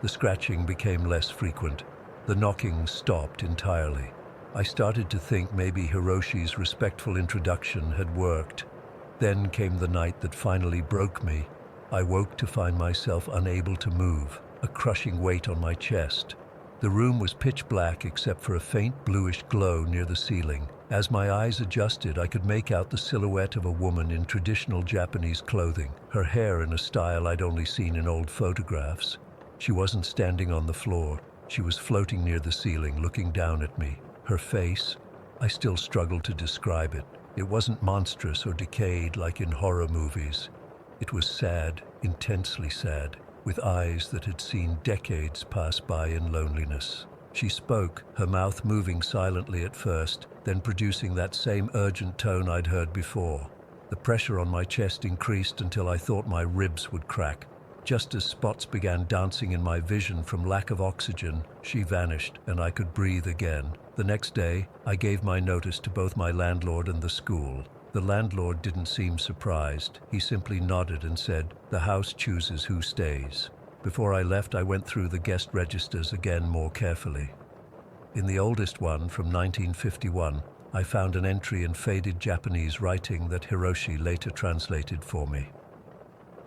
The scratching became less frequent. The knocking stopped entirely. I started to think maybe Hiroshi's respectful introduction had worked. Then came the night that finally broke me. I woke to find myself unable to move, a crushing weight on my chest. The room was pitch black except for a faint bluish glow near the ceiling. As my eyes adjusted, I could make out the silhouette of a woman in traditional Japanese clothing, her hair in a style I'd only seen in old photographs. She wasn't standing on the floor. She was floating near the ceiling, looking down at me. Her face, I still struggle to describe it. It wasn't monstrous or decayed like in horror movies. It was sad, intensely sad, with eyes that had seen decades pass by in loneliness. She spoke, her mouth moving silently at first, then producing that same urgent tone I'd heard before. The pressure on my chest increased until I thought my ribs would crack. Just as spots began dancing in my vision from lack of oxygen, she vanished and I could breathe again. The next day, I gave my notice to both my landlord and the school. The landlord didn't seem surprised. He simply nodded and said, "The house chooses who stays." Before I left, I went through the guest registers again more carefully. In the oldest one, from 1951, I found an entry in faded Japanese writing that Hiroshi later translated for me.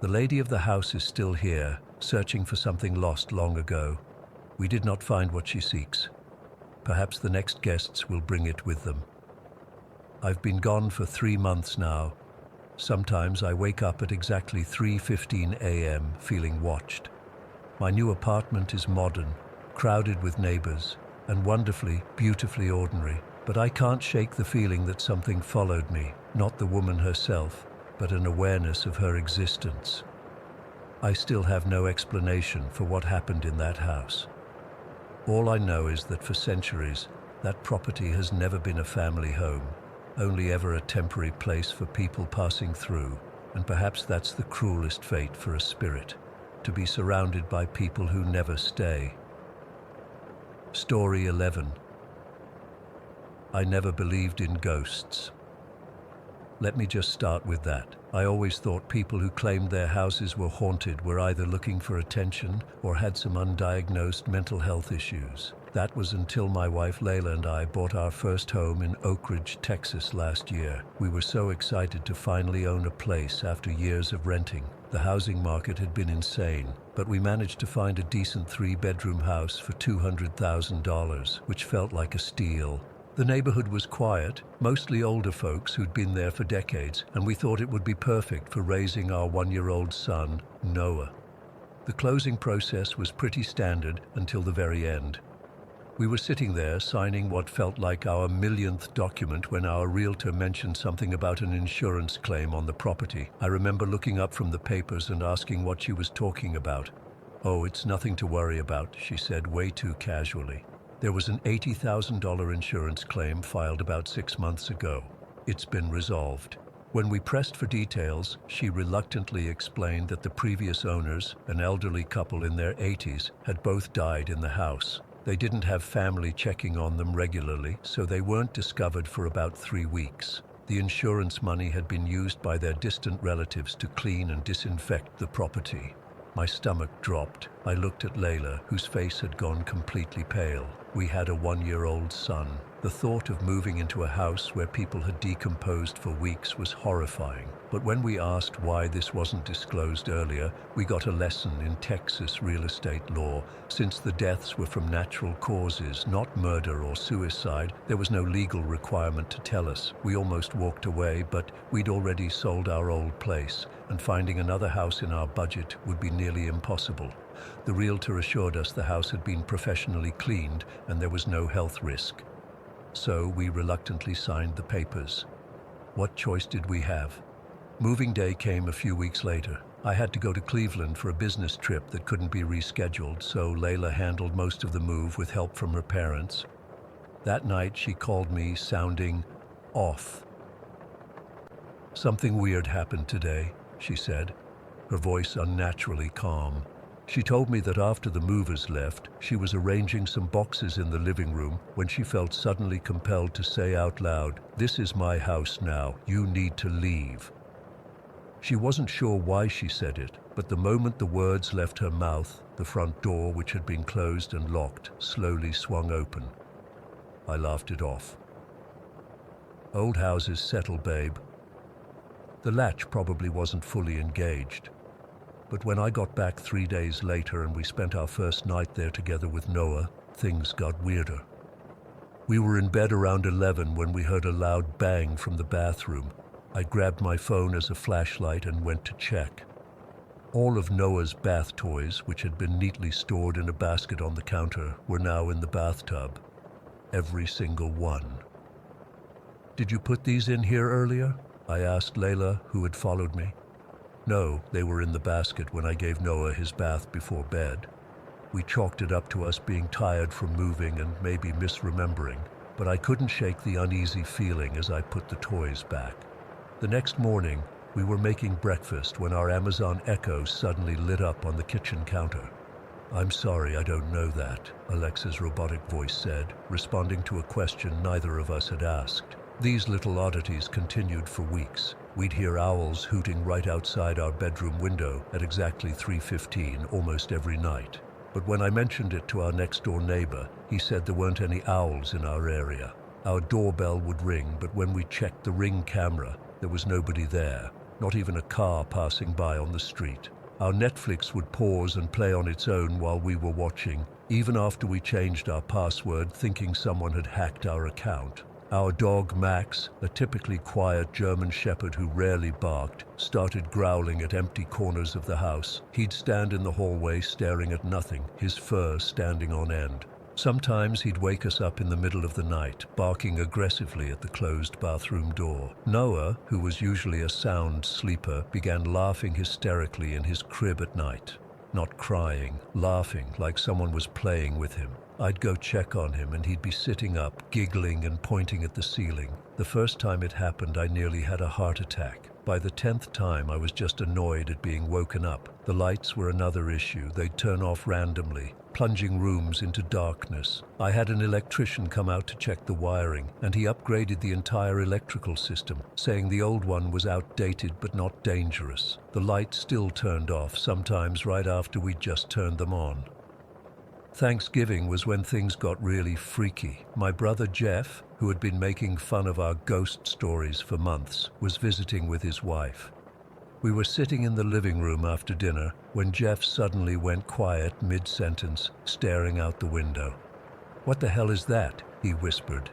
"The lady of the house is still here, searching for something lost long ago. We did not find what she seeks. Perhaps the next guests will bring it with them." I've been gone for 3 months now. Sometimes I wake up at exactly 3:15 a.m. feeling watched. My new apartment is modern, crowded with neighbors, and wonderfully, beautifully ordinary. But I can't shake the feeling that something followed me, not the woman herself, but an awareness of her existence. I still have no explanation for what happened in that house. All I know is that for centuries, that property has never been a family home, only ever a temporary place for people passing through, and perhaps that's the cruelest fate for a spirit, to be surrounded by people who never stay. Story 11. I never believed in ghosts. Let me just start with that. I always thought people who claimed their houses were haunted were either looking for attention or had some undiagnosed mental health issues. That was until my wife Layla and I bought our first home in Oak Ridge, Texas last year. We were so excited to finally own a place after years of renting. The housing market had been insane, but we managed to find a decent 3-bedroom house for $200,000, which felt like a steal. The neighborhood was quiet, mostly older folks who'd been there for decades, and we thought it would be perfect for raising our 1-year-old son, Noah. The closing process was pretty standard until the very end. We were sitting there signing what felt like our millionth document when our realtor mentioned something about an insurance claim on the property. I remember looking up from the papers and asking what she was talking about. "Oh, it's nothing to worry about," she said way too casually. "There was an $80,000 insurance claim filed about 6 months ago. It's been resolved." When we pressed for details, she reluctantly explained that the previous owners, an elderly couple in their 80s, had both died in the house. They didn't have family checking on them regularly, so they weren't discovered for about 3 weeks. The insurance money had been used by their distant relatives to clean and disinfect the property. My stomach dropped. I looked at Layla, whose face had gone completely pale. We had a 1-year-old son. The thought of moving into a house where people had decomposed for weeks was horrifying. But when we asked why this wasn't disclosed earlier, we got a lesson in Texas real estate law. Since the deaths were from natural causes, not murder or suicide, there was no legal requirement to tell us. We almost walked away, but we'd already sold our old place, and finding another house in our budget would be nearly impossible. The realtor assured us the house had been professionally cleaned and there was no health risk. So we reluctantly signed the papers. What choice did we have? Moving day came a few weeks later. I had to go to Cleveland for a business trip that couldn't be rescheduled, so Layla handled most of the move with help from her parents. That night she called me sounding off. "Something weird happened today," she said, her voice unnaturally calm. She told me that after the movers left, she was arranging some boxes in the living room when she felt suddenly compelled to say out loud, "This is my house now, you need to leave." She wasn't sure why she said it, but the moment the words left her mouth, the front door, which had been closed and locked, slowly swung open. I laughed it off. Old houses settle, babe. The latch probably wasn't fully engaged. But when I got back 3 days later and we spent our first night there together with Noah, things got weirder. We were in bed around 11 when we heard a loud bang from the bathroom. I grabbed my phone as a flashlight and went to check. All of Noah's bath toys, which had been neatly stored in a basket on the counter, were now in the bathtub. Every single one. "Did you put these in here earlier?" I asked Layla, who had followed me. "No, they were in the basket when I gave Noah his bath before bed." We chalked it up to us being tired from moving and maybe misremembering, but I couldn't shake the uneasy feeling as I put the toys back. The next morning, we were making breakfast when our Amazon Echo suddenly lit up on the kitchen counter. "I'm sorry, I don't know that," Alexa's robotic voice said, responding to a question neither of us had asked. These little oddities continued for weeks. We'd hear owls hooting right outside our bedroom window at exactly 3:15 almost every night. But when I mentioned it to our next-door neighbor, he said there weren't any owls in our area. Our doorbell would ring, but when we checked the Ring camera, there was nobody there, not even a car passing by on the street. Our Netflix would pause and play on its own while we were watching, even after we changed our password thinking someone had hacked our account. Our dog Max, a typically quiet German shepherd who rarely barked, started growling at empty corners of the house. He'd stand in the hallway staring at nothing, his fur standing on end. Sometimes he'd wake us up in the middle of the night, barking aggressively at the closed bathroom door. Noah, who was usually a sound sleeper, began laughing hysterically in his crib at night. Not crying, laughing like someone was playing with him. I'd go check on him and he'd be sitting up, giggling and pointing at the ceiling. The first time it happened, I nearly had a heart attack. By the 10th time, I was just annoyed at being woken up. The lights were another issue. They'd turn off randomly, plunging rooms into darkness. I had an electrician come out to check the wiring, and he upgraded the entire electrical system, saying the old one was outdated but not dangerous. The lights still turned off, sometimes right after we'd just turned them on. Thanksgiving was when things got really freaky. My brother Jeff, who had been making fun of our ghost stories for months, was visiting with his wife. We were sitting in the living room after dinner when Jeff suddenly went quiet mid-sentence, staring out the window. "What the hell is that?" he whispered.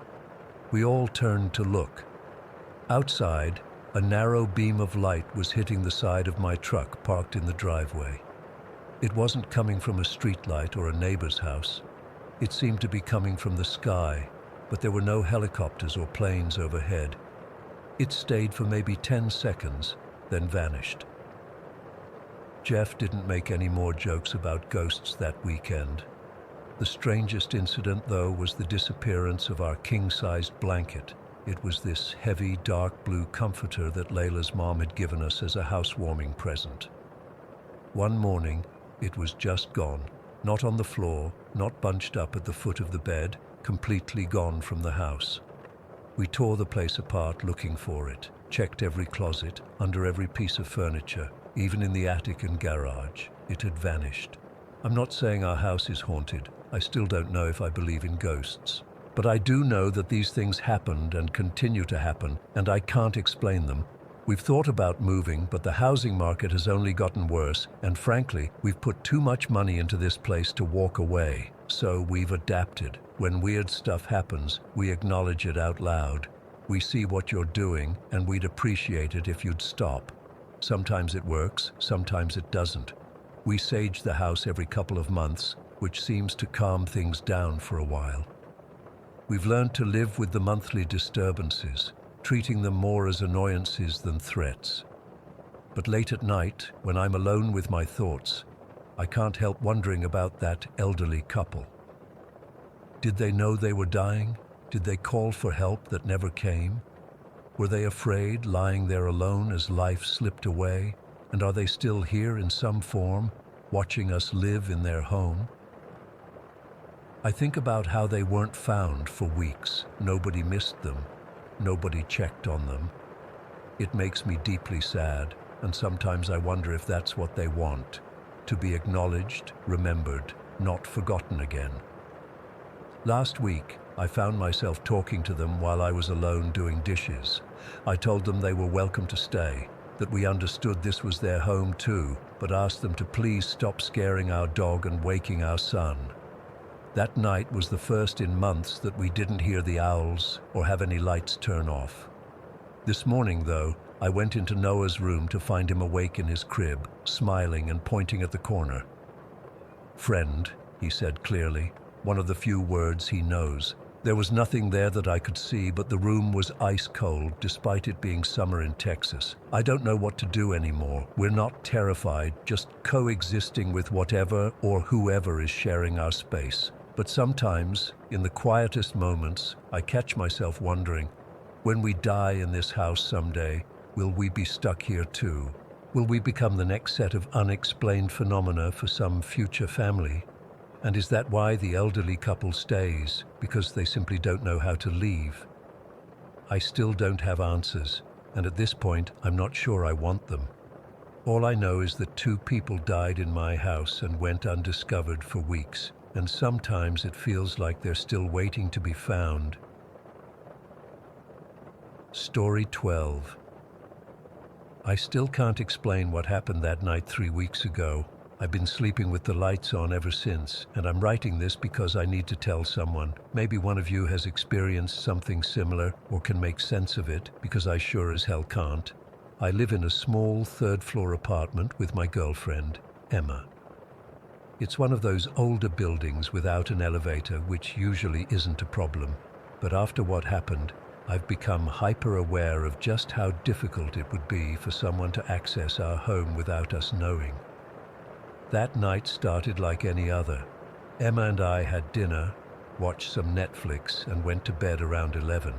We all turned to look. Outside, a narrow beam of light was hitting the side of my truck parked in the driveway. It wasn't coming from a streetlight or a neighbor's house. It seemed to be coming from the sky, but there were no helicopters or planes overhead. It stayed for maybe 10 seconds, then vanished. Jeff didn't make any more jokes about ghosts that weekend. The strangest incident, though, was the disappearance of our king-sized blanket. It was this heavy, dark blue comforter that Layla's mom had given us as a housewarming present. One morning, it was just gone. Not on the floor, not bunched up at the foot of the bed, completely gone from the house. We tore the place apart looking for it, checked every closet, under every piece of furniture, even in the attic and garage. It had vanished. I'm not saying our house is haunted. I still don't know if I believe in ghosts. But I do know that these things happened and continue to happen, and I can't explain them. We've thought about moving, but the housing market has only gotten worse, and frankly, we've put too much money into this place to walk away. So we've adapted. When weird stuff happens, we acknowledge it out loud. We see what you're doing, and we'd appreciate it if you'd stop. Sometimes it works, sometimes it doesn't. We sage the house every couple of months, which seems to calm things down for a while. We've learned to live with the monthly disturbances, treating them more as annoyances than threats. But late at night, when I'm alone with my thoughts, I can't help wondering about that elderly couple. Did they know they were dying? Did they call for help that never came? Were they afraid, lying there alone as life slipped away? And are they still here in some form, watching us live in their home? I think about how they weren't found for weeks. Nobody missed them. Nobody checked on them. It makes me deeply sad, and sometimes I wonder if that's what they want, to be acknowledged, remembered, not forgotten again. Last week, I found myself talking to them while I was alone doing dishes. I told them they were welcome to stay, that we understood this was their home too, but asked them to please stop scaring our dog and waking our son. That night was the first in months that we didn't hear the owls or have any lights turn off. This morning, though, I went into Noah's room to find him awake in his crib, smiling and pointing at the corner. "Friend," he said clearly, one of the few words he knows. There was nothing there that I could see, but the room was ice cold despite it being summer in Texas. I don't know what to do anymore. We're not terrified, just coexisting with whatever or whoever is sharing our space. But sometimes, in the quietest moments, I catch myself wondering, when we die in this house someday, will we be stuck here too? Will we become the next set of unexplained phenomena for some future family? And is that why the elderly couple stays? Because they simply don't know how to leave? I still don't have answers, and at this point, I'm not sure I want them. All I know is that 2 people died in my house and went undiscovered for weeks, and sometimes it feels like they're still waiting to be found. Story 12. I still can't explain what happened that night 3 weeks ago. I've been sleeping with the lights on ever since, and I'm writing this because I need to tell someone. Maybe one of you has experienced something similar or can make sense of it, because I sure as hell can't. I live in a small 3rd-floor apartment with my girlfriend, Emma. It's one of those older buildings without an elevator, which usually isn't a problem. But after what happened, I've become hyper-aware of just how difficult it would be for someone to access our home without us knowing. That night started like any other. Emma and I had dinner, watched some Netflix, and went to bed around 11.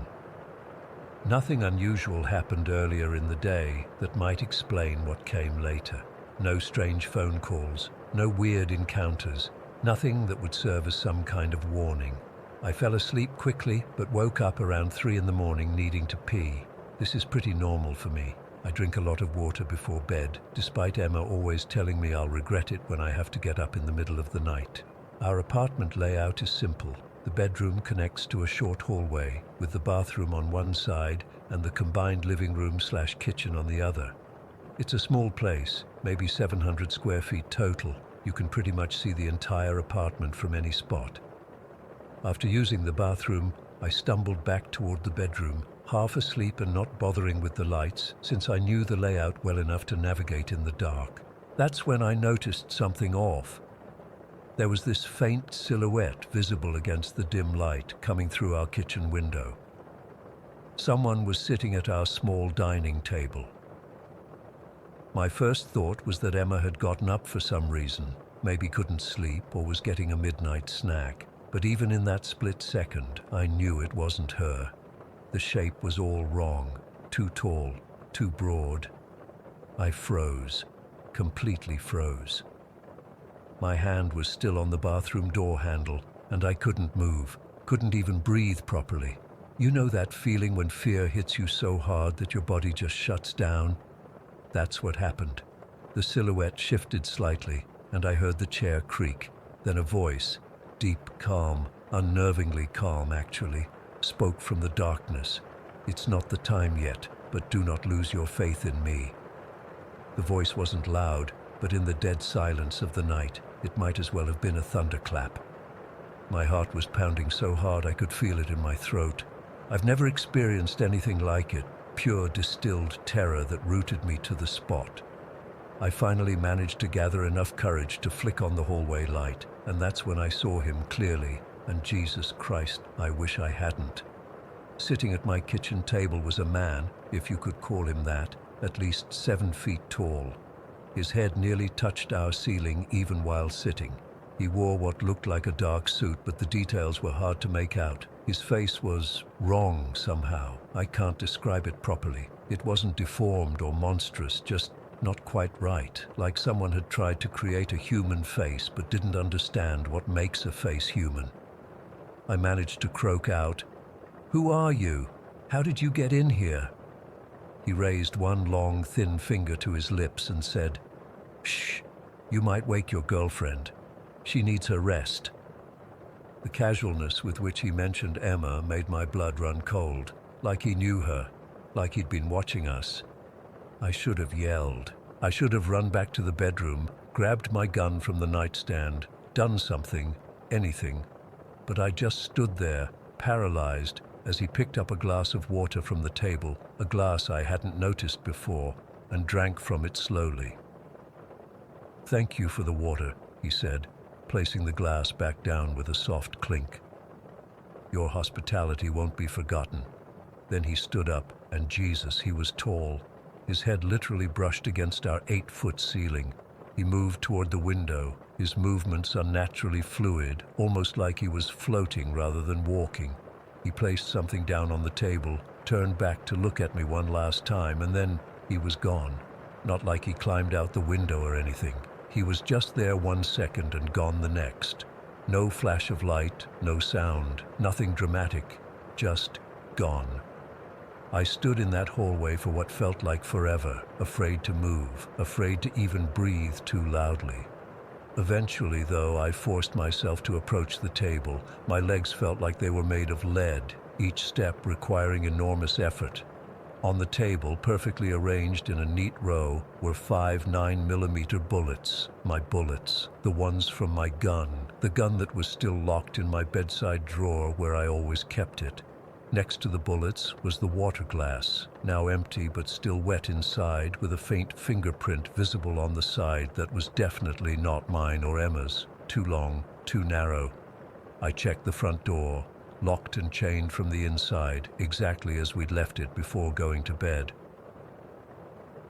Nothing unusual happened earlier in the day that might explain what came later. No strange phone calls, no weird encounters, nothing that would serve as some kind of warning. I fell asleep quickly, but woke up around 3 in the morning needing to pee. This is pretty normal for me. I drink a lot of water before bed, despite Emma always telling me I'll regret it when I have to get up in the middle of the night. Our apartment layout is simple. The bedroom connects to a short hallway, with the bathroom on one side and the combined living room/kitchen on the other. It's a small place, maybe 700 square feet total. You can pretty much see the entire apartment from any spot. After using the bathroom, I stumbled back toward the bedroom, half asleep and not bothering with the lights, since I knew the layout well enough to navigate in the dark. That's when I noticed something off. There was this faint silhouette visible against the dim light coming through our kitchen window. Someone was sitting at our small dining table. My first thought was that Emma had gotten up for some reason, maybe couldn't sleep or was getting a midnight snack. But even in that split second, I knew it wasn't her. The shape was all wrong, too tall, too broad. I froze, completely froze. My hand was still on the bathroom door handle, and I couldn't move, couldn't even breathe properly. You know that feeling when fear hits you so hard that your body just shuts down? That's what happened. The silhouette shifted slightly, and I heard the chair creak. Then a voice, deep, calm, unnervingly calm actually, spoke from the darkness. "It's not the time yet, but do not lose your faith in me." The voice wasn't loud, but in the dead silence of the night, it might as well have been a thunderclap. My heart was pounding so hard I could feel it in my throat. I've never experienced anything like it, pure distilled terror that rooted me to the spot. I finally managed to gather enough courage to flick on the hallway light, and that's when I saw him clearly, and Jesus Christ, I wish I hadn't. Sitting at my kitchen table was a man, if you could call him that, at least 7 feet tall. His head nearly touched our ceiling even while sitting. He wore what looked like a dark suit, but the details were hard to make out. His face was wrong somehow. I can't describe it properly. It wasn't deformed or monstrous, just not quite right, like someone had tried to create a human face but didn't understand what makes a face human. I managed to croak out, "Who are you? How did you get in here?" He raised one long, thin finger to his lips and said, "Shh, you might wake your girlfriend. She needs her rest." The casualness with which he mentioned Emma made my blood run cold, like he knew her, like he'd been watching us. I should have yelled. I should have run back to the bedroom, grabbed my gun from the nightstand, done something, anything, but I just stood there, paralyzed, as he picked up a glass of water from the table, a glass I hadn't noticed before, and drank from it slowly. "Thank you for the water," he said, placing the glass back down with a soft clink. "Your hospitality won't be forgotten." Then he stood up, and Jesus, he was tall. His head literally brushed against our 8-foot ceiling. He moved toward the window, his movements unnaturally fluid, almost like he was floating rather than walking. He placed something down on the table, turned back to look at me one last time, and then he was gone. Not like he climbed out the window or anything. He was just there 1 second and gone the next. No flash of light, no sound, nothing dramatic, just gone. I stood in that hallway for what felt like forever, afraid to move, afraid to even breathe too loudly. Eventually, though, I forced myself to approach the table. My legs felt like they were made of lead, each step requiring enormous effort. On the table, perfectly arranged in a neat row, were 5 9mm bullets. My bullets, the ones from my gun, the gun that was still locked in my bedside drawer where I always kept it. Next to the bullets was the water glass, now empty but still wet inside, with a faint fingerprint visible on the side that was definitely not mine or Emma's. Too long, too narrow. I checked the front door, locked and chained from the inside, exactly as we'd left it before going to bed.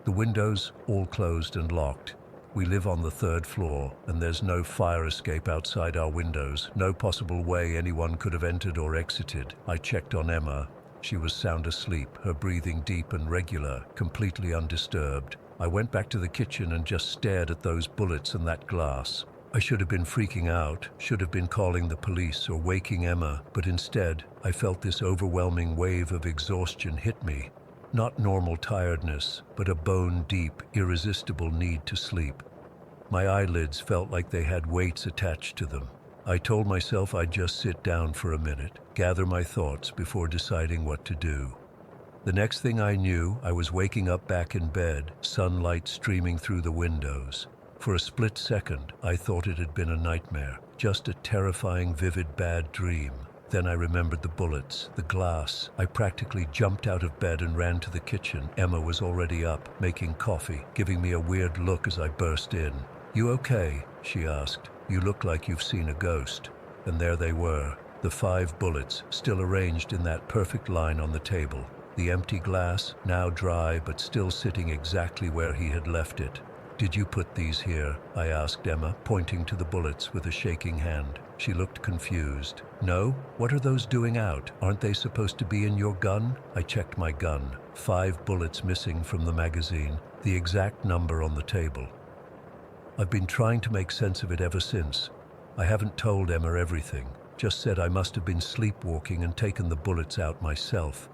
The windows all closed and locked. We live on the 3rd floor, and there's no fire escape outside our windows, no possible way anyone could have entered or exited. I checked on Emma. She was sound asleep, her breathing deep and regular, completely undisturbed. I went back to the kitchen and just stared at those bullets and that glass. I should have been freaking out, should have been calling the police or waking Emma, but instead, I felt this overwhelming wave of exhaustion hit me. Not normal tiredness, but a bone-deep, irresistible need to sleep. My eyelids felt like they had weights attached to them. I told myself I'd just sit down for a minute, gather my thoughts before deciding what to do. The next thing I knew, I was waking up back in bed, sunlight streaming through the windows. For a split second, I thought it had been a nightmare, just a terrifying, vivid, bad dream. Then I remembered the bullets, the glass. I practically jumped out of bed and ran to the kitchen. Emma was already up, making coffee, giving me a weird look as I burst in. "You okay?" she asked. "You look like you've seen a ghost." And there they were, the 5 bullets, still arranged in that perfect line on the table. The empty glass, now dry but still sitting exactly where he had left it. "Did you put these here?" I asked Emma, pointing to the bullets with a shaking hand. She looked confused. "No? What are those doing out? Aren't they supposed to be in your gun?" I checked my gun. 5 bullets missing from the magazine, the exact number on the table. I've been trying to make sense of it ever since. I haven't told Emma everything, just said I must have been sleepwalking and taken the bullets out myself.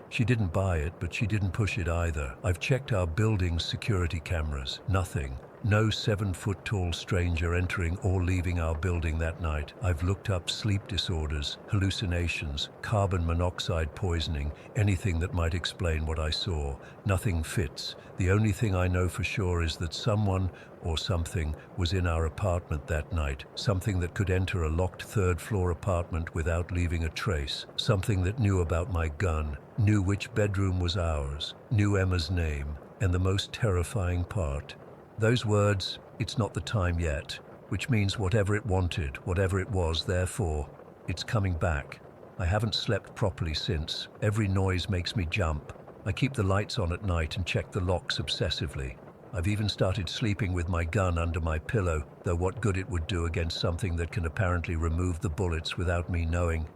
She didn't buy it, but she didn't push it either. I've checked our building's security cameras. Nothing. No 7-foot-tall stranger entering or leaving our building that night. I've looked up sleep disorders, hallucinations, carbon monoxide poisoning, anything that might explain what I saw. Nothing fits. The only thing I know for sure is that someone or something was in our apartment that night. Something that could enter a locked 3rd-floor apartment without leaving a trace. Something that knew about my gun, knew which bedroom was ours, knew Emma's name, and the most terrifying part, those words, "It's not the time yet," which means whatever it wanted, whatever it was, therefore, it's coming back. I haven't slept properly since. Every noise makes me jump. I keep the lights on at night and check the locks obsessively. I've even started sleeping with my gun under my pillow, though what good it would do against something that can apparently remove the bullets without me knowing.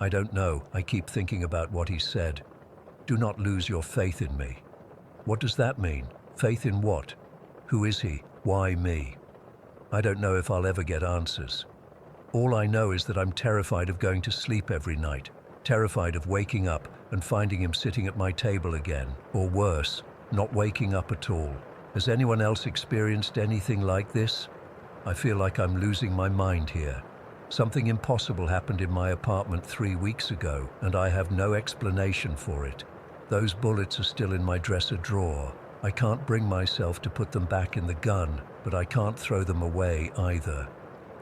I don't know. I keep thinking about what he said. "Do not lose your faith in me." What does that mean? Faith in what? Who is he? Why me? I don't know if I'll ever get answers. All I know is that I'm terrified of going to sleep every night, terrified of waking up and finding him sitting at my table again, or worse, not waking up at all. Has anyone else experienced anything like this? I feel like I'm losing my mind here. Something impossible happened in my apartment 3 weeks ago, and I have no explanation for it. Those bullets are still in my dresser drawer. I can't bring myself to put them back in the gun, but I can't throw them away either.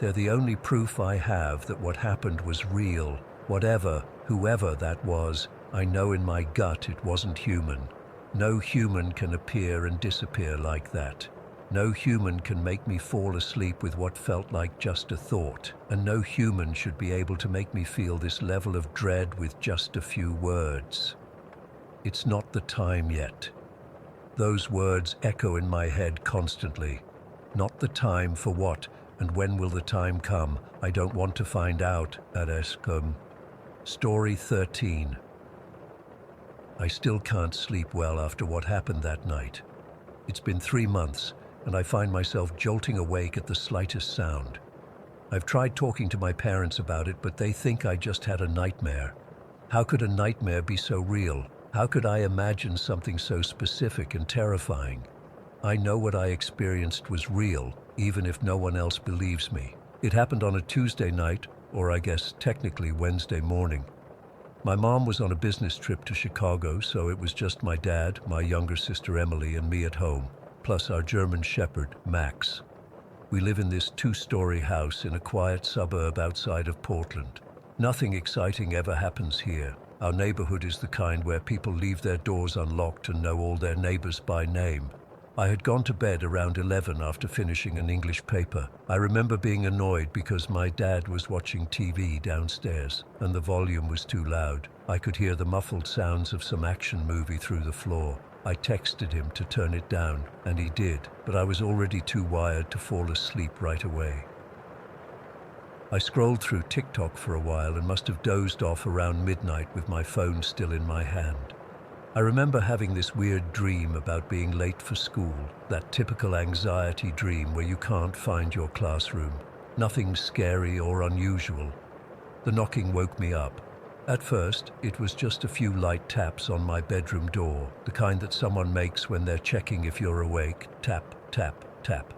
They're the only proof I have that what happened was real. Whatever, whoever that was, I know in my gut it wasn't human. No human can appear and disappear like that. No human can make me fall asleep with what felt like just a thought, and no human should be able to make me feel this level of dread with just a few words. It's not the time yet. Those words echo in my head constantly. Not the time for what, and when will the time come? I don't want to find out. Story 13. I still can't sleep well after what happened that night. It's been 3 months, and I find myself jolting awake at the slightest sound. I've tried talking to my parents about it, but they think I just had a nightmare. How could a nightmare be so real? How could I imagine something so specific and terrifying? I know what I experienced was real, even if no one else believes me. It happened on a Tuesday night, or I guess technically Wednesday morning. My mom was on a business trip to Chicago, so it was just my dad, my younger sister Emily, and me at home, plus our German shepherd, Max. We live in this 2-story house in a quiet suburb outside of Portland. Nothing exciting ever happens here. Our neighborhood is the kind where people leave their doors unlocked and know all their neighbors by name. I had gone to bed around 11 after finishing an English paper. I remember being annoyed because my dad was watching TV downstairs and the volume was too loud. I could hear the muffled sounds of some action movie through the floor. I texted him to turn it down, and he did, but I was already too wired to fall asleep right away. I scrolled through TikTok for a while and must have dozed off around midnight with my phone still in my hand. I remember having this weird dream about being late for school, that typical anxiety dream where you can't find your classroom. Nothing scary or unusual. The knocking woke me up. At first, it was just a few light taps on my bedroom door, the kind that someone makes when they're checking if you're awake. Tap, tap, tap.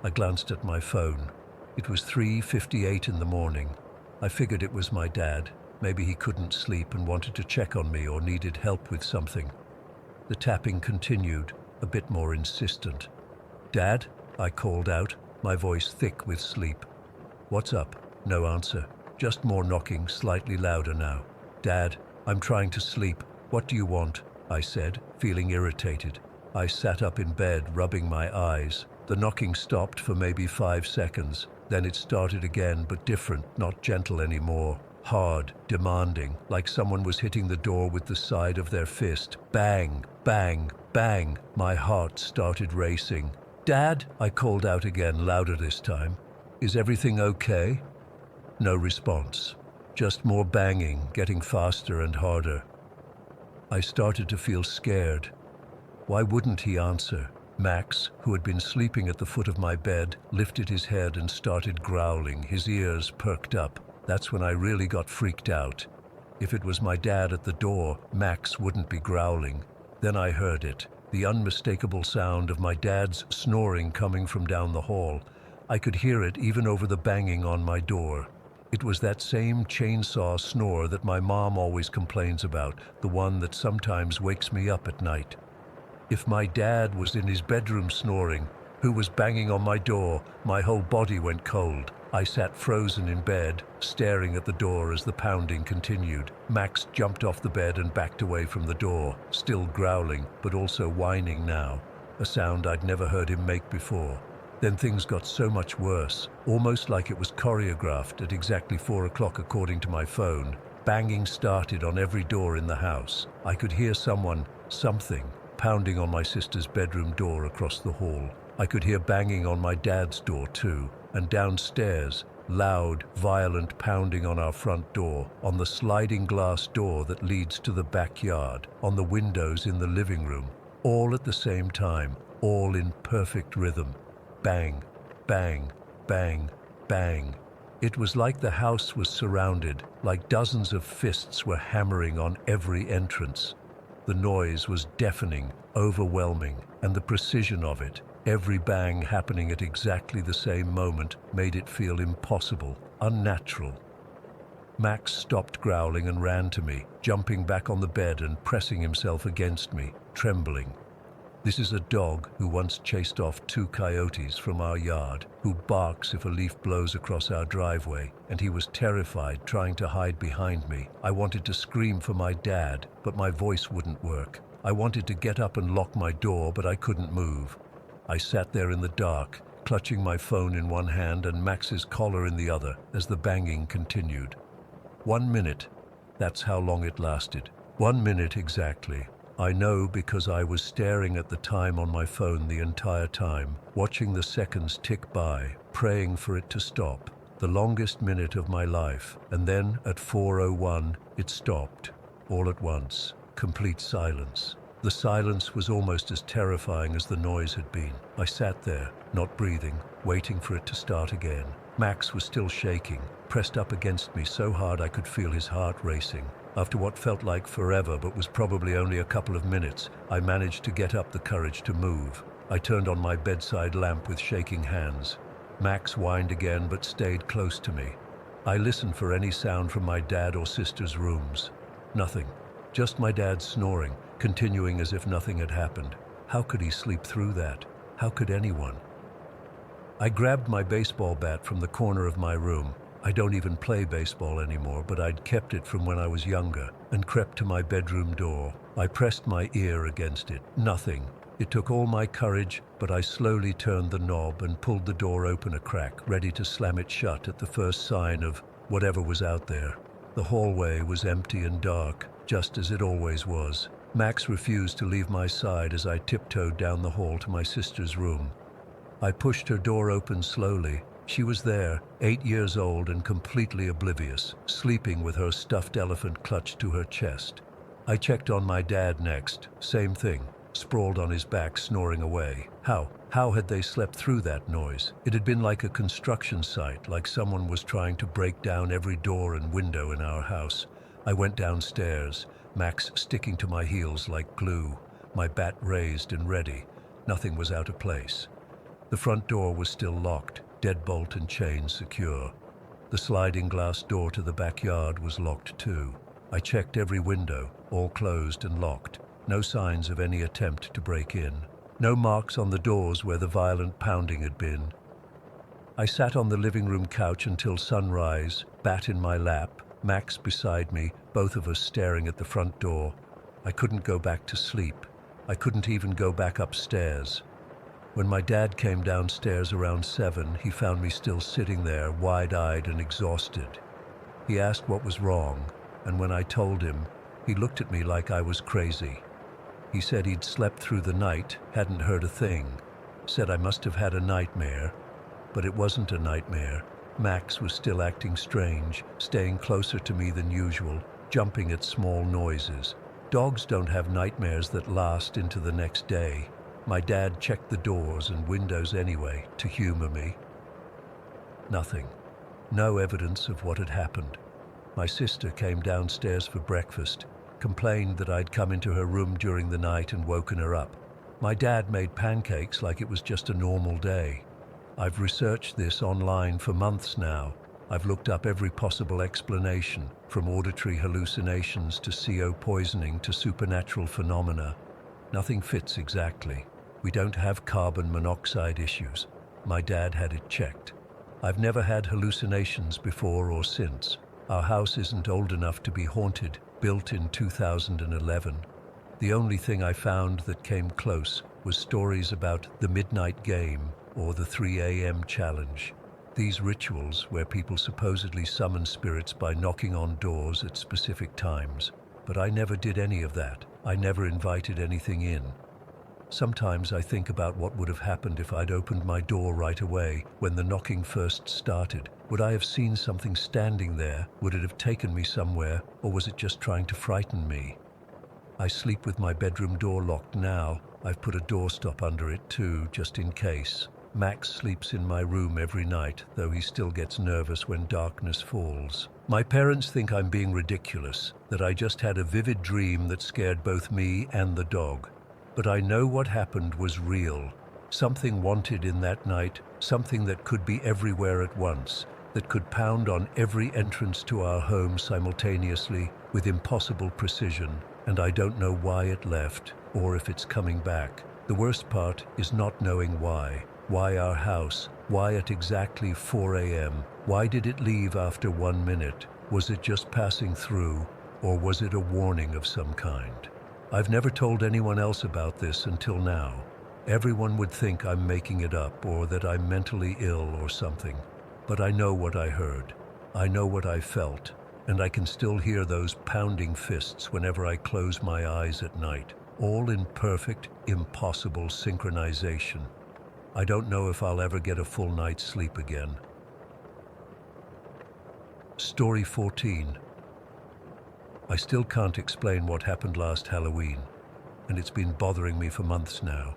I glanced at my phone. It was 3:58 in the morning. I figured it was my dad. Maybe he couldn't sleep and wanted to check on me or needed help with something. The tapping continued, a bit more insistent. "Dad?" I called out, my voice thick with sleep. "What's up?" No answer. Just more knocking, slightly louder now. "Dad, I'm trying to sleep. What do you want?" I said, feeling irritated. I sat up in bed, rubbing my eyes. The knocking stopped for maybe 5 seconds. Then it started again, but different, not gentle anymore. Hard, demanding, like someone was hitting the door with the side of their fist. Bang, bang, bang. My heart started racing. "Dad?" I called out again, louder this time. "Is everything okay?" No response. Just more banging, getting faster and harder. I started to feel scared. Why wouldn't he answer? Max, who had been sleeping at the foot of my bed, lifted his head and started growling, his ears perked up. That's when I really got freaked out. If it was my dad at the door, Max wouldn't be growling. Then I heard it, the unmistakable sound of my dad's snoring coming from down the hall. I could hear it even over the banging on my door. It was that same chainsaw snore that my mom always complains about, the one that sometimes wakes me up at night. If my dad was in his bedroom snoring, who was banging on my door, my whole body went cold. I sat frozen in bed, staring at the door as the pounding continued. Max jumped off the bed and backed away from the door, still growling, but also whining now, a sound I'd never heard him make before. Then things got so much worse, almost like it was choreographed at exactly 4 o'clock according to my phone. Banging started on every door in the house. I could hear something, pounding on my sister's bedroom door across the hall. I could hear banging on my dad's door too, and downstairs, loud, violent pounding on our front door, on the sliding glass door that leads to the backyard, on the windows in the living room, all at the same time, all in perfect rhythm. Bang, bang, bang, bang. It was like the house was surrounded, like dozens of fists were hammering on every entrance. The noise was deafening, overwhelming, and the precision of it, every bang happening at exactly the same moment, made it feel impossible, unnatural. Max stopped growling and ran to me, jumping back on the bed and pressing himself against me, trembling. This is a dog who once chased off 2 coyotes from our yard, who barks if a leaf blows across our driveway, and he was terrified trying to hide behind me. I wanted to scream for my dad, but my voice wouldn't work. I wanted to get up and lock my door, but I couldn't move. I sat there in the dark, clutching my phone in one hand and Max's collar in the other as the banging continued. 1 minute. That's how long it lasted. 1 minute exactly. I know because I was staring at the time on my phone the entire time, watching the seconds tick by, praying for it to stop. The longest minute of my life. And then at 4:01, it stopped. All at once. Complete silence. The silence was almost as terrifying as the noise had been. I sat there, not breathing, waiting for it to start again. Max was still shaking, pressed up against me so hard I could feel his heart racing. After what felt like forever but was probably only a couple of minutes, I managed to get up the courage to move. I turned on my bedside lamp with shaking hands. Max whined again but stayed close to me. I listened for any sound from my dad or sister's rooms. Nothing. Just my dad snoring, continuing as if nothing had happened. How could he sleep through that? How could anyone? I grabbed my baseball bat from the corner of my room. I don't even play baseball anymore, but I'd kept it from when I was younger, and crept to my bedroom door. I pressed my ear against it. Nothing. It took all my courage, but I slowly turned the knob and pulled the door open a crack, ready to slam it shut at the first sign of whatever was out there. The hallway was empty and dark, just as it always was. Max refused to leave my side as I tiptoed down the hall to my sister's room. I pushed her door open slowly. She was there, 8 years old and completely oblivious, sleeping with her stuffed elephant clutched to her chest. I checked on my dad next. Same thing, sprawled on his back, snoring away. How had they slept through that noise? It had been like a construction site, like someone was trying to break down every door and window in our house. I went downstairs, Max sticking to my heels like glue, my bat raised and ready. Nothing was out of place. The front door was still locked, deadbolt and chain secure. The sliding glass door to the backyard was locked too. I checked every window, all closed and locked. No signs of any attempt to break in. No marks on the doors where the violent pounding had been. I sat on the living room couch until sunrise, bat in my lap, Max beside me, both of us staring at the front door. I couldn't go back to sleep. I couldn't even go back upstairs. When my dad came downstairs around 7, he found me still sitting there, wide-eyed and exhausted. He asked what was wrong, and when I told him, he looked at me like I was crazy. He said he'd slept through the night, hadn't heard a thing, said I must have had a nightmare. But it wasn't a nightmare. Max was still acting strange, staying closer to me than usual, jumping at small noises. Dogs don't have nightmares that last into the next day. My dad checked the doors and windows anyway, to humor me. Nothing. No evidence of what had happened. My sister came downstairs for breakfast, complained that I'd come into her room during the night and woken her up. My dad made pancakes like it was just a normal day. I've researched this online for months now. I've looked up every possible explanation, from auditory hallucinations to CO poisoning to supernatural phenomena. Nothing fits exactly. We don't have carbon monoxide issues. My dad had it checked. I've never had hallucinations before or since. Our house isn't old enough to be haunted, built in 2011. The only thing I found that came close was stories about the midnight game or the 3 a.m. challenge. These rituals where people supposedly summon spirits by knocking on doors at specific times. But I never did any of that. I never invited anything in. Sometimes I think about what would have happened if I'd opened my door right away when the knocking first started. Would I have seen something standing there? Would it have taken me somewhere, or was it just trying to frighten me? I sleep with my bedroom door locked now. I've put a doorstop under it too, just in case. Max sleeps in my room every night, though he still gets nervous when darkness falls. My parents think I'm being ridiculous, that I just had a vivid dream that scared both me and the dog. But I know what happened was real. Something wanted in that night, something that could be everywhere at once, that could pound on every entrance to our home simultaneously with impossible precision, and I don't know why it left or if it's coming back. The worst part is not knowing why. Why our house? Why at exactly 4 a.m.? Why did it leave after 1 minute? Was it just passing through, or was it a warning of some kind? I've never told anyone else about this until now. Everyone would think I'm making it up or that I'm mentally ill or something. But I know what I heard. I know what I felt, and I can still hear those pounding fists whenever I close my eyes at night, all in perfect, impossible synchronization. I don't know if I'll ever get a full night's sleep again. Story 14. I still can't explain what happened last Halloween, and it's been bothering me for months now.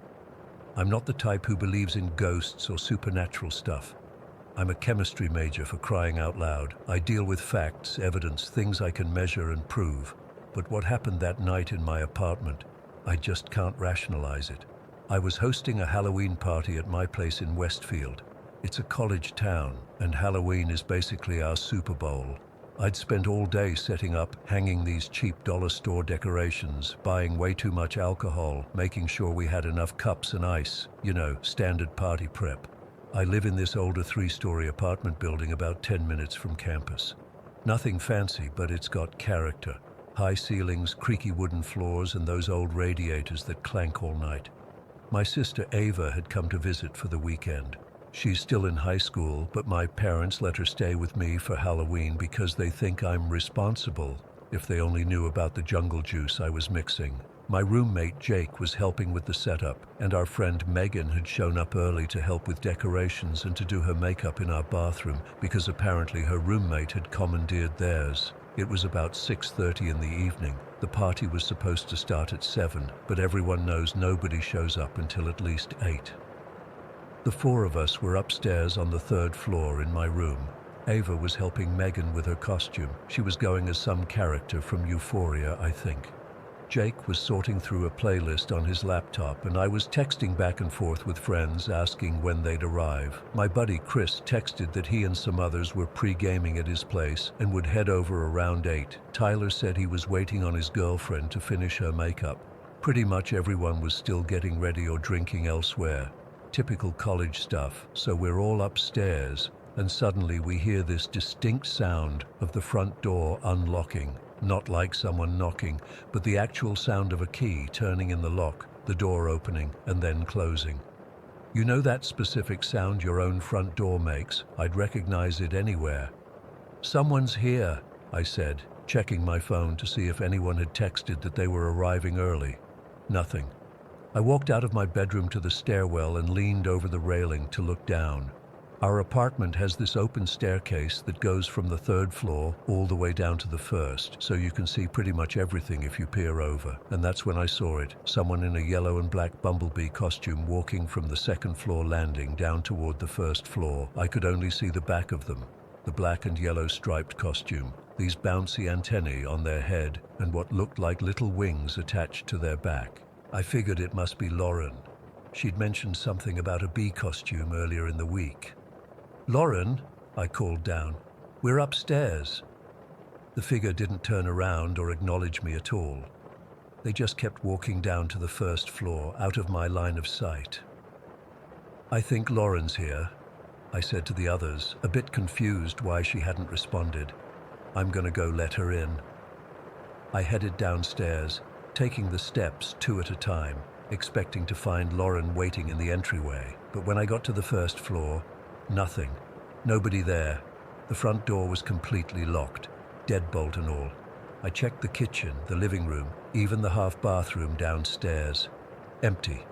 I'm not the type who believes in ghosts or supernatural stuff. I'm a chemistry major, for crying out loud. I deal with facts, evidence, things I can measure and prove. But what happened that night in my apartment, I just can't rationalize it. I was hosting a Halloween party at my place in Westfield. It's a college town, and Halloween is basically our Super Bowl. I'd spent all day setting up, hanging these cheap dollar store decorations, buying way too much alcohol, making sure we had enough cups and ice, standard party prep. I live in this older 3-story apartment building about 10 minutes from campus. Nothing fancy, but it's got character. High ceilings, creaky wooden floors, and those old radiators that clank all night. My sister Ava had come to visit for the weekend. She's still in high school, but my parents let her stay with me for Halloween because they think I'm responsible. If they only knew about the jungle juice I was mixing. My roommate Jake was helping with the setup, and our friend Megan had shown up early to help with decorations and to do her makeup in our bathroom because apparently her roommate had commandeered theirs. It was about 6:30 in the evening. The party was supposed to start at 7, but everyone knows nobody shows up until at least 8. The 4 of us were upstairs on the 3rd floor in my room. Ava was helping Megan with her costume. She was going as some character from Euphoria, I think. Jake was sorting through a playlist on his laptop, and I was texting back and forth with friends asking when they'd arrive. My buddy Chris texted that he and some others were pre-gaming at his place and would head over around 8. Tyler said he was waiting on his girlfriend to finish her makeup. Pretty much everyone was still getting ready or drinking elsewhere. Typical college stuff, so we're all upstairs, and suddenly we hear this distinct sound of the front door unlocking. Not like someone knocking, but the actual sound of a key turning in the lock, the door opening and then closing. You know that specific sound your own front door makes? I'd recognize it anywhere. "Someone's here," I said, checking my phone to see if anyone had texted that they were arriving early. Nothing. I walked out of my bedroom to the stairwell and leaned over the railing to look down. Our apartment has this open staircase that goes from the 3rd floor all the way down to the 1st, so you can see pretty much everything if you peer over. And that's when I saw it, someone in a yellow and black bumblebee costume walking from the 2nd floor landing down toward the 1st floor. I could only see the back of them, the black and yellow striped costume, these bouncy antennae on their head, and what looked like little wings attached to their back. I figured it must be Lauren. She'd mentioned something about a bee costume earlier in the week. "Lauren," I called down, "we're upstairs." The figure didn't turn around or acknowledge me at all. They just kept walking down to the 1st floor, out of my line of sight. "I think Lauren's here," I said to the others, a bit confused why she hadn't responded. "I'm gonna go let her in." I headed downstairs, taking the steps 2 at a time, expecting to find Lauren waiting in the entryway. But when I got to the 1st floor, nothing. Nobody there. The front door was completely locked, deadbolt and all. I checked the kitchen, the living room, even the half bathroom downstairs. Empty.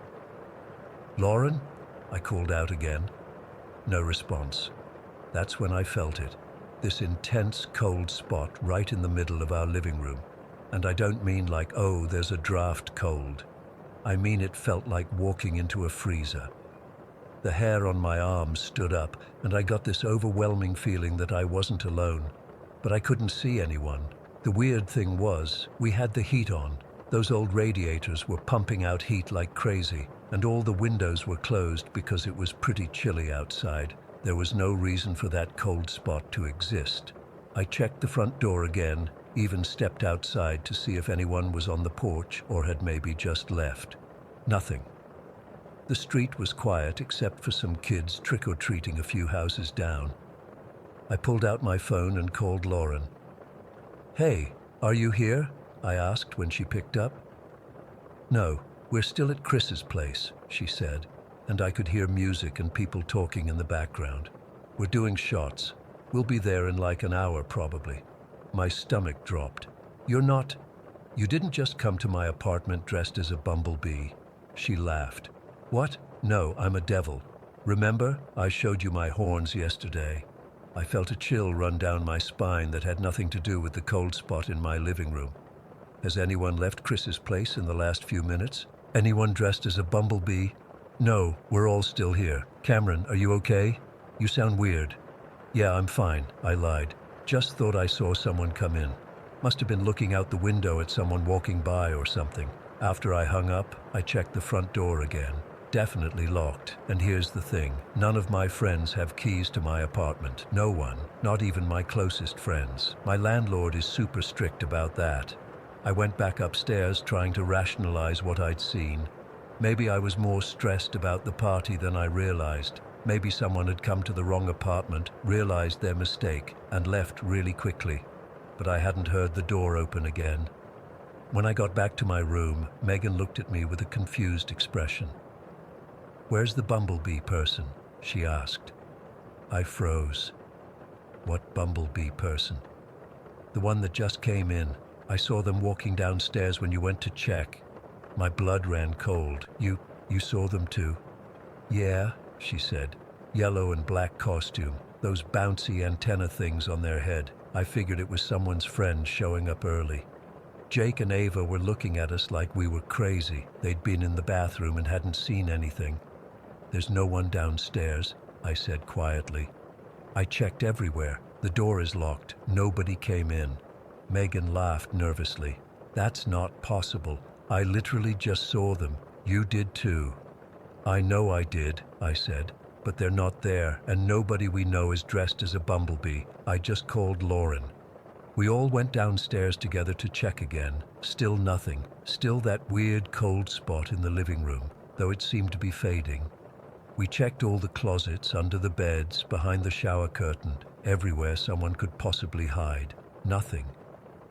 "Lauren?" I called out again. No response. That's when I felt it. This intense cold spot right in the middle of our living room. And I don't mean like, oh, there's a draft cold. I mean it felt like walking into a freezer. The hair on my arms stood up, and I got this overwhelming feeling that I wasn't alone. But I couldn't see anyone. The weird thing was, we had the heat on. Those old radiators were pumping out heat like crazy, and all the windows were closed because it was pretty chilly outside. There was no reason for that cold spot to exist. I checked the front door again, even stepped outside to see if anyone was on the porch or had maybe just left. Nothing. The street was quiet except for some kids trick-or-treating a few houses down. I pulled out my phone and called Lauren. "Hey, are you here?" I asked when she picked up. "No, we're still at Chris's place," she said, and I could hear music and people talking in the background. "We're doing shots. We'll be there in like an hour probably." My stomach dropped. You didn't just come to my apartment dressed as a bumblebee." She laughed. "What? No, I'm a devil. Remember, I showed you my horns yesterday." I felt a chill run down my spine that had nothing to do with the cold spot in my living room. Has anyone left Chris's place in the last few minutes? Anyone dressed as a bumblebee? No, we're all still here. Cameron, are you okay? You sound weird. Yeah, I'm fine, I lied. Just thought I saw someone come in. Must have been looking out the window at someone walking by or something. After I hung up, I checked the front door again. Definitely locked. And here's the thing. None of my friends have keys to my apartment. No one. Not even my closest friends. My landlord is super strict about that. I went back upstairs trying to rationalize what I'd seen. Maybe I was more stressed about the party than I realized. Maybe someone had come to the wrong apartment, realized their mistake, and left really quickly. But I hadn't heard the door open again. When I got back to my room, Megan looked at me with a confused expression. "Where's the bumblebee person?" she asked. I froze. "What bumblebee person?" "The one that just came in. I saw them walking downstairs when you went to check." My blood ran cold. You saw them too?" "Yeah," she said. "Yellow and black costume, those bouncy antenna things on their head. I figured it was someone's friend showing up early." Jake and Ava were looking at us like we were crazy. They'd been in the bathroom and hadn't seen anything. "There's no one downstairs," I said quietly. "I checked everywhere. The door is locked. Nobody came in." Megan laughed nervously. "That's not possible. I literally just saw them. You did too." "I know I did," I said, "but they're not there, and nobody we know is dressed as a bumblebee. I just called Lauren." We all went downstairs together to check again. Still nothing. Still that weird cold spot in the living room, though it seemed to be fading. We checked all the closets, under the beds, behind the shower curtain, everywhere someone could possibly hide. Nothing.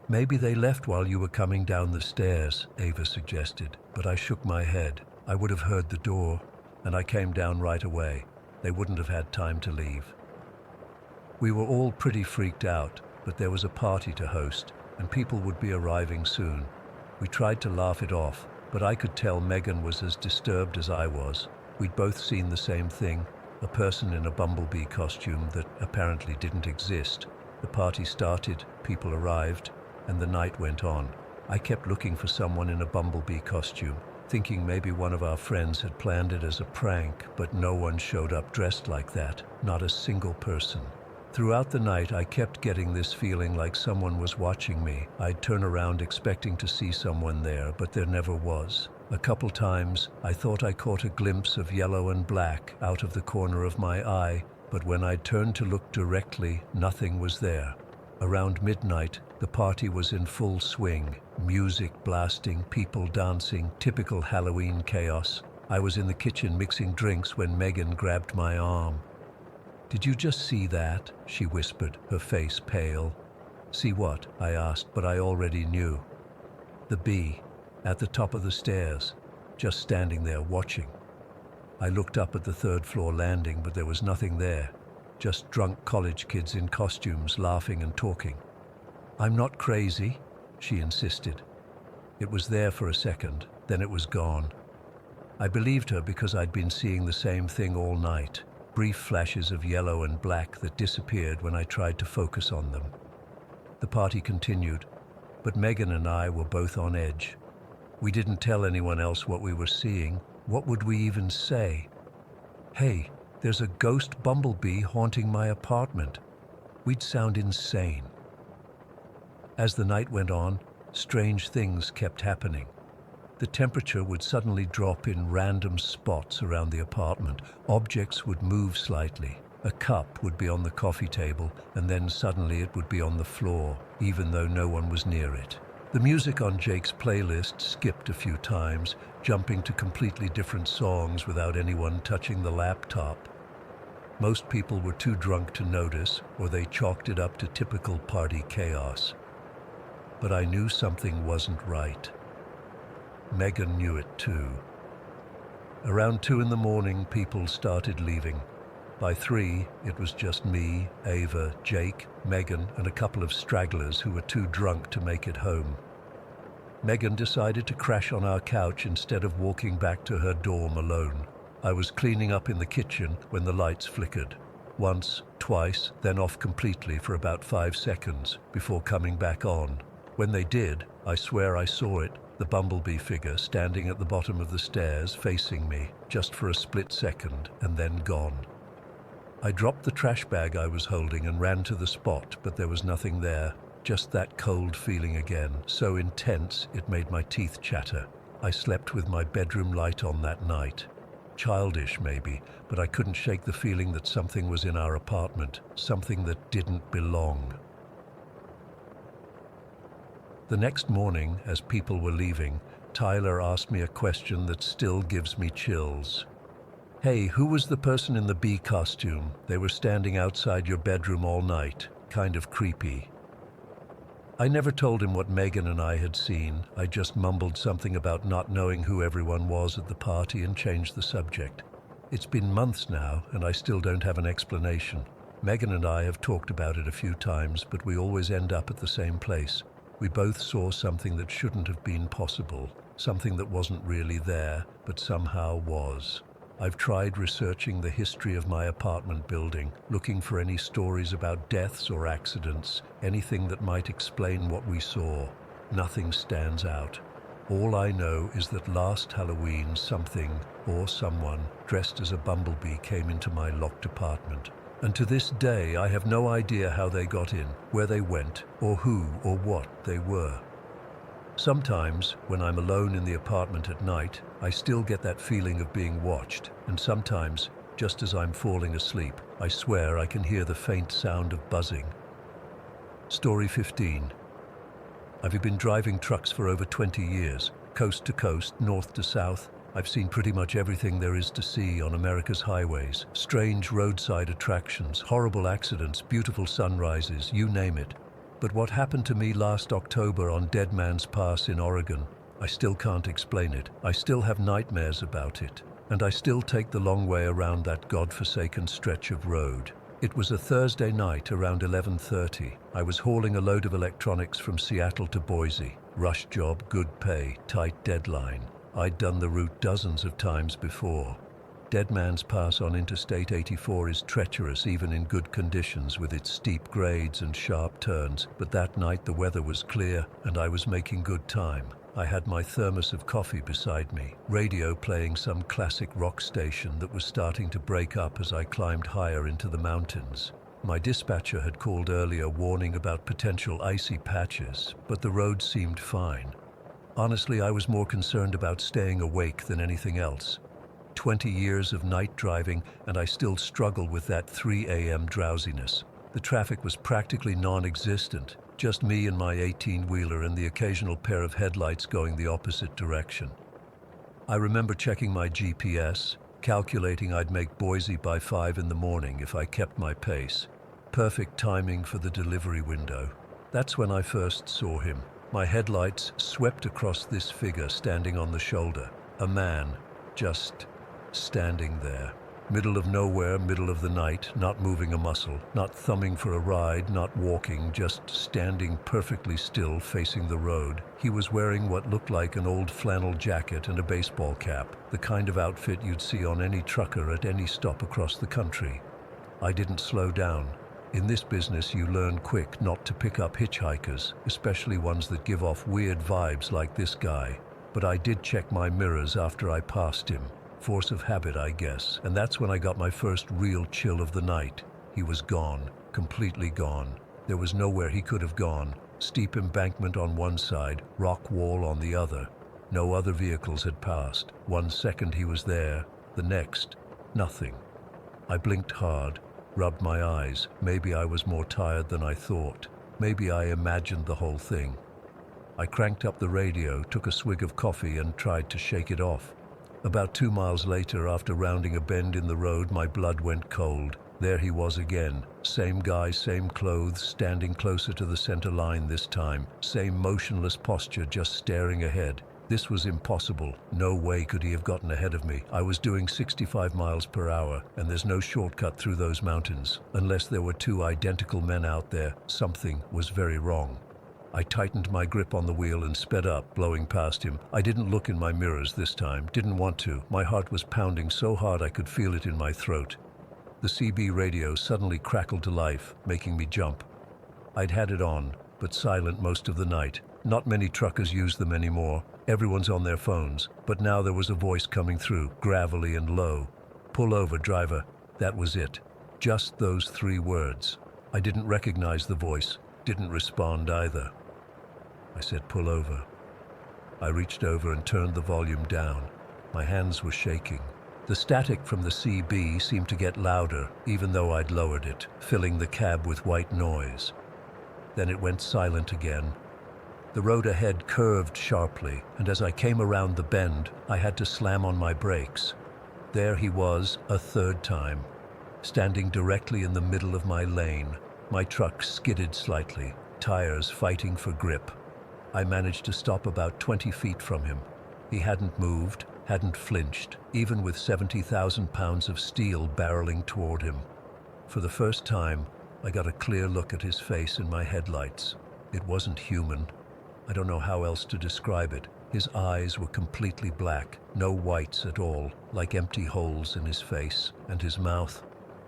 "Maybe they left while you were coming down the stairs," Ava suggested, but I shook my head. I would have heard the door, and I came down right away. They wouldn't have had time to leave. We were all pretty freaked out, but there was a party to host, and people would be arriving soon. We tried to laugh it off, but I could tell Megan was as disturbed as I was. We'd both seen the same thing, a person in a bumblebee costume that apparently didn't exist. The party started, people arrived, and the night went on. I kept looking for someone in a bumblebee costume, thinking maybe one of our friends had planned it as a prank, but no one showed up dressed like that, not a single person. Throughout the night, I kept getting this feeling like someone was watching me. I'd turn around expecting to see someone there, but there never was. A couple times, I thought I caught a glimpse of yellow and black out of the corner of my eye, but when I turned to look directly, nothing was there. Around midnight, the party was in full swing. Music blasting, people dancing, typical Halloween chaos. I was in the kitchen mixing drinks when Megan grabbed my arm. "Did you just see that?" she whispered, her face pale. "See what?" I asked, but I already knew. "The bee, at the top of the stairs, just standing there watching." I looked up at the third-floor landing, but there was nothing there. Just drunk college kids in costumes laughing and talking. "I'm not crazy," she insisted. It was there for a second, then it was gone. I believed her because I'd been seeing the same thing all night. Brief flashes of yellow and black that disappeared when I tried to focus on them. The party continued, but Megan and I were both on edge. We didn't tell anyone else what we were seeing. What would we even say? "Hey, there's a ghost bumblebee haunting my apartment." We'd sound insane. As the night went on, strange things kept happening. The temperature would suddenly drop in random spots around the apartment. Objects would move slightly. A cup would be on the coffee table, and then suddenly it would be on the floor, even though no one was near it. The music on Jake's playlist skipped a few times, jumping to completely different songs without anyone touching the laptop. Most people were too drunk to notice, or they chalked it up to typical party chaos. But I knew something wasn't right. Megan knew it too. Around 2 in the morning, people started leaving. By 3, it was just me, Ava, Jake, Megan, and a couple of stragglers who were too drunk to make it home. Megan decided to crash on our couch instead of walking back to her dorm alone. I was cleaning up in the kitchen when the lights flickered. Once, twice, then off completely for about 5 seconds before coming back on. When they did, I swear I saw it, the bumblebee figure standing at the bottom of the stairs facing me, just for a split second, and then gone. I dropped the trash bag I was holding and ran to the spot, but there was nothing there. Just that cold feeling again, so intense it made my teeth chatter. I slept with my bedroom light on that night. Childish maybe, but I couldn't shake the feeling that something was in our apartment, something that didn't belong. The next morning, as people were leaving, Tyler asked me a question that still gives me chills. "Hey, who was the person in the bee costume? They were standing outside your bedroom all night. Kind of creepy." I never told him what Megan and I had seen. I just mumbled something about not knowing who everyone was at the party and changed the subject. It's been months now, and I still don't have an explanation. Megan and I have talked about it a few times, but we always end up at the same place. We both saw something that shouldn't have been possible, something that wasn't really there, but somehow was. I've tried researching the history of my apartment building, looking for any stories about deaths or accidents, anything that might explain what we saw. Nothing stands out. All I know is that last Halloween something, or someone, dressed as a bumblebee came into my locked apartment. And to this day I have no idea how they got in, where they went, or who or what they were. Sometimes, when I'm alone in the apartment at night, I still get that feeling of being watched, and sometimes, just as I'm falling asleep, I swear I can hear the faint sound of buzzing. Story 15. I've been driving trucks for over 20 years, coast to coast, north to south. I've seen pretty much everything there is to see on America's highways. Strange roadside attractions, horrible accidents, beautiful sunrises, you name it. But what happened to me last October on Dead Man's Pass in Oregon, I still can't explain it. I still have nightmares about it. And I still take the long way around that godforsaken stretch of road. It was a Thursday night around 11:30. I was hauling a load of electronics from Seattle to Boise. Rush job, good pay, tight deadline. I'd done the route dozens of times before. Dead Man's Pass on Interstate 84 is treacherous even in good conditions with its steep grades and sharp turns, but that night the weather was clear and I was making good time. I had my thermos of coffee beside me, radio playing some classic rock station that was starting to break up as I climbed higher into the mountains. My dispatcher had called earlier warning about potential icy patches, but the road seemed fine. Honestly, I was more concerned about staying awake than anything else. 20 years of night driving, and I still struggle with that 3 a.m. drowsiness. The traffic was practically non-existent, just me and my 18-wheeler and the occasional pair of headlights going the opposite direction. I remember checking my GPS, calculating I'd make Boise by 5 in the morning if I kept my pace. Perfect timing for the delivery window. That's when I first saw him. My headlights swept across this figure standing on the shoulder. A man, just standing there. Middle of nowhere, middle of the night, not moving a muscle, not thumbing for a ride, not walking, just standing perfectly still facing the road. He was wearing what looked like an old flannel jacket and a baseball cap, the kind of outfit you'd see on any trucker at any stop across the country. I didn't slow down. In this business, you learn quick not to pick up hitchhikers, especially ones that give off weird vibes like this guy. But I did check my mirrors after I passed him. Force of habit, I guess. And that's when I got my first real chill of the night. He was gone, completely gone. There was nowhere he could have gone. Steep embankment on one side, rock wall on the other. No other vehicles had passed. 1 second he was there, the next, nothing. I blinked hard, rubbed my eyes. Maybe I was more tired than I thought. Maybe I imagined the whole thing. I cranked up the radio, took a swig of coffee and tried to shake it off. About 2 miles later, after rounding a bend in the road, my blood went cold. There he was again. Same guy, same clothes, standing closer to the center line this time. Same motionless posture, just staring ahead. This was impossible. No way could he have gotten ahead of me. I was doing 65 miles per hour, and there's no shortcut through those mountains. Unless there were two identical men out there, something was very wrong. I tightened my grip on the wheel and sped up, blowing past him. I didn't look in my mirrors this time, didn't want to. My heart was pounding so hard I could feel it in my throat. The CB radio suddenly crackled to life, making me jump. I'd had it on, but silent most of the night. Not many truckers use them anymore. Everyone's on their phones, but now there was a voice coming through, gravelly and low. "Pull over, driver." That was it. Just those 3 words. I didn't recognize the voice, didn't respond either. I said, "Pull over." I reached over and turned the volume down. My hands were shaking. The static from the CB seemed to get louder, even though I'd lowered it, filling the cab with white noise. Then it went silent again. The road ahead curved sharply, and as I came around the bend, I had to slam on my brakes. There he was, a 3rd time, standing directly in the middle of my lane. My truck skidded slightly, tires fighting for grip. I managed to stop about 20 feet from him. He hadn't moved, hadn't flinched, even with 70,000 pounds of steel barreling toward him. For the first time, I got a clear look at his face in my headlights. It wasn't human. I don't know how else to describe it. His eyes were completely black, no whites at all, like empty holes in his face. And his mouth,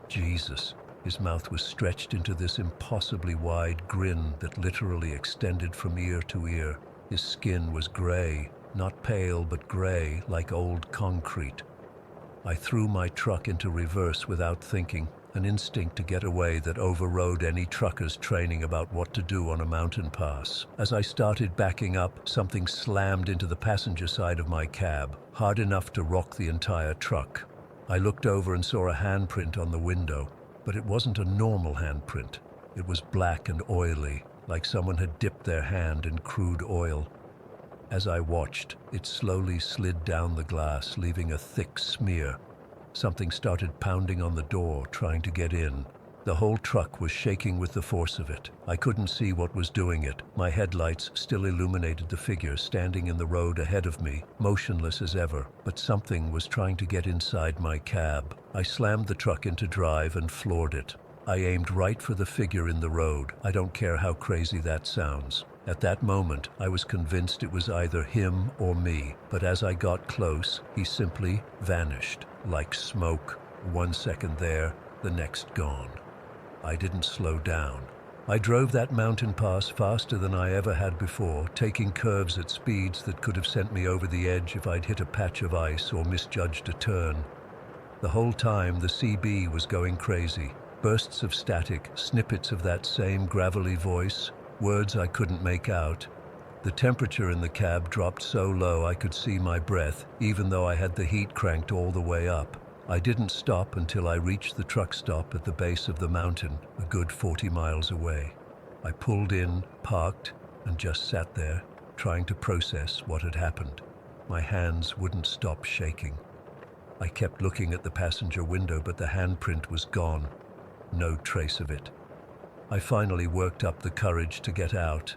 Jesus. His mouth was stretched into this impossibly wide grin that literally extended from ear to ear. His skin was gray, not pale but gray, like old concrete. I threw my truck into reverse without thinking, an instinct to get away that overrode any trucker's training about what to do on a mountain pass. As I started backing up, something slammed into the passenger side of my cab, hard enough to rock the entire truck. I looked over and saw a handprint on the window. But it wasn't a normal handprint. It was black and oily, like someone had dipped their hand in crude oil. As I watched, it slowly slid down the glass, leaving a thick smear. Something started pounding on the door, trying to get in. The whole truck was shaking with the force of it. I couldn't see what was doing it. My headlights still illuminated the figure standing in the road ahead of me, motionless as ever, but something was trying to get inside my cab. I slammed the truck into drive and floored it. I aimed right for the figure in the road. I don't care how crazy that sounds. At that moment, I was convinced it was either him or me, but as I got close, he simply vanished, like smoke. 1 second there, the next gone. I didn't slow down. I drove that mountain pass faster than I ever had before, taking curves at speeds that could have sent me over the edge if I'd hit a patch of ice or misjudged a turn. The whole time, the CB was going crazy. Bursts of static, snippets of that same gravelly voice, words I couldn't make out. The temperature in the cab dropped so low I could see my breath, even though I had the heat cranked all the way up. I didn't stop until I reached the truck stop at the base of the mountain, a good 40 miles away. I pulled in, parked, and just sat there, trying to process what had happened. My hands wouldn't stop shaking. I kept looking at the passenger window, but the handprint was gone. No trace of it. I finally worked up the courage to get out.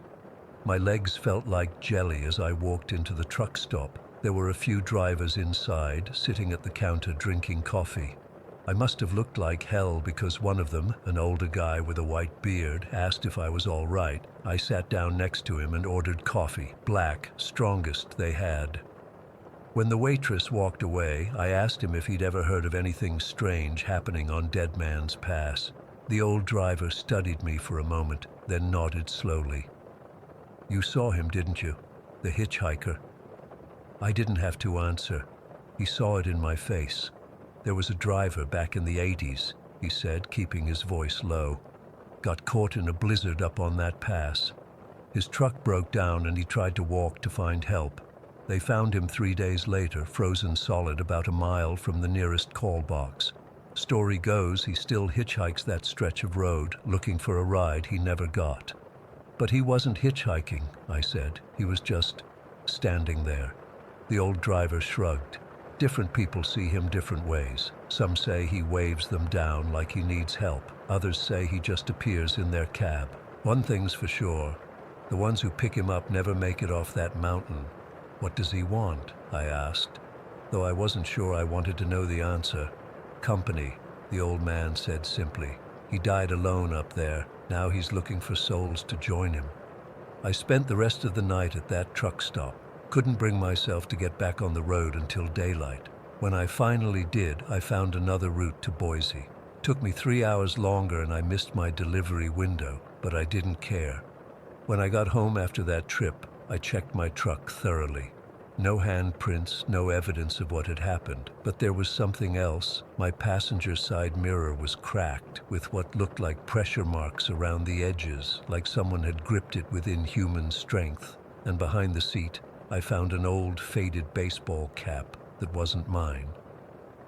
My legs felt like jelly as I walked into the truck stop. There were a few drivers inside, sitting at the counter drinking coffee. I must have looked like hell because one of them, an older guy with a white beard, asked if I was all right. I sat down next to him and ordered coffee, black, strongest they had. When the waitress walked away, I asked him if he'd ever heard of anything strange happening on Dead Man's Pass. The old driver studied me for a moment, then nodded slowly. "You saw him, didn't you? The hitchhiker?" I didn't have to answer. He saw it in my face. "There was a driver back in the 80s, he said, keeping his voice low. "Got caught in a blizzard up on that pass. His truck broke down and he tried to walk to find help. They found him 3 days later, frozen solid about a mile from the nearest call box. Story goes he still hitchhikes that stretch of road, looking for a ride he never got." But he wasn't hitchhiking, I said. He was just standing there. The old driver shrugged. Different people see him different ways. Some say he waves them down like he needs help. Others say he just appears in their cab. One thing's for sure, the ones who pick him up never make it off that mountain. What does he want? I asked, though I wasn't sure I wanted to know the answer. Company, the old man said simply. He died alone up there. Now he's looking for souls to join him. I spent the rest of the night at that truck stop. Couldn't bring myself to get back on the road until daylight. When I finally did, I found another route to Boise. Took me 3 hours longer and I missed my delivery window, but I didn't care. When I got home after that trip, I checked my truck thoroughly. No handprints, no evidence of what had happened, but there was something else. My passenger side mirror was cracked, with what looked like pressure marks around the edges, like someone had gripped it with inhuman strength. And behind the seat, I found an old, faded baseball cap that wasn't mine.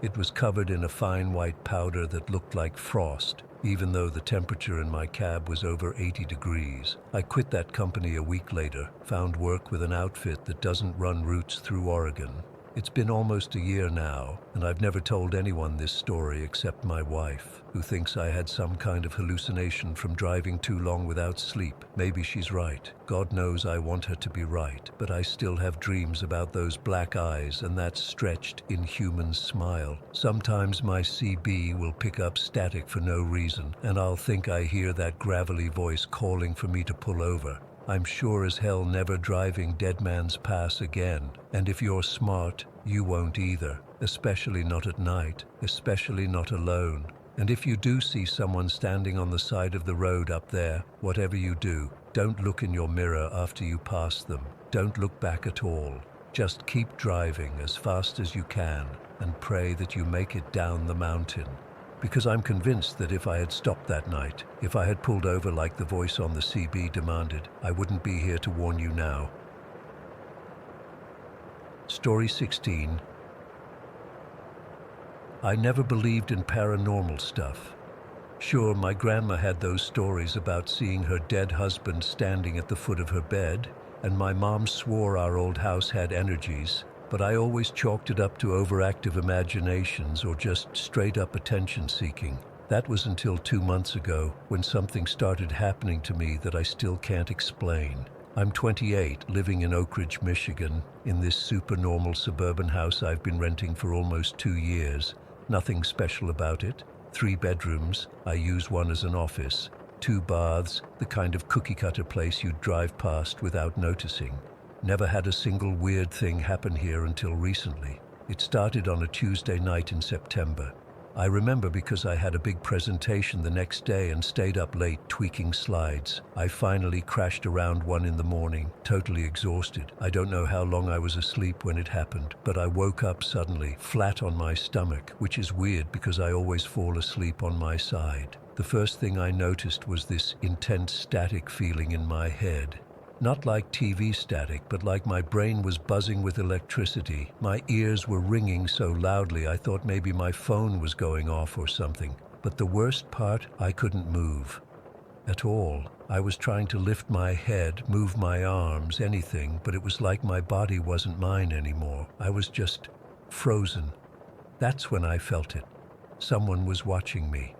It was covered in a fine white powder that looked like frost, even though the temperature in my cab was over 80 degrees. I quit that company a week later, found work with an outfit that doesn't run routes through Oregon. It's been almost a year now, and I've never told anyone this story except my wife, who thinks I had some kind of hallucination from driving too long without sleep. Maybe she's right. God knows I want her to be right, but I still have dreams about those black eyes and that stretched, inhuman smile. Sometimes my CB will pick up static for no reason, and I'll think I hear that gravelly voice calling for me to pull over. I'm sure as hell never driving Dead Man's Pass again. And if you're smart, you won't either. Especially not at night. Especially not alone. And if you do see someone standing on the side of the road up there, whatever you do, don't look in your mirror after you pass them. Don't look back at all. Just keep driving as fast as you can and pray that you make it down the mountain. Because I'm convinced that if I had stopped that night, if I had pulled over like the voice on the CB demanded, I wouldn't be here to warn you now. Story 16. I never believed in paranormal stuff. Sure, my grandma had those stories about seeing her dead husband standing at the foot of her bed, and my mom swore our old house had energies, but I always chalked it up to overactive imaginations or just straight-up attention-seeking. That was until 2 months ago, when something started happening to me that I still can't explain. I'm 28, living in Oak Ridge, Michigan, in this supernormal suburban house I've been renting for almost 2 years. Nothing special about it. 3 bedrooms, I use one as an office. 2 baths, the kind of cookie-cutter place you'd drive past without noticing. Never had a single weird thing happen here until recently. It started on a Tuesday night in September. I remember because I had a big presentation the next day and stayed up late tweaking slides. I finally crashed around 1 in the morning, totally exhausted. I don't know how long I was asleep when it happened, but I woke up suddenly, flat on my stomach, which is weird because I always fall asleep on my side. The first thing I noticed was this intense static feeling in my head. Not like TV static, but like my brain was buzzing with electricity. My ears were ringing so loudly I thought maybe my phone was going off or something. But the worst part, I couldn't move. At all. I was trying to lift my head, move my arms, anything, but it was like my body wasn't mine anymore. I was just frozen. That's when I felt it. Someone was watching me.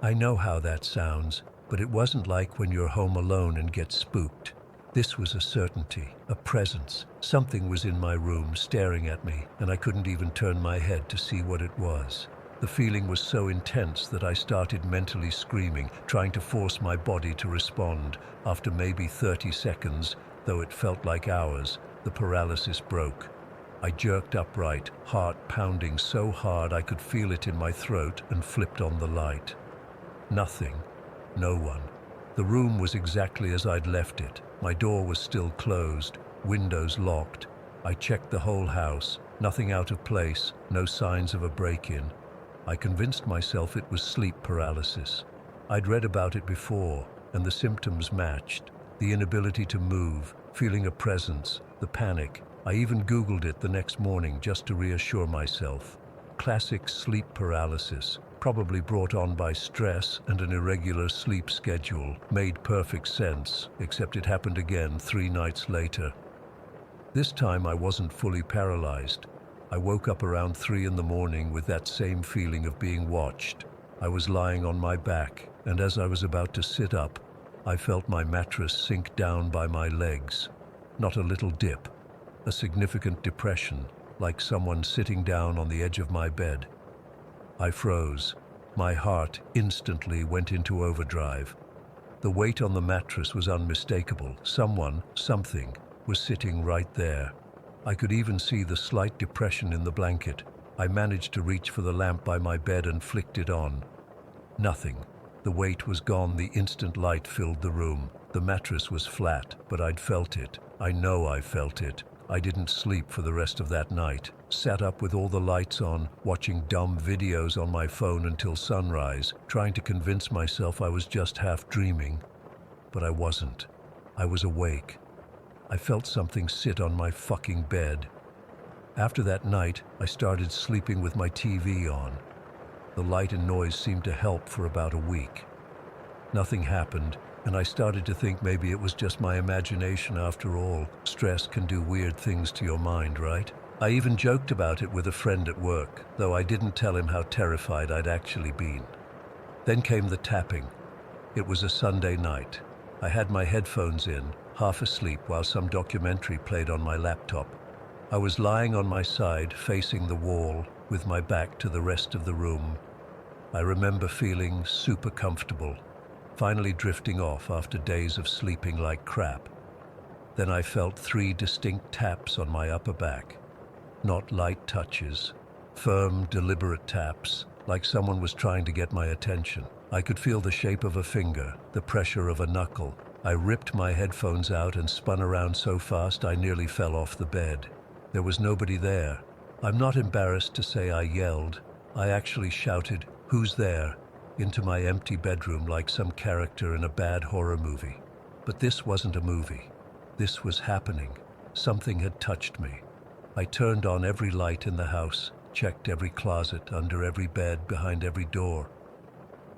I know how that sounds, but it wasn't like when you're home alone and get spooked. This was a certainty, a presence. Something was in my room staring at me, and I couldn't even turn my head to see what it was. The feeling was so intense that I started mentally screaming, trying to force my body to respond. After maybe 30 seconds, though it felt like hours, the paralysis broke. I jerked upright, heart pounding so hard I could feel it in my throat, and flipped on the light. Nothing. No one. The room was exactly as I'd left it. My door was still closed, windows locked. I checked the whole house. Nothing out of place, no signs of a break-in. I convinced myself it was sleep paralysis. I'd read about it before, and the symptoms matched. The inability to move, feeling a presence, the panic. I even Googled it the next morning just to reassure myself. classic sleep paralysis, probably brought on by stress and an irregular sleep schedule. Made perfect sense, except it happened again 3 nights later. This time I wasn't fully paralyzed. I woke up around 3 in the morning with that same feeling of being watched. I was lying on my back, and as I was about to sit up, I felt my mattress sink down by my legs. Not a little dip, a significant depression, like someone sitting down on the edge of my bed. I froze. My heart instantly went into overdrive. The weight on the mattress was unmistakable. Someone, something, was sitting right there. I could even see the slight depression in the blanket. I managed to reach for the lamp by my bed and flicked it on. Nothing. The weight was gone the instant light filled the room. The mattress was flat, but I'd felt it. I know I felt it. I didn't sleep for the rest of that night. Sat up with all the lights on, watching dumb videos on my phone until sunrise, trying to convince myself I was just half dreaming. But I wasn't. I was awake. I felt something sit on my fucking bed. After that night, I started sleeping with my TV on. The light and noise seemed to help for about a week. Nothing happened, and I started to think maybe it was just my imagination after all. Stress can do weird things to your mind, right? I even joked about it with a friend at work, though I didn't tell him how terrified I'd actually been. Then came the tapping. It was a Sunday night. I had my headphones in, half asleep while some documentary played on my laptop. I was lying on my side, facing the wall, with my back to the rest of the room. I remember feeling super comfortable, finally drifting off after days of sleeping like crap. Then I felt 3 distinct taps on my upper back. Not light touches, firm, deliberate taps, like someone was trying to get my attention. I could feel the shape of a finger, the pressure of a knuckle. I ripped my headphones out and spun around so fast I nearly fell off the bed. There was nobody there. I'm not embarrassed to say I yelled. I actually shouted, "Who's there?" into my empty bedroom like some character in a bad horror movie. But this wasn't a movie. This was happening. Something had touched me. I turned on every light in the house, checked every closet, under every bed, behind every door.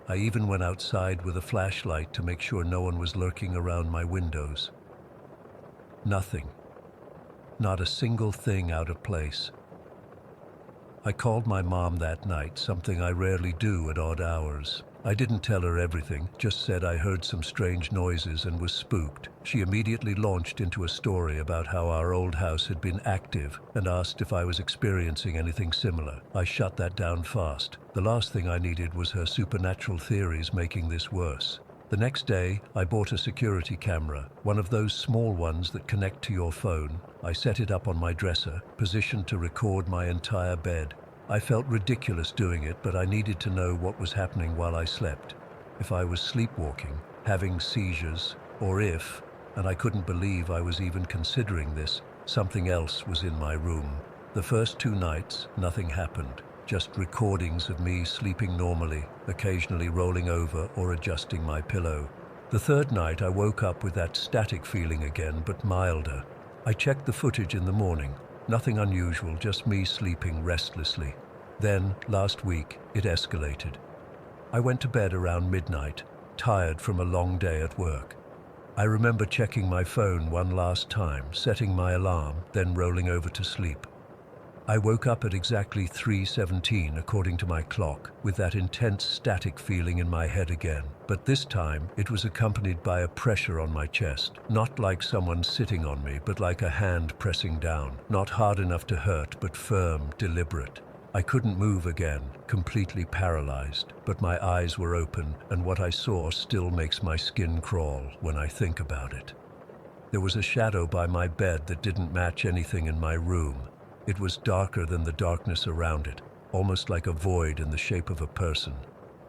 I even went outside with a flashlight to make sure no one was lurking around my windows. Nothing. Not a single thing out of place. I called my mom that night, something I rarely do at odd hours. I didn't tell her everything, just said I heard some strange noises and was spooked. She immediately launched into a story about how our old house had been active and asked if I was experiencing anything similar. I shut that down fast. The last thing I needed was her supernatural theories making this worse. The next day, I bought a security camera, one of those small ones that connect to your phone. I set it up on my dresser, positioned to record my entire bed. I felt ridiculous doing it, but I needed to know what was happening while I slept. If I was sleepwalking, having seizures, or if, and I couldn't believe I was even considering this, something else was in my room. The first 2 nights, nothing happened. Just recordings of me sleeping normally, occasionally rolling over or adjusting my pillow. The 3rd night I woke up with that static feeling again, but milder. I checked the footage in the morning. Nothing unusual, just me sleeping restlessly. Then, last week, it escalated. I went to bed around midnight, tired from a long day at work. I remember checking my phone one last time, setting my alarm, then rolling over to sleep. I woke up at exactly 3:17 according to my clock, with that intense static feeling in my head again. But this time, it was accompanied by a pressure on my chest. Not like someone sitting on me, but like a hand pressing down. Not hard enough to hurt, but firm, deliberate. I couldn't move again, completely paralyzed, but my eyes were open, and what I saw still makes my skin crawl when I think about it. There was a shadow by my bed that didn't match anything in my room. It was darker than the darkness around it, almost like a void in the shape of a person.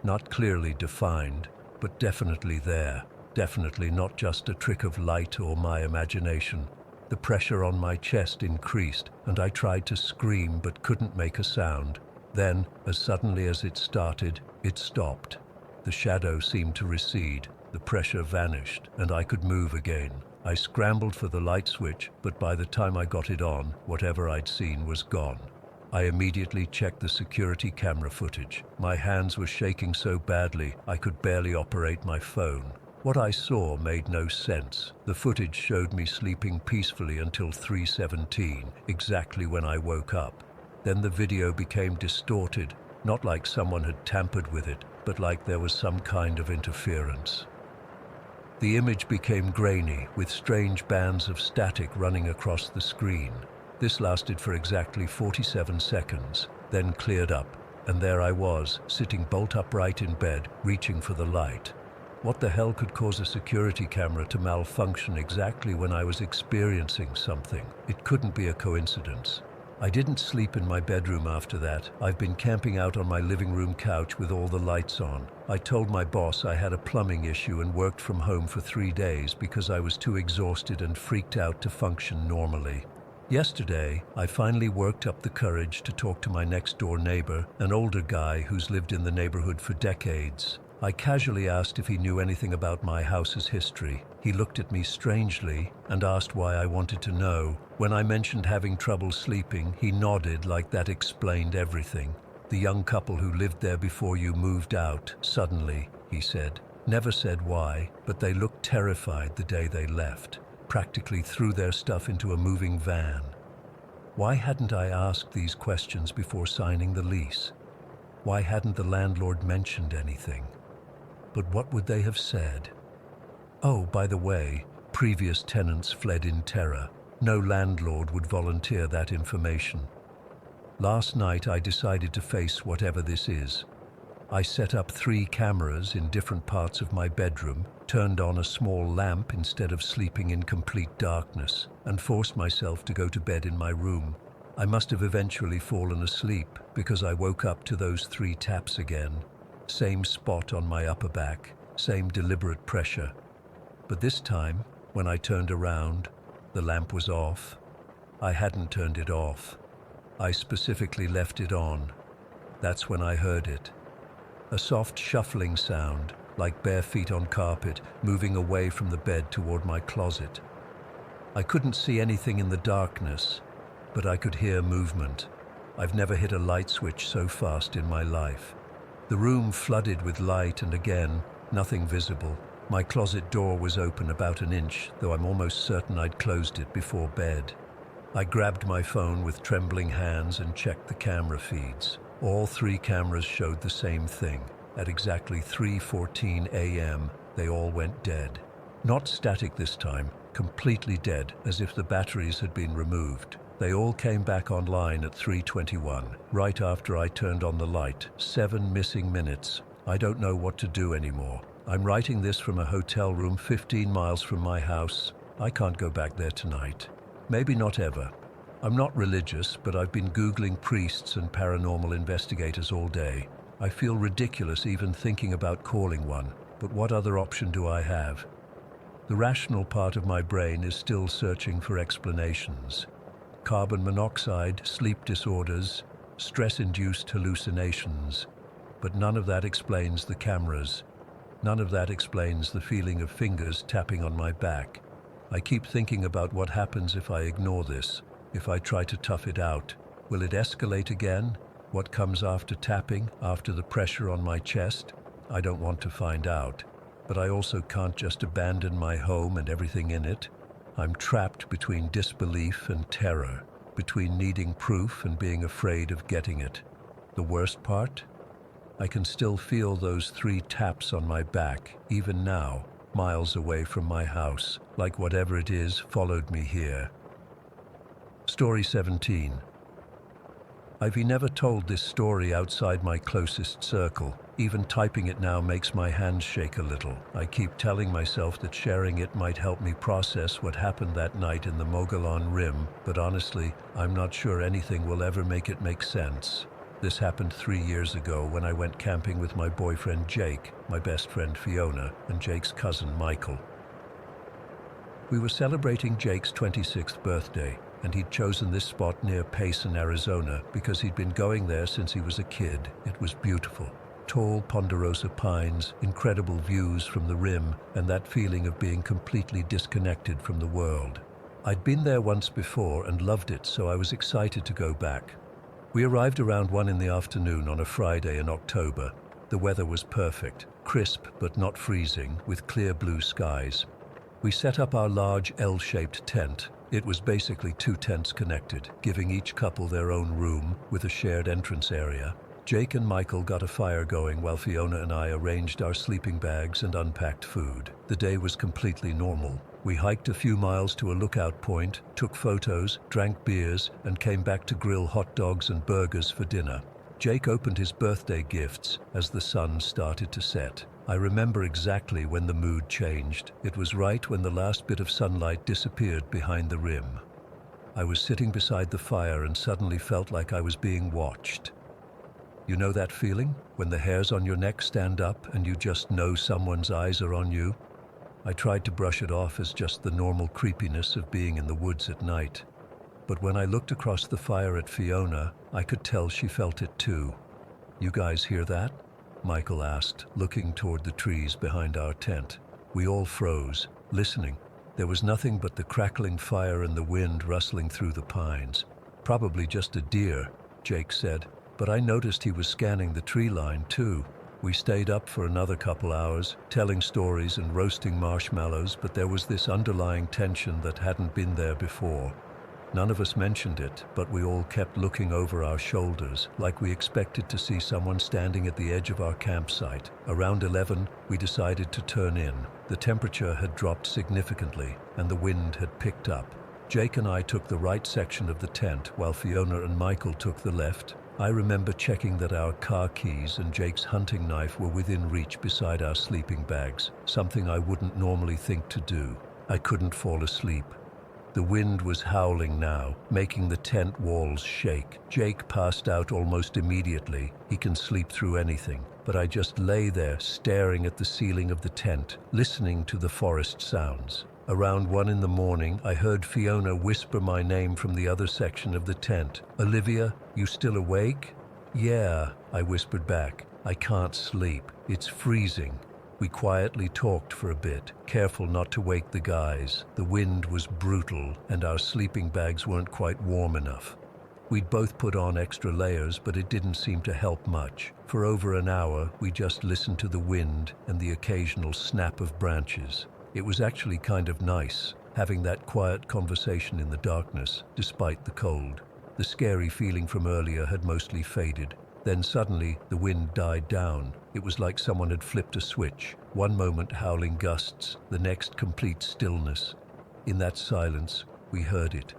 Not clearly defined, but definitely there. Definitely not just a trick of light or my imagination. The pressure on my chest increased, and I tried to scream but couldn't make a sound. Then, as suddenly as it started, it stopped. The shadow seemed to recede, the pressure vanished, and I could move again. I scrambled for the light switch, but by the time I got it on, whatever I'd seen was gone. I immediately checked the security camera footage. My hands were shaking so badly I could barely operate my phone. What I saw made no sense. The footage showed me sleeping peacefully until 3:17, exactly when I woke up. Then the video became distorted, not like someone had tampered with it, but like there was some kind of interference. The image became grainy, with strange bands of static running across the screen. This lasted for exactly 47 seconds, then cleared up, and there I was, sitting bolt upright in bed, reaching for the light. What the hell could cause a security camera to malfunction exactly when I was experiencing something? It couldn't be a coincidence. I didn't sleep in my bedroom after that. I've been camping out on my living room couch with all the lights on. I told my boss I had a plumbing issue and worked from home for 3 days because I was too exhausted and freaked out to function normally. Yesterday, I finally worked up the courage to talk to my next-door neighbor, an older guy who's lived in the neighborhood for decades. I casually asked if he knew anything about my house's history. He looked at me strangely and asked why I wanted to know. When I mentioned having trouble sleeping, he nodded like that explained everything. The young couple who lived there before you moved out, suddenly, he said. Never said why, but they looked terrified the day they left. Practically threw their stuff into a moving van. Why hadn't I asked these questions before signing the lease? Why hadn't the landlord mentioned anything? But what would they have said? Oh, by the way, previous tenants fled in terror. No landlord would volunteer that information. Last night I decided to face whatever this is. I set up 3 cameras in different parts of my bedroom, turned on a small lamp instead of sleeping in complete darkness, and forced myself to go to bed in my room. I must have eventually fallen asleep because I woke up to those 3 taps again. Same spot on my upper back, same deliberate pressure. But this time, when I turned around, the lamp was off. I hadn't turned it off. I specifically left it on. That's when I heard it. A soft shuffling sound, like bare feet on carpet, moving away from the bed toward my closet. I couldn't see anything in the darkness, but I could hear movement. I've never hit a light switch so fast in my life. The room flooded with light and again, nothing visible. My closet door was open about an inch, though I'm almost certain I'd closed it before bed. I grabbed my phone with trembling hands and checked the camera feeds. All 3 cameras showed the same thing. At exactly 3:14 a.m., they all went dead. Not static this time, completely dead, as if the batteries had been removed. They all came back online at 3:21, right after I turned on the light. 7 missing minutes. I don't know what to do anymore. I'm writing this from a hotel room 15 miles from my house. I can't go back there tonight. Maybe not ever. I'm not religious, but I've been Googling priests and paranormal investigators all day. I feel ridiculous even thinking about calling one, but what other option do I have? The rational part of my brain is still searching for explanations. Carbon monoxide, sleep disorders, stress-induced hallucinations. But none of that explains the cameras. None of that explains the feeling of fingers tapping on my back. I keep thinking about what happens if I ignore this. If I try to tough it out, will it escalate again? What comes after tapping, after the pressure on my chest? I don't want to find out. But I also can't just abandon my home and everything in it. I'm trapped between disbelief and terror, between needing proof and being afraid of getting it. The worst part? I can still feel those 3 taps on my back, even now, miles away from my house, like whatever it is followed me here. Story 17. I've never told this story outside my closest circle. Even typing it now makes my hands shake a little. I keep telling myself that sharing it might help me process what happened that night in the Mogollon Rim, but honestly, I'm not sure anything will ever make it make sense. This happened 3 years ago when I went camping with my boyfriend Jake, my best friend Fiona, and Jake's cousin Michael. We were celebrating Jake's 26th birthday, and he'd chosen this spot near Payson, Arizona, because he'd been going there since he was a kid. It was beautiful. Tall ponderosa pines, incredible views from the rim, and that feeling of being completely disconnected from the world. I'd been there once before and loved it, so I was excited to go back. We arrived around 1 in the afternoon on a Friday in October. The weather was perfect, crisp but not freezing, with clear blue skies. We set up our large L-shaped tent. It was basically 2 tents connected, giving each couple their own room with a shared entrance area. Jake and Michael got a fire going while Fiona and I arranged our sleeping bags and unpacked food. The day was completely normal. We hiked a few miles to a lookout point, took photos, drank beers, and came back to grill hot dogs and burgers for dinner. Jake opened his birthday gifts as the sun started to set. I remember exactly when the mood changed. It was right when the last bit of sunlight disappeared behind the rim. I was sitting beside the fire and suddenly felt like I was being watched. You know that feeling? When the hairs on your neck stand up and you just know someone's eyes are on you? I tried to brush it off as just the normal creepiness of being in the woods at night. But when I looked across the fire at Fiona, I could tell she felt it too. "You guys hear that?" Michael asked, looking toward the trees behind our tent. We all froze, listening. There was nothing but the crackling fire and the wind rustling through the pines. "Probably just a deer," Jake said, but I noticed he was scanning the tree line too. We stayed up for another couple hours, telling stories and roasting marshmallows, but there was this underlying tension that hadn't been there before. None of us mentioned it, but we all kept looking over our shoulders, like we expected to see someone standing at the edge of our campsite. Around 11, we decided to turn in. The temperature had dropped significantly, and the wind had picked up. Jake and I took the right section of the tent, while Fiona and Michael took the left. I remember checking that our car keys and Jake's hunting knife were within reach beside our sleeping bags, something I wouldn't normally think to do. I couldn't fall asleep. The wind was howling now, making the tent walls shake. Jake passed out almost immediately. He can sleep through anything. But I just lay there, staring at the ceiling of the tent, listening to the forest sounds. Around 1 in the morning, I heard Fiona whisper my name from the other section of the tent. "Olivia, you still awake?" "Yeah," I whispered back. "I can't sleep. It's freezing." We quietly talked for a bit, careful not to wake the guys. The wind was brutal, and our sleeping bags weren't quite warm enough. We'd both put on extra layers, but it didn't seem to help much. For over an hour, we just listened to the wind and the occasional snap of branches. It was actually kind of nice, having that quiet conversation in the darkness, despite the cold. The scary feeling from earlier had mostly faded. Then suddenly, the wind died down. It was like someone had flipped a switch. One moment howling gusts, the next complete stillness. In that silence, we heard it.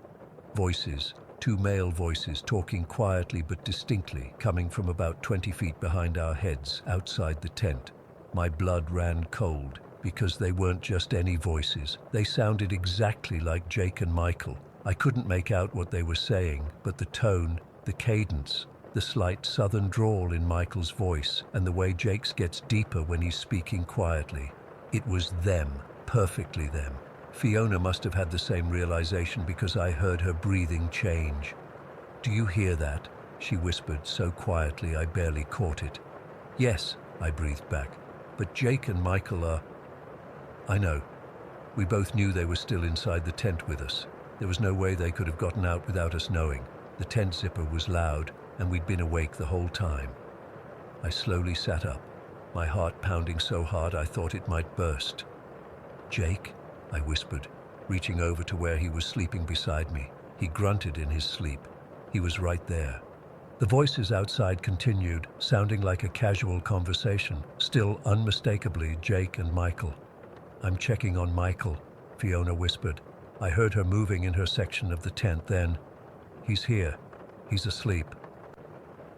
Voices, 2 male voices talking quietly but distinctly, coming from about 20 feet behind our heads, outside the tent. My blood ran cold, because they weren't just any voices. They sounded exactly like Jake and Michael. I couldn't make out what they were saying, but the tone, the cadence, the slight southern drawl in Michael's voice, and the way Jake's gets deeper when he's speaking quietly. It was them, perfectly them. Fiona must have had the same realization because I heard her breathing change. "Do you hear that?" she whispered so quietly I barely caught it. "Yes," I breathed back. "But Jake and Michael are..." "I know." We both knew they were still inside the tent with us. There was no way they could have gotten out without us knowing. The tent zipper was loud, and we'd been awake the whole time. I slowly sat up, my heart pounding so hard I thought it might burst. "Jake?" I whispered, reaching over to where he was sleeping beside me. He grunted in his sleep. He was right there. The voices outside continued, sounding like a casual conversation, still unmistakably Jake and Michael. "I'm checking on Michael," Fiona whispered. I heard her moving in her section of the tent then. "He's here. He's asleep."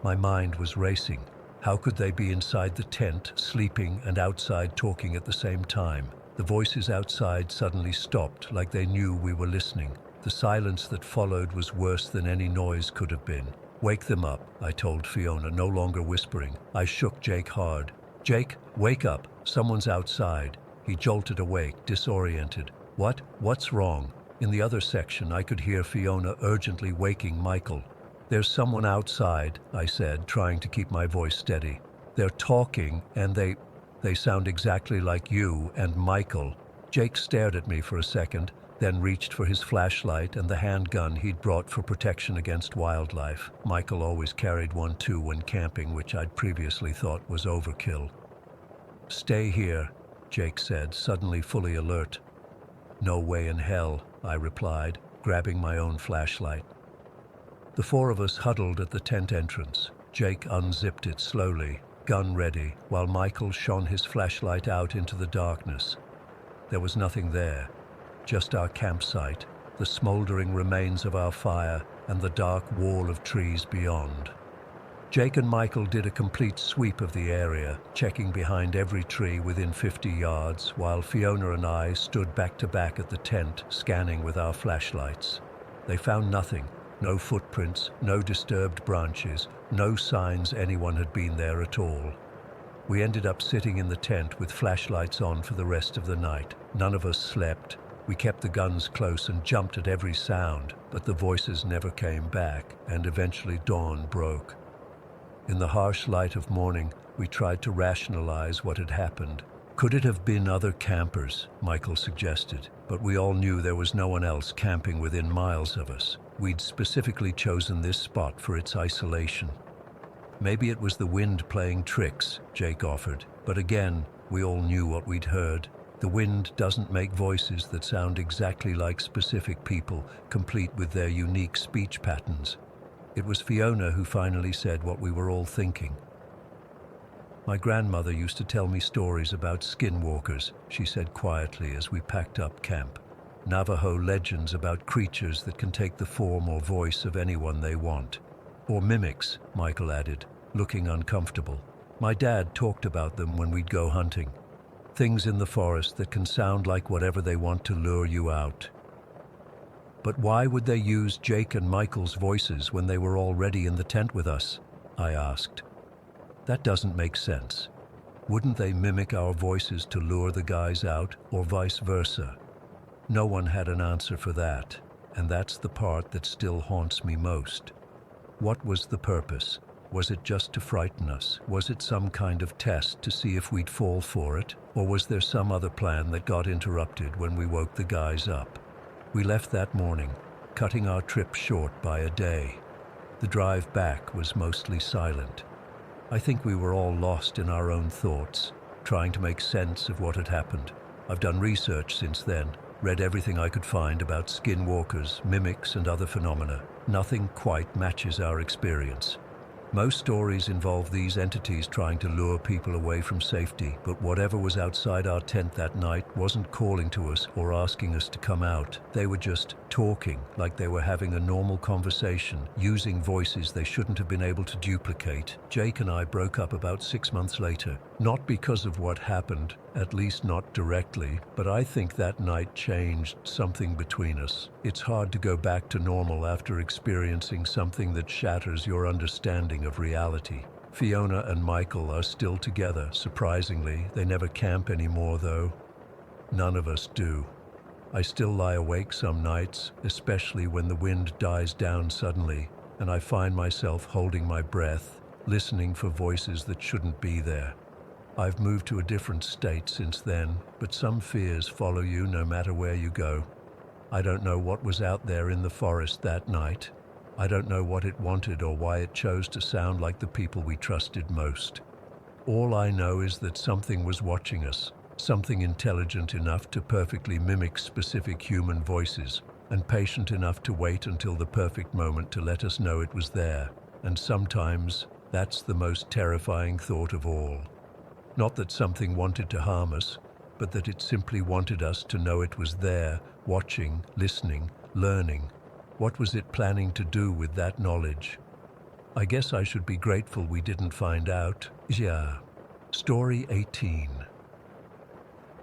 My mind was racing. How could they be inside the tent, sleeping, and outside talking at the same time? The voices outside suddenly stopped, like they knew we were listening. The silence that followed was worse than any noise could have been. "Wake them up," I told Fiona, no longer whispering. I shook Jake hard. "Jake, wake up. Someone's outside." He jolted awake, disoriented. What's wrong?" In the other section, I could hear Fiona urgently waking Michael. "There's someone outside," I said, trying to keep my voice steady. "They're talking, and they sound exactly like you and Michael." Jake stared at me for a second, then reached for his flashlight and the handgun he'd brought for protection against wildlife. Michael always carried one too when camping, which I'd previously thought was overkill. "Stay here," Jake said, suddenly fully alert. "No way in hell," I replied, grabbing my own flashlight. The four of us huddled at the tent entrance. Jake unzipped it slowly, gun ready, while Michael shone his flashlight out into the darkness. There was nothing there, just our campsite, the smoldering remains of our fire, and the dark wall of trees beyond. Jake and Michael did a complete sweep of the area, checking behind every tree within 50 yards, while Fiona and I stood back to back at the tent, scanning with our flashlights. They found nothing. No footprints, no disturbed branches, no signs anyone had been there at all. We ended up sitting in the tent with flashlights on for the rest of the night. None of us slept. We kept the guns close and jumped at every sound, but the voices never came back, and eventually dawn broke. In the harsh light of morning, we tried to rationalize what had happened. Could it have been other campers, Michael suggested, but we all knew there was no one else camping within miles of us. We'd specifically chosen this spot for its isolation. Maybe it was the wind playing tricks, Jake offered, but again, we all knew what we'd heard. The wind doesn't make voices that sound exactly like specific people, complete with their unique speech patterns. It was Fiona who finally said what we were all thinking. "My grandmother used to tell me stories about skinwalkers," she said quietly as we packed up camp. "Navajo legends about creatures that can take the form or voice of anyone they want." "Or mimics," Michael added, looking uncomfortable. "My dad talked about them when we'd go hunting. Things in the forest that can sound like whatever they want to lure you out." "But why would they use Jake and Michael's voices when they were already in the tent with us?" I asked. "That doesn't make sense. Wouldn't they mimic our voices to lure the guys out, or vice versa?" No one had an answer for that, and that's the part that still haunts me most. What was the purpose? Was it just to frighten us? Was it some kind of test to see if we'd fall for it? Or was there some other plan that got interrupted when we woke the guys up? We left that morning, cutting our trip short by a day. The drive back was mostly silent. I think we were all lost in our own thoughts, trying to make sense of what had happened. I've done research since then, read everything I could find about skinwalkers, mimics, and other phenomena. Nothing quite matches our experience. Most stories involve these entities trying to lure people away from safety, but whatever was outside our tent that night wasn't calling to us or asking us to come out. They were just talking like they were having a normal conversation, using voices they shouldn't have been able to duplicate. Jake and I broke up about 6 months later, not because of what happened, at least not directly, but I think that night changed something between us. It's hard to go back to normal after experiencing something that shatters your understanding of reality. Fiona and Michael are still together, surprisingly. They never camp anymore, though. None of us do. I still lie awake some nights, especially when the wind dies down suddenly, and I find myself holding my breath, listening for voices that shouldn't be there. I've moved to a different state since then, but some fears follow you no matter where you go. I don't know what was out there in the forest that night. I don't know what it wanted or why it chose to sound like the people we trusted most. All I know is that something was watching us, something intelligent enough to perfectly mimic specific human voices, and patient enough to wait until the perfect moment to let us know it was there. And sometimes, that's the most terrifying thought of all. Not that something wanted to harm us, but that it simply wanted us to know it was there, watching, listening, learning. What was it planning to do with that knowledge? I guess I should be grateful we didn't find out. Yeah. Story 18.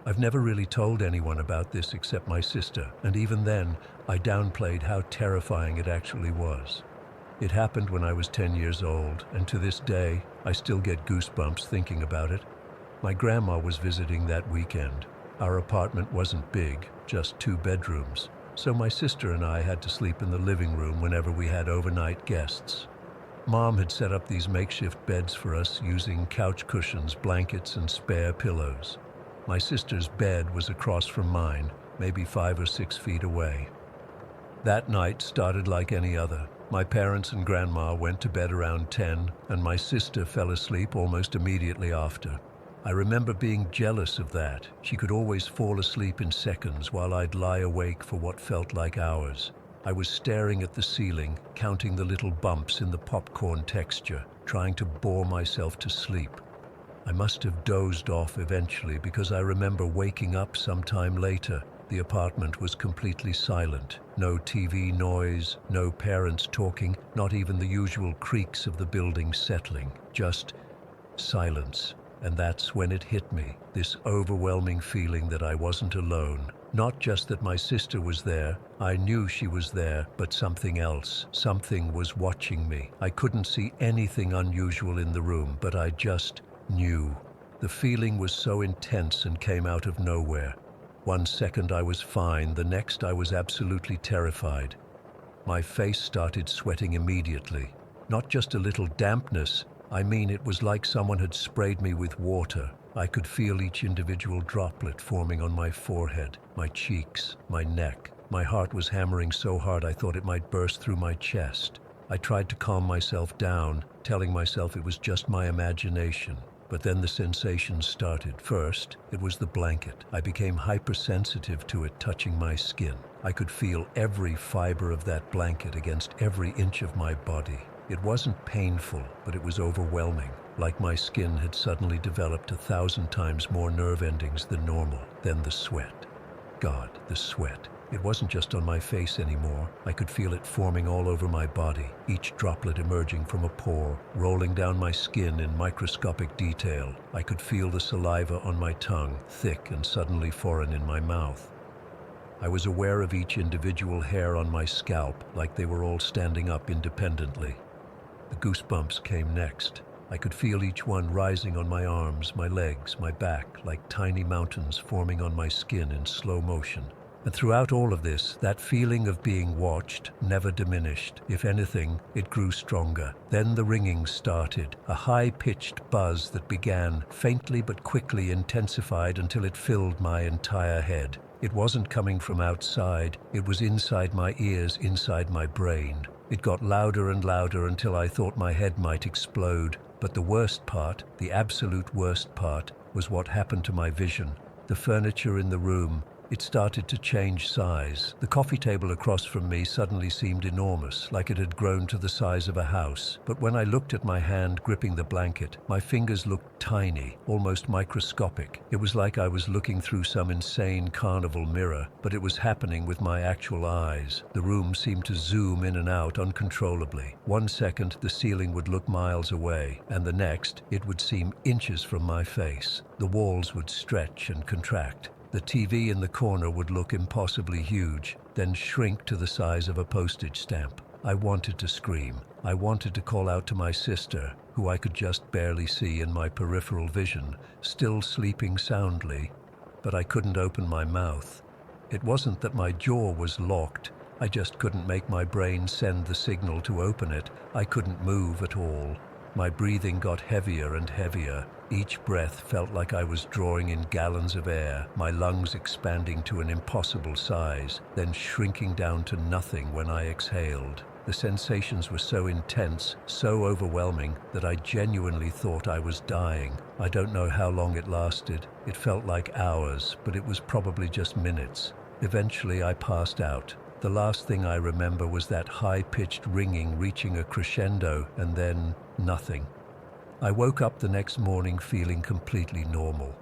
I've never really told anyone about this except my sister, and even then, I downplayed how terrifying it actually was. It happened when I was 10 years old, and to this day, I still get goosebumps thinking about it. My grandma was visiting that weekend. Our apartment wasn't big, just 2 bedrooms, so my sister and I had to sleep in the living room whenever we had overnight guests. Mom had set up these makeshift beds for us using couch cushions, blankets, and spare pillows. My sister's bed was across from mine, maybe 5 or 6 feet away. That night started like any other. My parents and grandma went to bed around 10, and my sister fell asleep almost immediately after. I remember being jealous of that. She could always fall asleep in seconds while I'd lie awake for what felt like hours. I was staring at the ceiling, counting the little bumps in the popcorn texture, trying to bore myself to sleep. I must have dozed off eventually because I remember waking up sometime later. The apartment was completely silent. No TV noise, no parents talking, not even the usual creaks of the building settling. Just silence. And that's when it hit me, this overwhelming feeling that I wasn't alone. Not just that my sister was there, I knew she was there, but something else. Something was watching me. I couldn't see anything unusual in the room, but I just knew. The feeling was so intense and came out of nowhere. One second I was fine, the next I was absolutely terrified. My face started sweating immediately. Not just a little dampness, I mean it was like someone had sprayed me with water. I could feel each individual droplet forming on my forehead, my cheeks, my neck. My heart was hammering so hard I thought it might burst through my chest. I tried to calm myself down, telling myself it was just my imagination. But then the sensations started. First, it was the blanket. I became hypersensitive to it touching my skin. I could feel every fiber of that blanket against every inch of my body. It wasn't painful, but it was overwhelming, like my skin had suddenly developed 1,000 times more nerve endings than normal. Then the sweat. God, the sweat. It wasn't just on my face anymore. I could feel it forming all over my body, each droplet emerging from a pore, rolling down my skin in microscopic detail. I could feel the saliva on my tongue, thick and suddenly foreign in my mouth. I was aware of each individual hair on my scalp, like they were all standing up independently. The goosebumps came next. I could feel each one rising on my arms, my legs, my back, like tiny mountains forming on my skin in slow motion. And throughout all of this, that feeling of being watched never diminished. If anything, it grew stronger. Then the ringing started, a high-pitched buzz that began, faintly but quickly intensified until it filled my entire head. It wasn't coming from outside, it was inside my ears, inside my brain. It got louder and louder until I thought my head might explode. But the worst part, the absolute worst part, was what happened to my vision. The furniture in the room, it started to change size. The coffee table across from me suddenly seemed enormous, like it had grown to the size of a house. But when I looked at my hand gripping the blanket, my fingers looked tiny, almost microscopic. It was like I was looking through some insane carnival mirror, but it was happening with my actual eyes. The room seemed to zoom in and out uncontrollably. One second, the ceiling would look miles away, and the next, it would seem inches from my face. The walls would stretch and contract. The TV in the corner would look impossibly huge, then shrink to the size of a postage stamp. I wanted to scream. I wanted to call out to my sister, who I could just barely see in my peripheral vision, still sleeping soundly, but I couldn't open my mouth. It wasn't that my jaw was locked. I just couldn't make my brain send the signal to open it. I couldn't move at all. My breathing got heavier and heavier. Each breath felt like I was drawing in gallons of air, my lungs expanding to an impossible size, then shrinking down to nothing when I exhaled. The sensations were so intense, so overwhelming, that I genuinely thought I was dying. I don't know how long it lasted. It felt like hours, but it was probably just minutes. Eventually I passed out. The last thing I remember was that high-pitched ringing reaching a crescendo, and then nothing. I woke up the next morning feeling completely normal.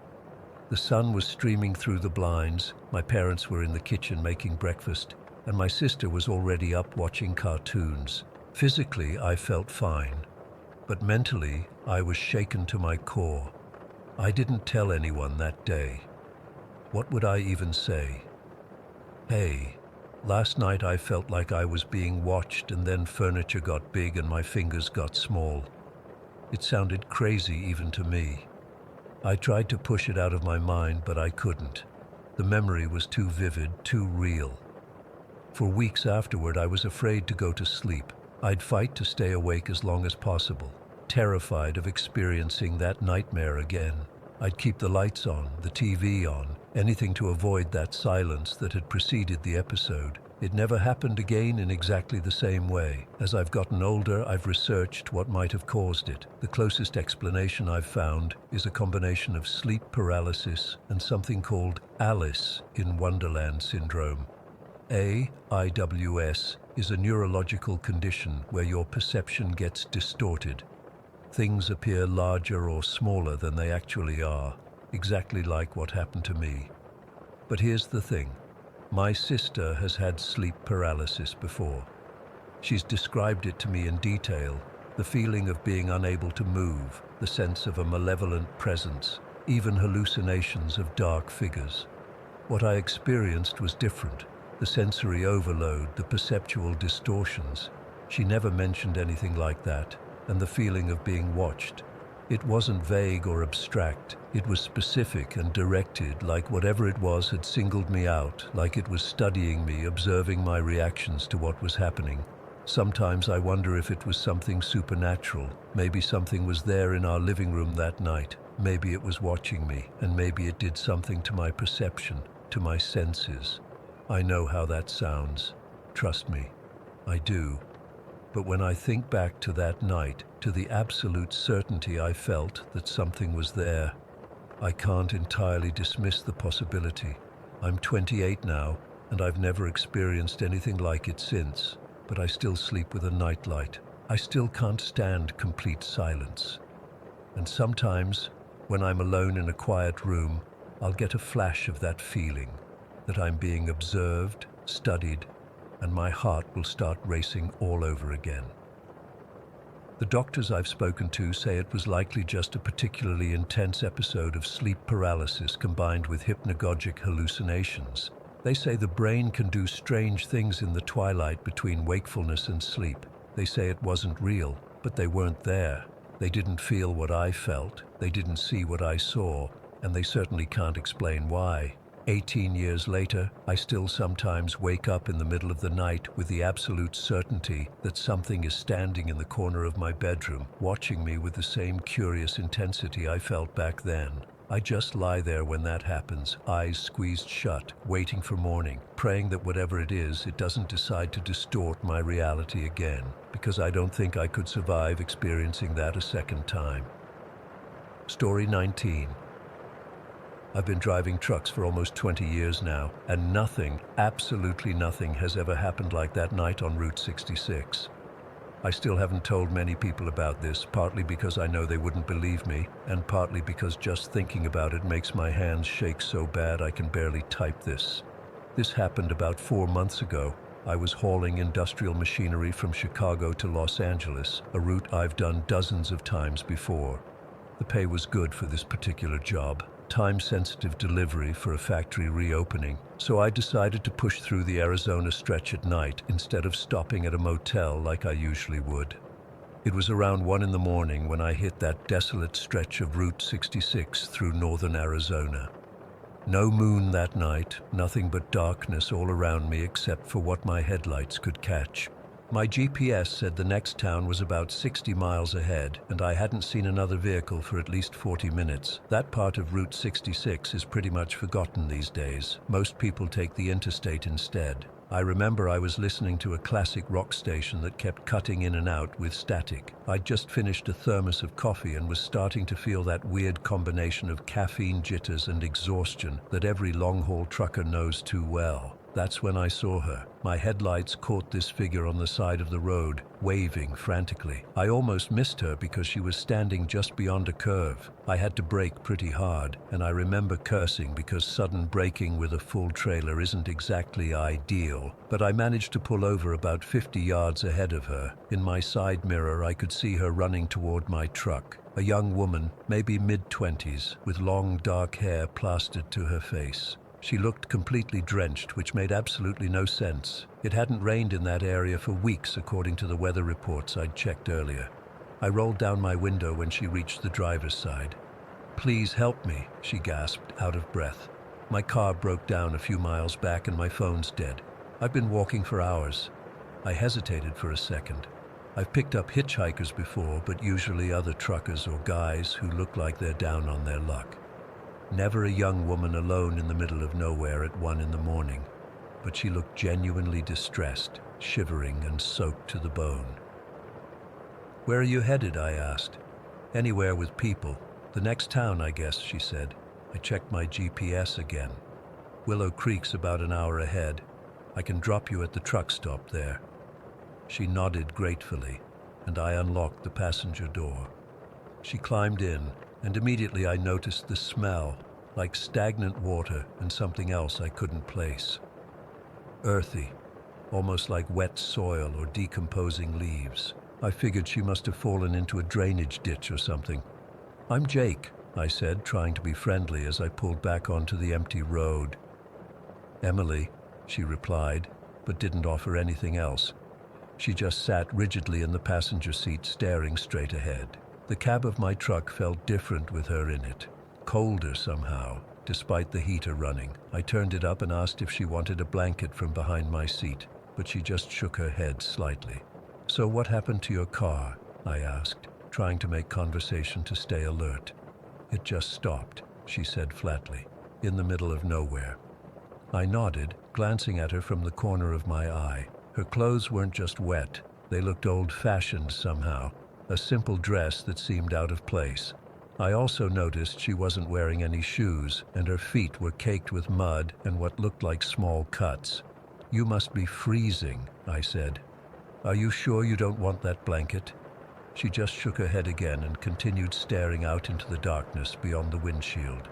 The sun was streaming through the blinds, my parents were in the kitchen making breakfast, and my sister was already up watching cartoons. Physically, I felt fine, but mentally, I was shaken to my core. I didn't tell anyone that day. What would I even say? Hey, last night I felt like I was being watched, and then furniture got big and my fingers got small. It sounded crazy even to me. I tried to push it out of my mind, but I couldn't. The memory was too vivid, too real. For weeks afterward, I was afraid to go to sleep. I'd fight to stay awake as long as possible, terrified of experiencing that nightmare again. I'd keep the lights on, the TV on, anything to avoid that silence that had preceded the episode. It never happened again in exactly the same way. As I've gotten older, I've researched what might have caused it. The closest explanation I've found is a combination of sleep paralysis and something called Alice in Wonderland syndrome. AIWS is a neurological condition where your perception gets distorted. Things appear larger or smaller than they actually are, exactly like what happened to me. But here's the thing. My sister has had sleep paralysis before. She's described it to me in detail, the feeling of being unable to move, the sense of a malevolent presence, even hallucinations of dark figures. What I experienced was different. The sensory overload, the perceptual distortions. She never mentioned anything like that, and the feeling of being watched. It wasn't vague or abstract. It was specific and directed, like whatever it was had singled me out, like it was studying me, observing my reactions to what was happening. Sometimes I wonder if it was something supernatural. Maybe something was there in our living room that night. Maybe it was watching me, and maybe it did something to my perception, to my senses. I know how that sounds. Trust me, I do. But when I think back to that night, to the absolute certainty I felt that something was there, I can't entirely dismiss the possibility. I'm 28 now, and I've never experienced anything like it since, but I still sleep with a nightlight. I still can't stand complete silence. And sometimes, when I'm alone in a quiet room, I'll get a flash of that feeling, that I'm being observed, studied, and my heart will start racing all over again. The doctors I've spoken to say it was likely just a particularly intense episode of sleep paralysis combined with hypnagogic hallucinations. They say the brain can do strange things in the twilight between wakefulness and sleep. They say it wasn't real, but they weren't there. They didn't feel what I felt, they didn't see what I saw, and they certainly can't explain why. 18 years later, I still sometimes wake up in the middle of the night with the absolute certainty that something is standing in the corner of my bedroom, watching me with the same curious intensity I felt back then. I just lie there when that happens, eyes squeezed shut, waiting for morning, praying that whatever it is, it doesn't decide to distort my reality again, because I don't think I could survive experiencing that a second time. Story 19. I've been driving trucks for almost 20 years now, and nothing, absolutely nothing, has ever happened like that night on Route 66. I still haven't told many people about this, partly because I know they wouldn't believe me, and partly because just thinking about it makes my hands shake so bad I can barely type this. This happened about 4 months ago. I was hauling industrial machinery from Chicago to Los Angeles, a route I've done dozens of times before. The pay was good for this particular job. Time-sensitive delivery for a factory reopening, so I decided to push through the Arizona stretch at night instead of stopping at a motel like I usually would. It was around 1 in the morning when I hit that desolate stretch of Route 66 through northern Arizona. No moon that night, nothing but darkness all around me except for what my headlights could catch. My GPS said the next town was about 60 miles ahead, and I hadn't seen another vehicle for at least 40 minutes. That part of Route 66 is pretty much forgotten these days. Most people take the interstate instead. I remember I was listening to a classic rock station that kept cutting in and out with static. I'd just finished a thermos of coffee and was starting to feel that weird combination of caffeine jitters and exhaustion that every long-haul trucker knows too well. That's when I saw her. My headlights caught this figure on the side of the road, waving frantically. I almost missed her because she was standing just beyond a curve. I had to brake pretty hard, and I remember cursing because sudden braking with a full trailer isn't exactly ideal, but I managed to pull over about 50 yards ahead of her. In my side mirror, I could see her running toward my truck. A young woman, maybe mid-20s, with long dark hair plastered to her face. She looked completely drenched, which made absolutely no sense. It hadn't rained in that area for weeks, according to the weather reports I'd checked earlier. I rolled down my window when she reached the driver's side. "Please help me," she gasped, out of breath. My car broke down a few miles back and my phone's dead. I've been walking for hours. I hesitated for a second. I've picked up hitchhikers before, but usually other truckers or guys who look like they're down on their luck. Never a young woman alone in the middle of nowhere at 1 in the morning, but she looked genuinely distressed, shivering and soaked to the bone. "Where are you headed?" I asked. "Anywhere with people. The next town, I guess," she said. I checked my GPS again. "Willow Creek's about an hour ahead. I can drop you at the truck stop there." She nodded gratefully, and I unlocked the passenger door. She climbed in, and immediately I noticed the smell, like stagnant water and something else I couldn't place. Earthy, almost like wet soil or decomposing leaves. I figured she must have fallen into a drainage ditch or something. "I'm Jake," I said, trying to be friendly as I pulled back onto the empty road. "Emily," she replied, but didn't offer anything else. She just sat rigidly in the passenger seat, staring straight ahead. The cab of my truck felt different with her in it, colder somehow, despite the heater running. I turned it up and asked if she wanted a blanket from behind my seat, but she just shook her head slightly. "So what happened to your car?" I asked, trying to make conversation to stay alert. "It just stopped," she said flatly, "in the middle of nowhere." I nodded, glancing at her from the corner of my eye. Her clothes weren't just wet, they looked old-fashioned somehow, a simple dress that seemed out of place. I also noticed she wasn't wearing any shoes, and her feet were caked with mud and what looked like small cuts. "You must be freezing," I said. "Are you sure you don't want that blanket?" She just shook her head again and continued staring out into the darkness beyond the windshield.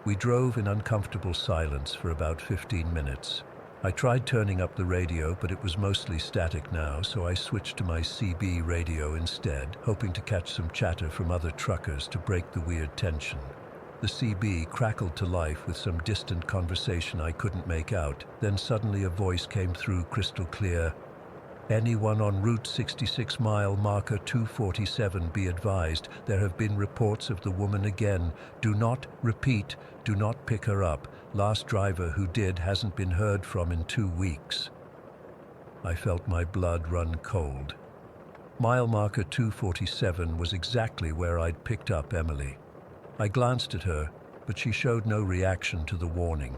We drove in uncomfortable silence for about 15 minutes. I tried turning up the radio, but it was mostly static now, so I switched to my CB radio instead, hoping to catch some chatter from other truckers to break the weird tension. The CB crackled to life with some distant conversation I couldn't make out. Then suddenly a voice came through crystal clear. "Anyone on Route 66 mile marker 247, be advised, there have been reports of the woman again. Do not pick her up. Last driver who did hasn't been heard from in 2 weeks." I felt my blood run cold. Mile marker 247 was exactly where I'd picked up Emily. I glanced at her, but she showed no reaction to the warning.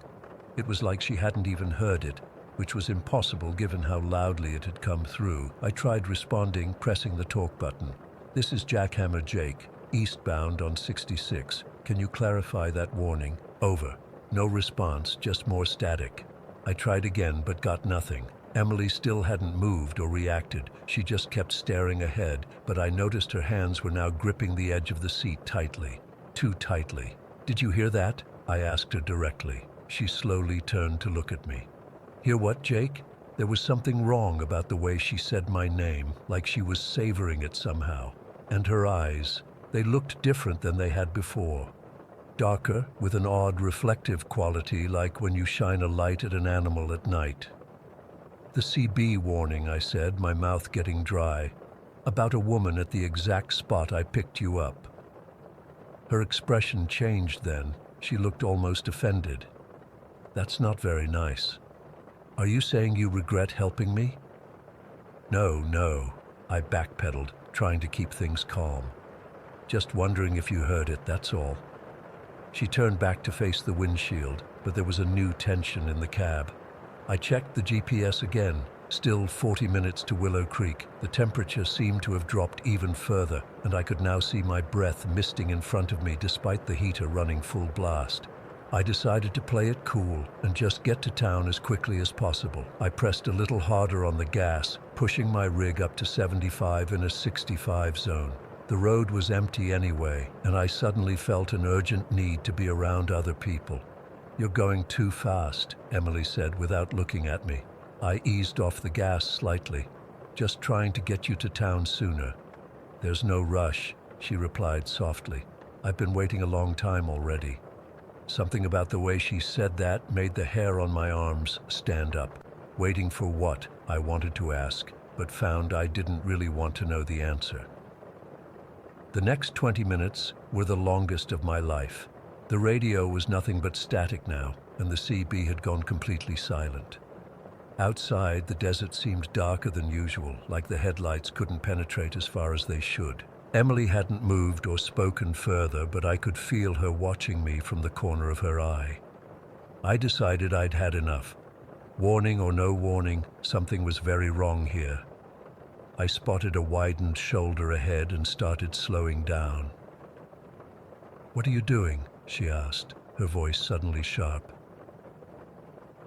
It was like she hadn't even heard it, which was impossible given how loudly it had come through. I tried responding, pressing the talk button. "This is Jackhammer Jake, eastbound on 66. Can you clarify that warning?" "Over." No response, just more static. I tried again, but got nothing. Emily still hadn't moved or reacted. She just kept staring ahead, but I noticed her hands were now gripping the edge of the seat tightly. Too tightly. "Did you hear that?" I asked her directly. She slowly turned to look at me. "Hear what, Jake?" There was something wrong about the way she said my name, like she was savoring it somehow. And her eyes, they looked different than they had before. Darker, with an odd reflective quality, like when you shine a light at an animal at night. "The CB warning," I said, my mouth getting dry. "About a woman at the exact spot I picked you up." Her expression changed then. She looked almost offended. "That's not very nice. Are you saying you regret helping me?" No, I backpedaled, trying to keep things calm. "Just wondering if you heard it, that's all." She turned back to face the windshield, but there was a new tension in the cab. I checked the GPS again. Still 40 minutes to Willow Creek. The temperature seemed to have dropped even further, and I could now see my breath misting in front of me despite the heater running full blast. I decided to play it cool and just get to town as quickly as possible. I pressed a little harder on the gas, pushing my rig up to 75 in a 65 zone. The road was empty anyway, and I suddenly felt an urgent need to be around other people. "You're going too fast," Emily said without looking at me. I eased off the gas slightly, "Just trying to get you to town sooner." "There's no rush," she replied softly. "I've been waiting a long time already." Something about the way she said that made the hair on my arms stand up. Waiting for what, I wanted to ask, but found I didn't really want to know the answer. The next 20 minutes were the longest of my life. The radio was nothing but static now, and the CB had gone completely silent. Outside, the desert seemed darker than usual, like the headlights couldn't penetrate as far as they should. Emily hadn't moved or spoken further, but I could feel her watching me from the corner of her eye. I decided I'd had enough. Warning or no warning, something was very wrong here. I spotted a widened shoulder ahead and started slowing down. "What are you doing?" she asked, her voice suddenly sharp.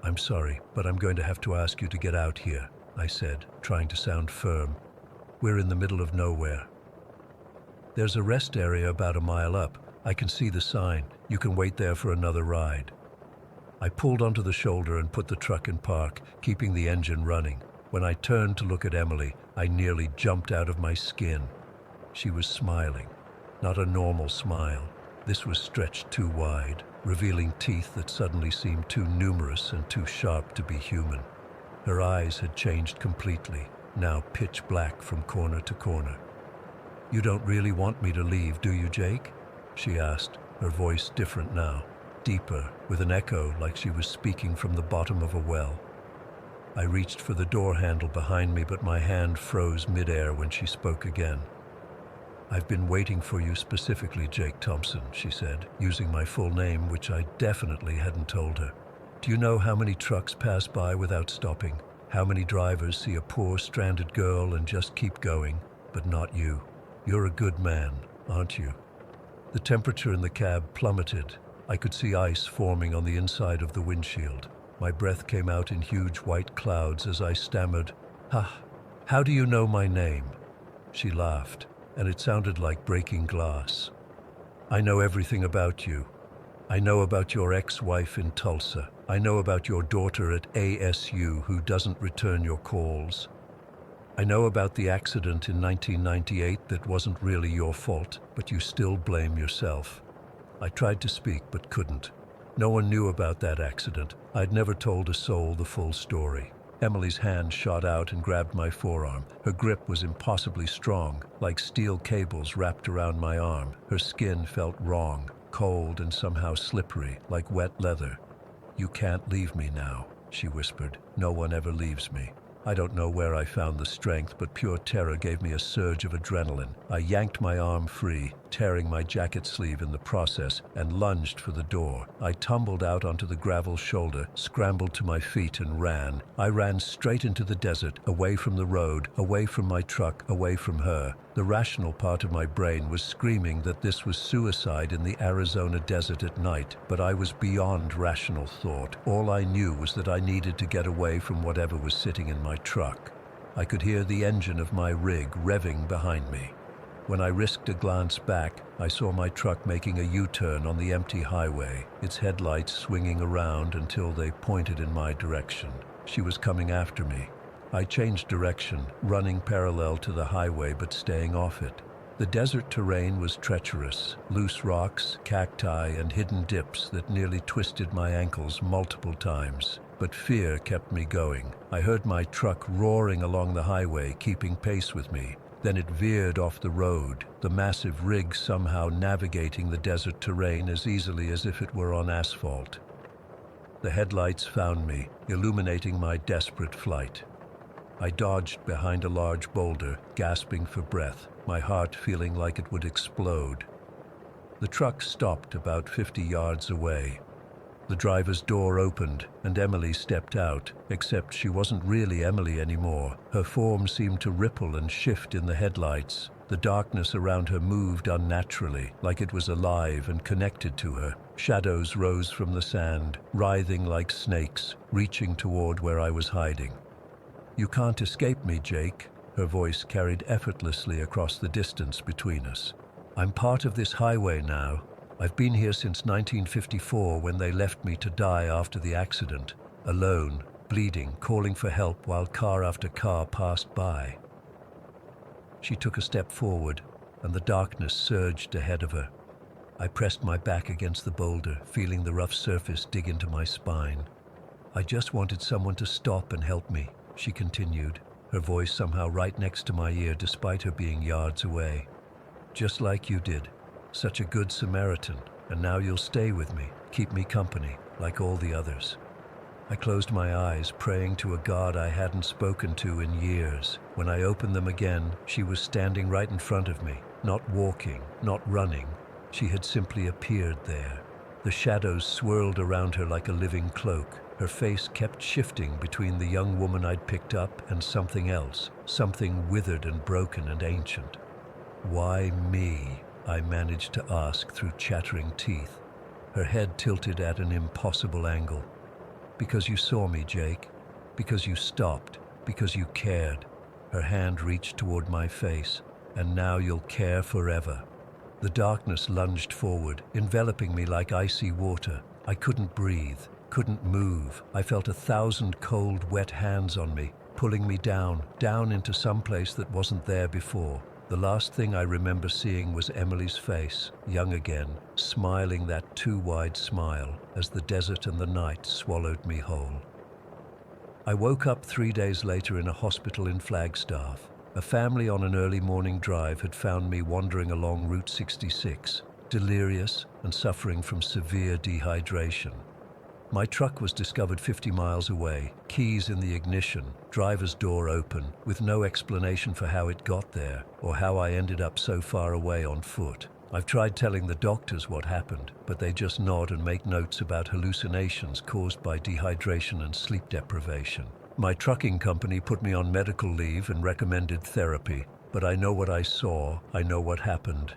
"I'm sorry, but I'm going to have to ask you to get out here," I said, trying to sound firm. "We're in the middle of nowhere. There's a rest area about a mile up. I can see the sign. You can wait there for another ride." I pulled onto the shoulder and put the truck in park, keeping the engine running. When I turned to look at Emily, I nearly jumped out of my skin. She was smiling. Not a normal smile. This was stretched too wide, revealing teeth that suddenly seemed too numerous and too sharp to be human. Her eyes had changed completely, now pitch black from corner to corner. "You don't really want me to leave, do you, Jake?" she asked, her voice different now, deeper, with an echo like she was speaking from the bottom of a well. I reached for the door handle behind me, but my hand froze midair when she spoke again. "I've been waiting for you specifically, Jake Thompson," she said, using my full name, which I definitely hadn't told her. "Do you know how many trucks pass by without stopping? How many drivers see a poor, stranded girl and just keep going? But not you. You're a good man, aren't you?" The temperature in the cab plummeted. I could see ice forming on the inside of the windshield. My breath came out in huge white clouds as I stammered, How do you know my name?" She laughed, and it sounded like breaking glass. "I know everything about you. I know about your ex-wife in Tulsa. I know about your daughter at ASU who doesn't return your calls. I know about the accident in 1998 that wasn't really your fault, but you still blame yourself." I tried to speak but couldn't. No one knew about that accident. I'd never told a soul the full story. Emily's hand shot out and grabbed my forearm. Her grip was impossibly strong, like steel cables wrapped around my arm. Her skin felt wrong, cold and somehow slippery, like wet leather. "You can't leave me now," she whispered. "No one ever leaves me." I don't know where I found the strength, but pure terror gave me a surge of adrenaline. I yanked my arm free, tearing my jacket sleeve in the process, and lunged for the door. I tumbled out onto the gravel shoulder, scrambled to my feet, and ran. I ran straight into the desert, away from the road, away from my truck, away from her. The rational part of my brain was screaming that this was suicide in the Arizona desert at night, but I was beyond rational thought. All I knew was that I needed to get away from whatever was sitting in my truck. I could hear the engine of my rig revving behind me. When I risked a glance back, I saw my truck making a U-turn on the empty highway, its headlights swinging around until they pointed in my direction. She was coming after me. I changed direction, running parallel to the highway but staying off it. The desert terrain was treacherous, loose rocks, cacti, and hidden dips that nearly twisted my ankles multiple times. But fear kept me going. I heard my truck roaring along the highway, keeping pace with me. Then it veered off the road, the massive rig somehow navigating the desert terrain as easily as if it were on asphalt. The headlights found me, illuminating my desperate flight. I dodged behind a large boulder, gasping for breath, my heart feeling like it would explode. The truck stopped about 50 yards away. The driver's door opened, and Emily stepped out, except she wasn't really Emily anymore. Her form seemed to ripple and shift in the headlights. The darkness around her moved unnaturally, like it was alive and connected to her. Shadows rose from the sand, writhing like snakes, reaching toward where I was hiding. "You can't escape me, Jake." Her voice carried effortlessly across the distance between us. "I'm part of this highway now. I've been here since 1954 when they left me to die after the accident, alone, bleeding, calling for help while car after car passed by." She took a step forward, and the darkness surged ahead of her. I pressed my back against the boulder, feeling the rough surface dig into my spine. "I just wanted someone to stop and help me," she continued, her voice somehow right next to my ear despite her being yards away. "Just like you did. Such a good Samaritan, and now you'll stay with me, keep me company, like all the others." I closed my eyes, praying to a God I hadn't spoken to in years. When I opened them again, she was standing right in front of me, Not walking, not running. She had simply appeared there. The shadows swirled around her like a living cloak. Her face kept shifting between the young woman I'd picked up and something else, something withered and broken and ancient. "Why me?" I managed to ask through chattering teeth. Her head tilted at an impossible angle. "Because you saw me, Jake. Because you stopped. Because you cared." Her hand reached toward my face. "And now you'll care forever." The darkness lunged forward, enveloping me like icy water. I couldn't breathe, couldn't move. I felt 1,000 cold, wet hands on me, pulling me down into some place that wasn't there before. The last thing I remember seeing was Emily's face, young again, smiling that too-wide smile as the desert and the night swallowed me whole. I woke up 3 days later in a hospital in Flagstaff. A family on an early morning drive had found me wandering along Route 66, delirious and suffering from severe dehydration. My truck was discovered 50 miles away, keys in the ignition, driver's door open, with no explanation for how it got there or how I ended up so far away on foot. I've tried telling the doctors what happened, but they just nod and make notes about hallucinations caused by dehydration and sleep deprivation. My trucking company put me on medical leave and recommended therapy, but I know what I saw, I know what happened.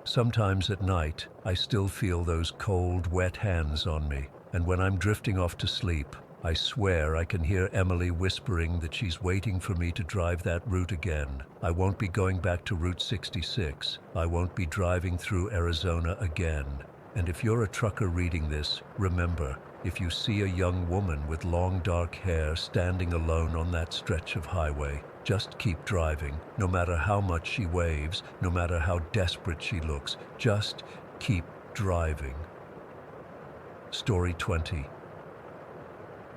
Sometimes at night, I still feel those cold, wet hands on me, and when I'm drifting off to sleep, I swear I can hear Emily whispering that she's waiting for me to drive that route again. I won't be going back to Route 66. I won't be driving through Arizona again. And if you're a trucker reading this, remember, if you see a young woman with long dark hair standing alone on that stretch of highway, just keep driving. No matter how much she waves, no matter how desperate she looks, just keep driving. Story 20.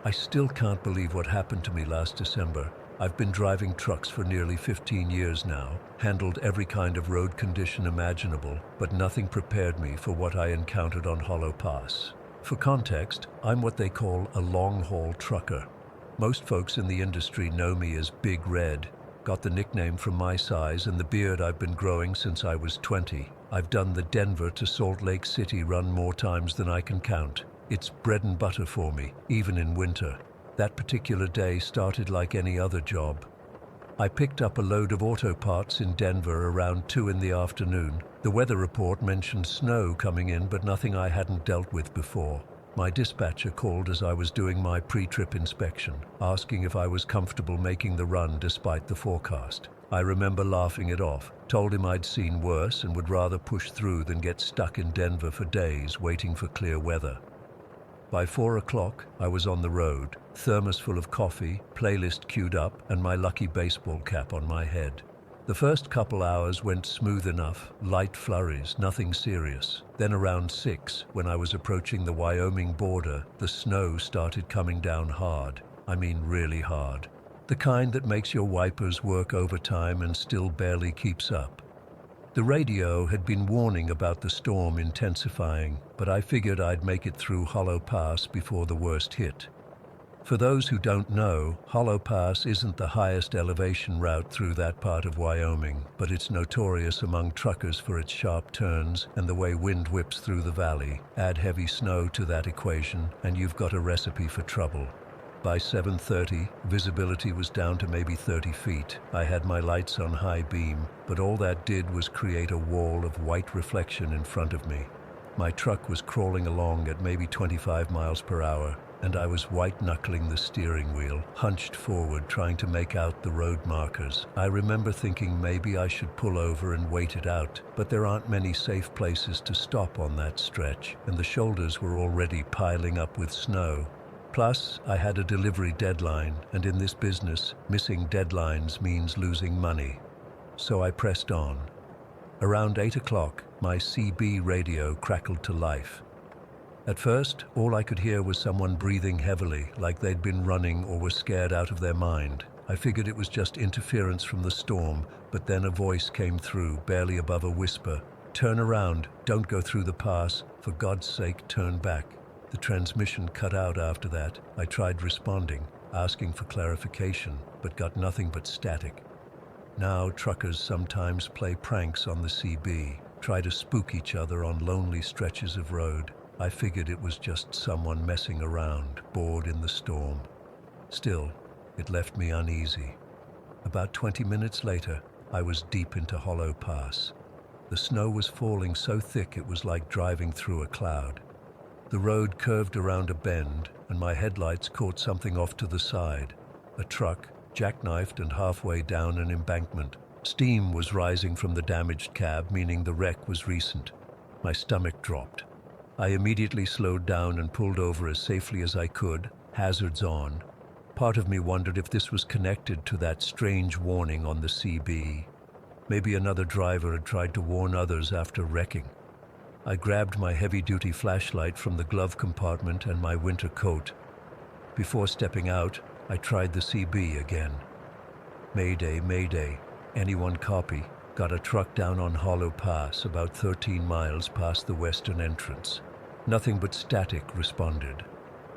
I still can't believe what happened to me last December. I've been driving trucks for nearly 15 years now, handled every kind of road condition imaginable, but nothing prepared me for what I encountered on Hollow Pass. For context, I'm what they call a long-haul trucker. Most folks in the industry know me as Big Red. Got the nickname from my size and the beard I've been growing since I was 20. I've done the Denver to Salt Lake City run more times than I can count. It's bread and butter for me, even in winter. That particular day started like any other job. I picked up a load of auto parts in Denver around 2 in the afternoon. The weather report mentioned snow coming in, but nothing I hadn't dealt with before. My dispatcher called as I was doing my pre-trip inspection, asking if I was comfortable making the run despite the forecast. I remember laughing it off, told him I'd seen worse and would rather push through than get stuck in Denver for days waiting for clear weather. By 4 o'clock, I was on the road, thermos full of coffee, playlist queued up, and my lucky baseball cap on my head. The first couple hours went smooth enough, light flurries, nothing serious. Then around 6, when I was approaching the Wyoming border, the snow started coming down hard. I mean really hard. The kind that makes your wipers work overtime and still barely keeps up. The radio had been warning about the storm intensifying, but I figured I'd make it through Hollow Pass before the worst hit. For those who don't know, Hollow Pass isn't the highest elevation route through that part of Wyoming, but it's notorious among truckers for its sharp turns and the way wind whips through the valley. Add heavy snow to that equation, and you've got a recipe for trouble. By 7:30, visibility was down to maybe 30 feet. I had my lights on high beam, but all that did was create a wall of white reflection in front of me. My truck was crawling along at maybe 25 miles per hour, and I was white-knuckling the steering wheel, hunched forward trying to make out the road markers. I remember thinking maybe I should pull over and wait it out, but there aren't many safe places to stop on that stretch, and the shoulders were already piling up with snow. Plus, I had a delivery deadline, and in this business, missing deadlines means losing money. So I pressed on. Around 8 o'clock, my CB radio crackled to life. At first, all I could hear was someone breathing heavily, like they'd been running or were scared out of their mind. I figured it was just interference from the storm, but then a voice came through, barely above a whisper. "Turn around, don't go through the pass. For God's sake, turn back." The transmission cut out after that. I tried responding, asking for clarification, but got nothing but static. Now truckers sometimes play pranks on the CB, try to spook each other on lonely stretches of road. I figured it was just someone messing around, bored in the storm. Still, it left me uneasy. About 20 minutes later, I was deep into Hollow Pass. The snow was falling so thick it was like driving through a cloud. The road curved around a bend, and my headlights caught something off to the side. A truck, jackknifed and halfway down an embankment. Steam was rising from the damaged cab, meaning the wreck was recent. My stomach dropped. I immediately slowed down and pulled over as safely as I could, hazards on. Part of me wondered if this was connected to that strange warning on the CB. Maybe another driver had tried to warn others after wrecking. I grabbed my heavy-duty flashlight from the glove compartment and my winter coat. Before stepping out, I tried the CB again. Mayday, mayday. Anyone copy? Got a truck down on Hollow Pass, about 13 miles past the western entrance. Nothing but static responded.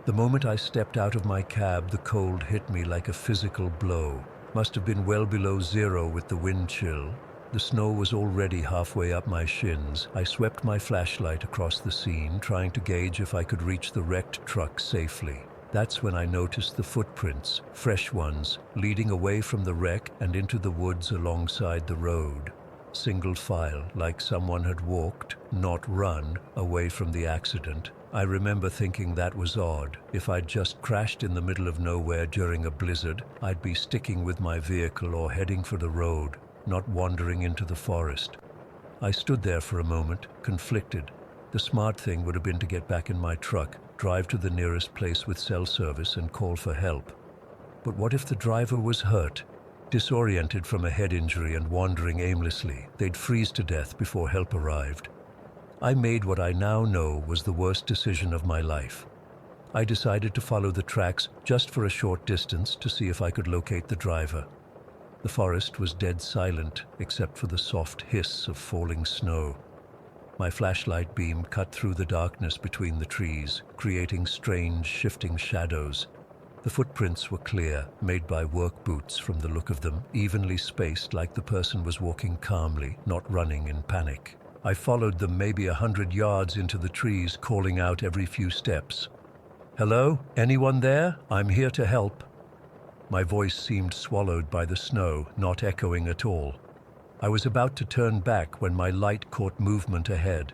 The moment I stepped out of my cab, the cold hit me like a physical blow. Must have been well below zero with the wind chill. The snow was already halfway up my shins. I swept my flashlight across the scene, trying to gauge if I could reach the wrecked truck safely. That's when I noticed the footprints, fresh ones, leading away from the wreck and into the woods alongside the road. Single file, like someone had walked, not run, away from the accident. I remember thinking that was odd. If I'd just crashed in the middle of nowhere during a blizzard, I'd be sticking with my vehicle or heading for the road, not wandering into the forest. I stood there for a moment, conflicted. The smart thing would have been to get back in my truck, drive to the nearest place with cell service and call for help. But what if the driver was hurt? Disoriented from a head injury and wandering aimlessly, they'd freeze to death before help arrived. I made what I now know was the worst decision of my life. I decided to follow the tracks just for a short distance to see if I could locate the driver. The forest was dead silent, except for the soft hiss of falling snow. My flashlight beam cut through the darkness between the trees, creating strange, shifting shadows. The footprints were clear, made by work boots from the look of them, evenly spaced like the person was walking calmly, not running in panic. I followed them maybe 100 yards into the trees, calling out every few steps. "Hello? Anyone there? I'm here to help." My voice seemed swallowed by the snow, not echoing at all. I was about to turn back when my light caught movement ahead.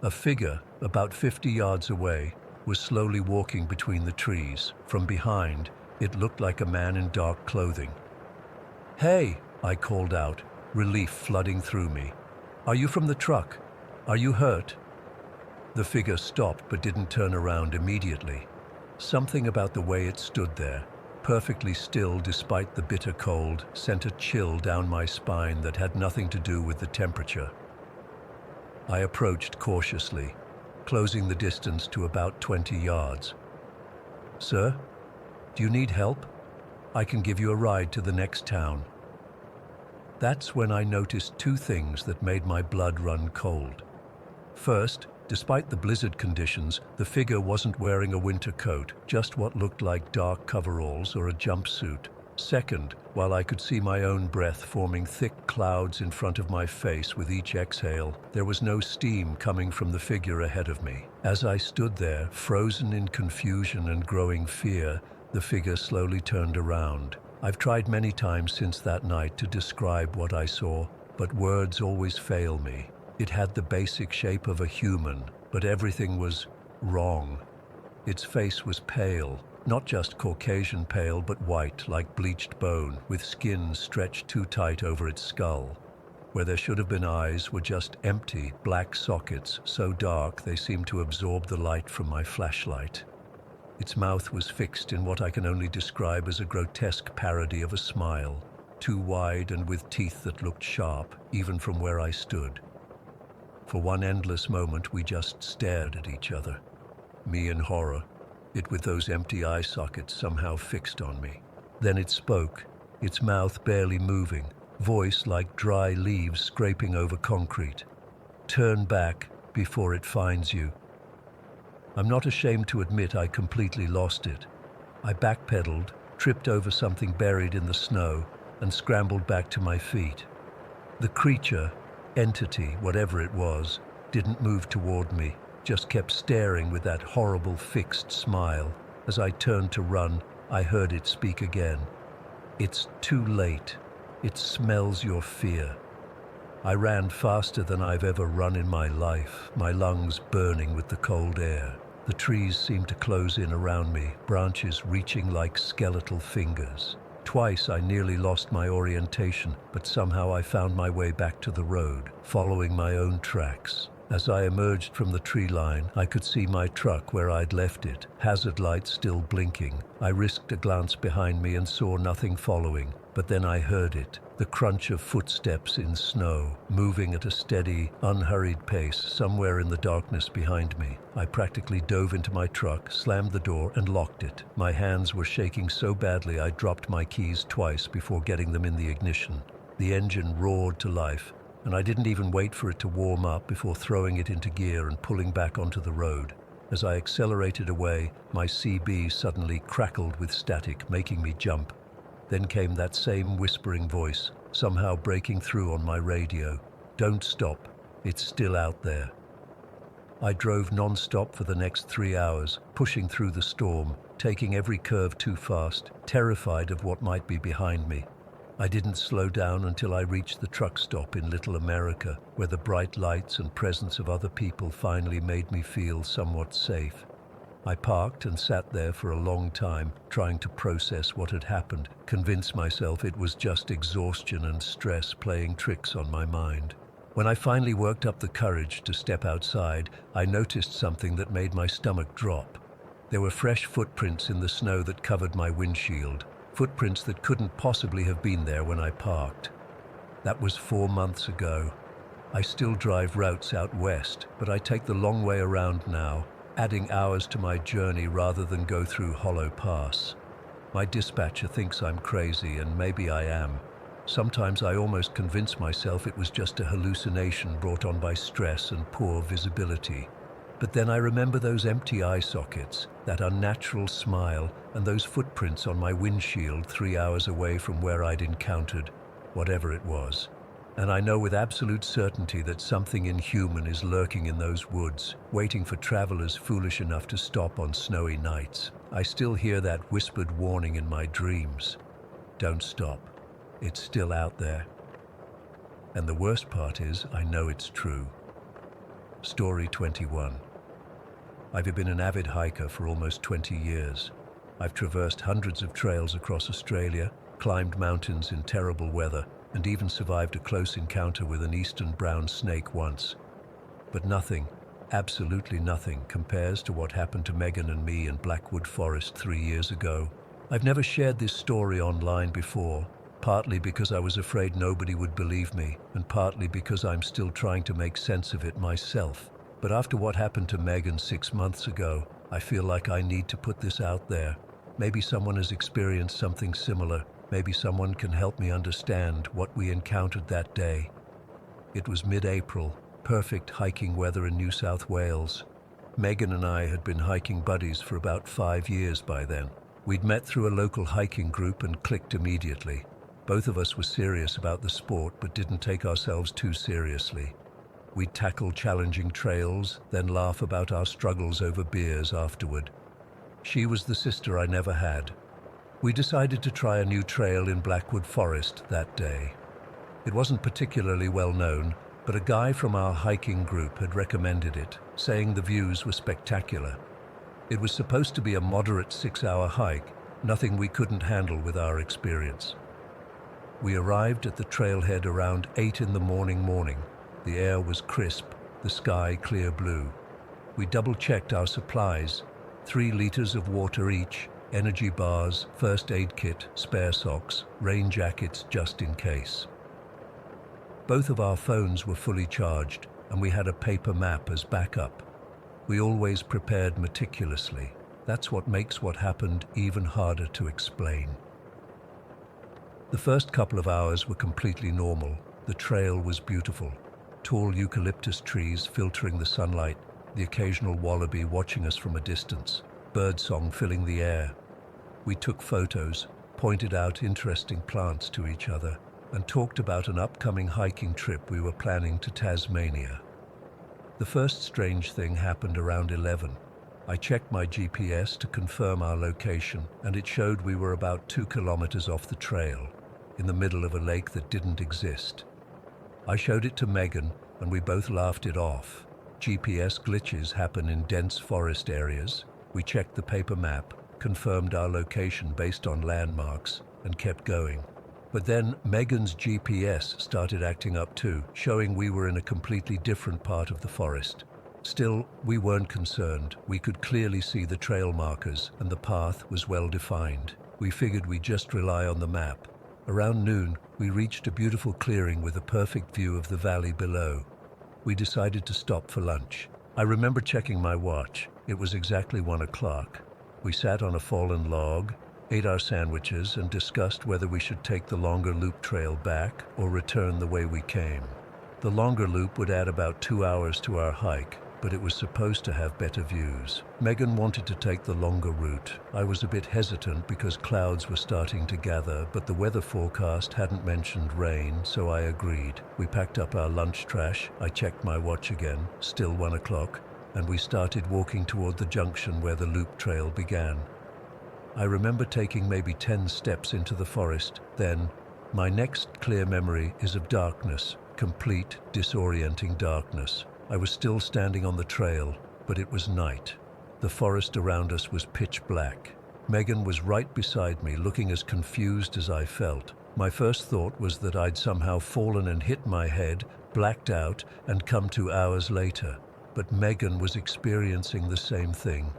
A figure, about 50 yards away, was slowly walking between the trees. From behind, it looked like a man in dark clothing. "Hey!" I called out, relief flooding through me. "Are you from the truck? Are you hurt?" The figure stopped but didn't turn around immediately. Something about the way it stood there, perfectly still despite the bitter cold, sent a chill down my spine that had nothing to do with the temperature. I approached cautiously, closing the distance to about 20 yards. "Sir, do you need help? I can give you a ride to the next town." That's when I noticed two things that made my blood run cold. First, despite the blizzard conditions, the figure wasn't wearing a winter coat, just what looked like dark coveralls or a jumpsuit. Second, while I could see my own breath forming thick clouds in front of my face with each exhale, there was no steam coming from the figure ahead of me. As I stood there, frozen in confusion and growing fear, the figure slowly turned around. I've tried many times since that night to describe what I saw, but words always fail me. It had the basic shape of a human, but everything was wrong. Its face was pale, not just Caucasian pale, but white like bleached bone, with skin stretched too tight over its skull. Where there should have been eyes were just empty, black sockets, so dark they seemed to absorb the light from my flashlight. Its mouth was fixed in what I can only describe as a grotesque parody of a smile, too wide and with teeth that looked sharp, even from where I stood. For one endless moment, we just stared at each other. Me in horror, it with those empty eye sockets somehow fixed on me. Then it spoke, its mouth barely moving, voice like dry leaves scraping over concrete. "Turn back before it finds you." I'm not ashamed to admit I completely lost it. I backpedaled, tripped over something buried in the snow, and scrambled back to my feet. The creature, entity, whatever it was, didn't move toward me, just kept staring with that horrible fixed smile. As I turned to run, I heard it speak again. "It's too late. It smells your fear." I ran faster than I've ever run in my life, my lungs burning with the cold air. The trees seemed to close in around me, branches reaching like skeletal fingers. Twice I nearly lost my orientation, but somehow I found my way back to the road, following my own tracks. As I emerged from the tree line, I could see my truck where I'd left it, hazard lights still blinking. I risked a glance behind me and saw nothing following, but then I heard it, the crunch of footsteps in snow, moving at a steady, unhurried pace somewhere in the darkness behind me. I practically dove into my truck, slammed the door, and locked it. My hands were shaking so badly I dropped my keys twice before getting them in the ignition. The engine roared to life, and I didn't even wait for it to warm up before throwing it into gear and pulling back onto the road. As I accelerated away, my CB suddenly crackled with static, making me jump. Then came that same whispering voice, somehow breaking through on my radio. "Don't stop. It's still out there." I drove non-stop for the next 3 hours, pushing through the storm, taking every curve too fast, terrified of what might be behind me. I didn't slow down until I reached the truck stop in Little America, where the bright lights and presence of other people finally made me feel somewhat safe. I parked and sat there for a long time, trying to process what had happened, convince myself it was just exhaustion and stress playing tricks on my mind. When I finally worked up the courage to step outside, I noticed something that made my stomach drop. There were fresh footprints in the snow that covered my windshield. Footprints that couldn't possibly have been there when I parked. That was 4 months ago. I still drive routes out west, but I take the long way around now, adding hours to my journey rather than go through Hollow Pass. My dispatcher thinks I'm crazy, and maybe I am. Sometimes I almost convince myself it was just a hallucination brought on by stress and poor visibility. But then I remember those empty eye sockets, that unnatural smile, and those footprints on my windshield 3 hours away from where I'd encountered whatever it was. And I know with absolute certainty that something inhuman is lurking in those woods, waiting for travelers foolish enough to stop on snowy nights. I still hear that whispered warning in my dreams. Don't stop. It's still out there. And the worst part is, I know it's true. Story 21. I've been an avid hiker for almost 20 years. I've traversed hundreds of trails across Australia, climbed mountains in terrible weather, and even survived a close encounter with an eastern brown snake once. But nothing, absolutely nothing, compares to what happened to Megan and me in Blackwood Forest 3 years ago. I've never shared this story online before, partly because I was afraid nobody would believe me, and partly because I'm still trying to make sense of it myself. But after what happened to Megan 6 months ago, I feel like I need to put this out there. Maybe someone has experienced something similar. Maybe someone can help me understand what we encountered that day. It was mid-April, perfect hiking weather in New South Wales. Megan and I had been hiking buddies for about 5 years by then. We'd met through a local hiking group and clicked immediately. Both of us were serious about the sport, but didn't take ourselves too seriously. We'd tackle challenging trails, then laugh about our struggles over beers afterward. She was the sister I never had. We decided to try a new trail in Blackwood Forest that day. It wasn't particularly well known, but a guy from our hiking group had recommended it, saying the views were spectacular. It was supposed to be a moderate 6-hour hike, nothing we couldn't handle with our experience. We arrived at the trailhead around 8 in the morning. The air was crisp, the sky clear blue. We double-checked our supplies, 3 liters of water each, energy bars, first aid kit, spare socks, rain jackets just in case. Both of our phones were fully charged, and we had a paper map as backup. We always prepared meticulously. That's what makes what happened even harder to explain. The first couple of hours were completely normal. The trail was beautiful. Tall eucalyptus trees filtering the sunlight, the occasional wallaby watching us from a distance, birdsong filling the air. We took photos, pointed out interesting plants to each other, and talked about an upcoming hiking trip we were planning to Tasmania. The first strange thing happened around 11. I checked my GPS to confirm our location, and it showed we were about 2 kilometers off the trail, in the middle of a lake that didn't exist. I showed it to Megan, and we both laughed it off. GPS glitches happen in dense forest areas. We checked the paper map, confirmed our location based on landmarks, and kept going. But then Megan's GPS started acting up too, showing we were in a completely different part of the forest. Still, we weren't concerned. We could clearly see the trail markers, and the path was well defined. We figured we'd just rely on the map. Around noon, we reached a beautiful clearing with a perfect view of the valley below. We decided to stop for lunch. I remember checking my watch. It was exactly 1 o'clock. We sat on a fallen log, ate our sandwiches, and discussed whether we should take the longer loop trail back or return the way we came. The longer loop would add about 2 hours to our hike, but it was supposed to have better views. Megan wanted to take the longer route. I was a bit hesitant because clouds were starting to gather, but the weather forecast hadn't mentioned rain, so I agreed. We packed up our lunch trash, I checked my watch again, still 1 o'clock, and we started walking toward the junction where the loop trail began. I remember taking maybe 10 steps into the forest. Then, my next clear memory is of darkness, complete, disorienting darkness. I was still standing on the trail, but it was night. The forest around us was pitch black. Megan was right beside me, looking as confused as I felt. My first thought was that I'd somehow fallen and hit my head, blacked out, and come to hours later. But Megan was experiencing the same thing.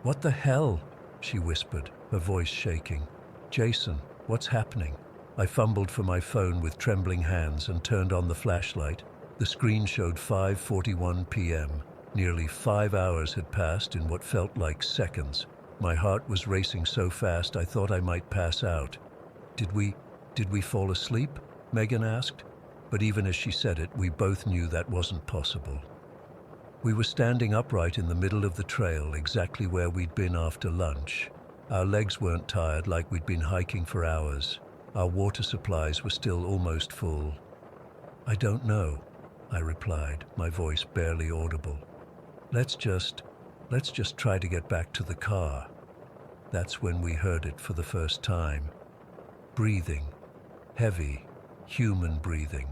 "What the hell?" she whispered, her voice shaking. "Jason, what's happening?" I fumbled for my phone with trembling hands and turned on the flashlight. The screen showed 5:41 p.m. Nearly 5 hours had passed in what felt like seconds. My heart was racing so fast I thought I might pass out. Did we fall asleep?" Megan asked. But even as she said it, we both knew that wasn't possible. We were standing upright in the middle of the trail, exactly where we'd been after lunch. Our legs weren't tired like we'd been hiking for hours. Our water supplies were still almost full. "I don't know," I replied, my voice barely audible. Let's just try to get back to the car." That's when we heard it for the first time. Breathing. Heavy, human breathing,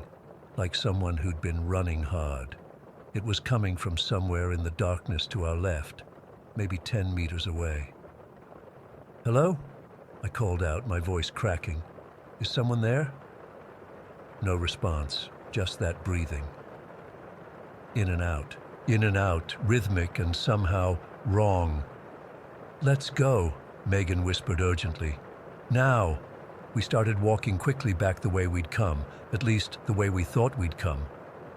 like someone who'd been running hard. It was coming from somewhere in the darkness to our left, maybe 10 meters away. "Hello?" I called out, my voice cracking. "Is someone there?" No response, just that breathing. In and out, rhythmic and somehow wrong. "Let's go," Megan whispered urgently. "Now!" We started walking quickly back the way we'd come, at least the way we thought we'd come.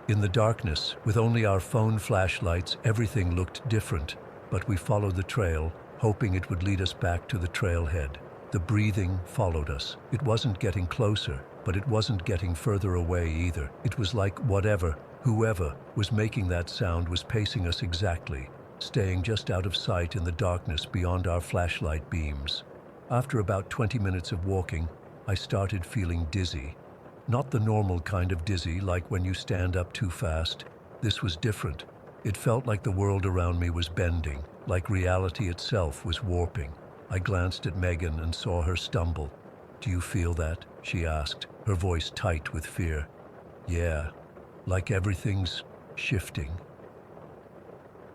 In the darkness, with only our phone flashlights, everything looked different, but we followed the trail, hoping it would lead us back to the trailhead. The breathing followed us. It wasn't getting closer, but it wasn't getting further away either. It was like whoever was making that sound was pacing us exactly, staying just out of sight in the darkness beyond our flashlight beams. After about 20 minutes of walking, I started feeling dizzy. Not the normal kind of dizzy, like when you stand up too fast. This was different. It felt like the world around me was bending, like reality itself was warping. I glanced at Megan and saw her stumble. "Do you feel that?" she asked, her voice tight with fear. "Yeah, like everything's shifting.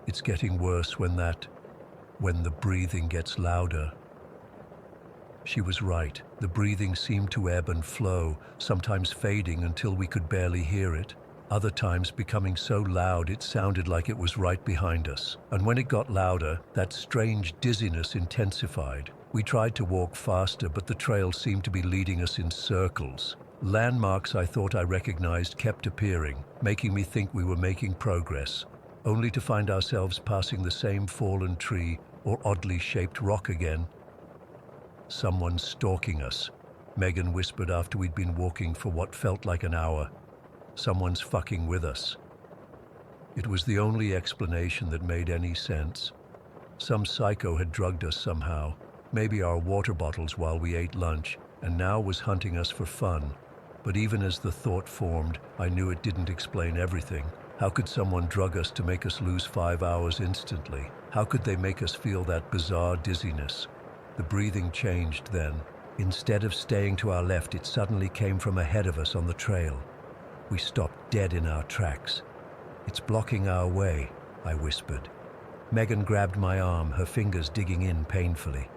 It's getting worse when the breathing gets louder." She was right. The breathing seemed to ebb and flow, sometimes fading until we could barely hear it, other times becoming so loud it sounded like it was right behind us. And when it got louder, that strange dizziness intensified. We tried to walk faster, but the trail seemed to be leading us in circles. Landmarks I thought I recognized kept appearing, making me think we were making progress, only to find ourselves passing the same fallen tree or oddly shaped rock again. "Someone's stalking us," Megan whispered after we'd been walking for what felt like an hour. "Someone's fucking with us." It was the only explanation that made any sense. Some psycho had drugged us somehow. maybe our water bottles while we ate lunch, and now was hunting us for fun. But even as the thought formed, I knew it didn't explain everything. How could someone drug us to make us lose 5 hours instantly? How could they make us feel that bizarre dizziness? The breathing changed then. Instead of staying to our left, it suddenly came from ahead of us on the trail. We stopped dead in our tracks. "It's blocking our way," I whispered. Megan grabbed my arm, her fingers digging in painfully.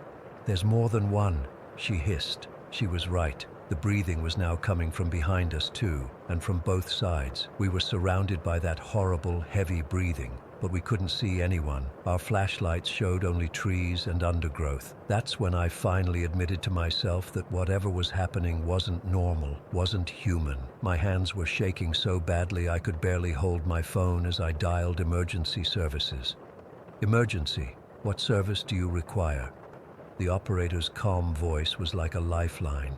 "There's more than one," she hissed. She was right. The breathing was now coming from behind us too, and from both sides. We were surrounded by that horrible, heavy breathing, but we couldn't see anyone. Our flashlights showed only trees and undergrowth. That's when I finally admitted to myself that whatever was happening wasn't normal, wasn't human. My hands were shaking so badly I could barely hold my phone as I dialed emergency services. "Emergency, what service do you require?" The operator's calm voice was like a lifeline.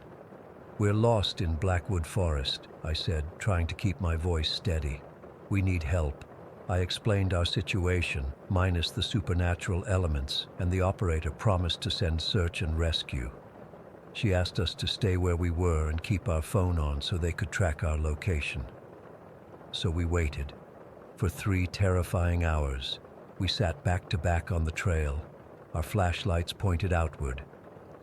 "We're lost in Blackwood Forest," I said, trying to keep my voice steady. "We need help." I explained our situation, minus the supernatural elements, and the operator promised to send search and rescue. She asked us to stay where we were and keep our phone on so they could track our location. So we waited. For 3 terrifying hours, we sat back to back on the trail, our flashlights pointed outward,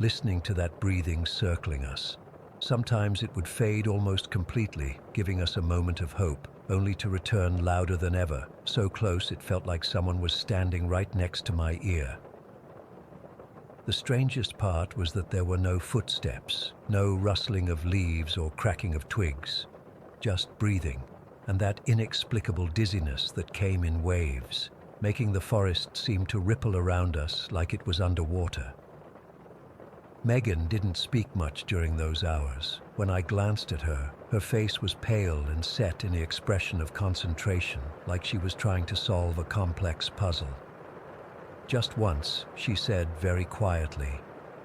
listening to that breathing circling us. Sometimes it would fade almost completely, giving us a moment of hope, only to return louder than ever, so close it felt like someone was standing right next to my ear. The strangest part was that there were no footsteps, no rustling of leaves or cracking of twigs, just breathing, and that inexplicable dizziness that came in waves, making the forest seem to ripple around us like it was underwater. Megan didn't speak much during those hours. When I glanced at her, her face was pale and set in the expression of concentration, like she was trying to solve a complex puzzle. Just once, she said very quietly,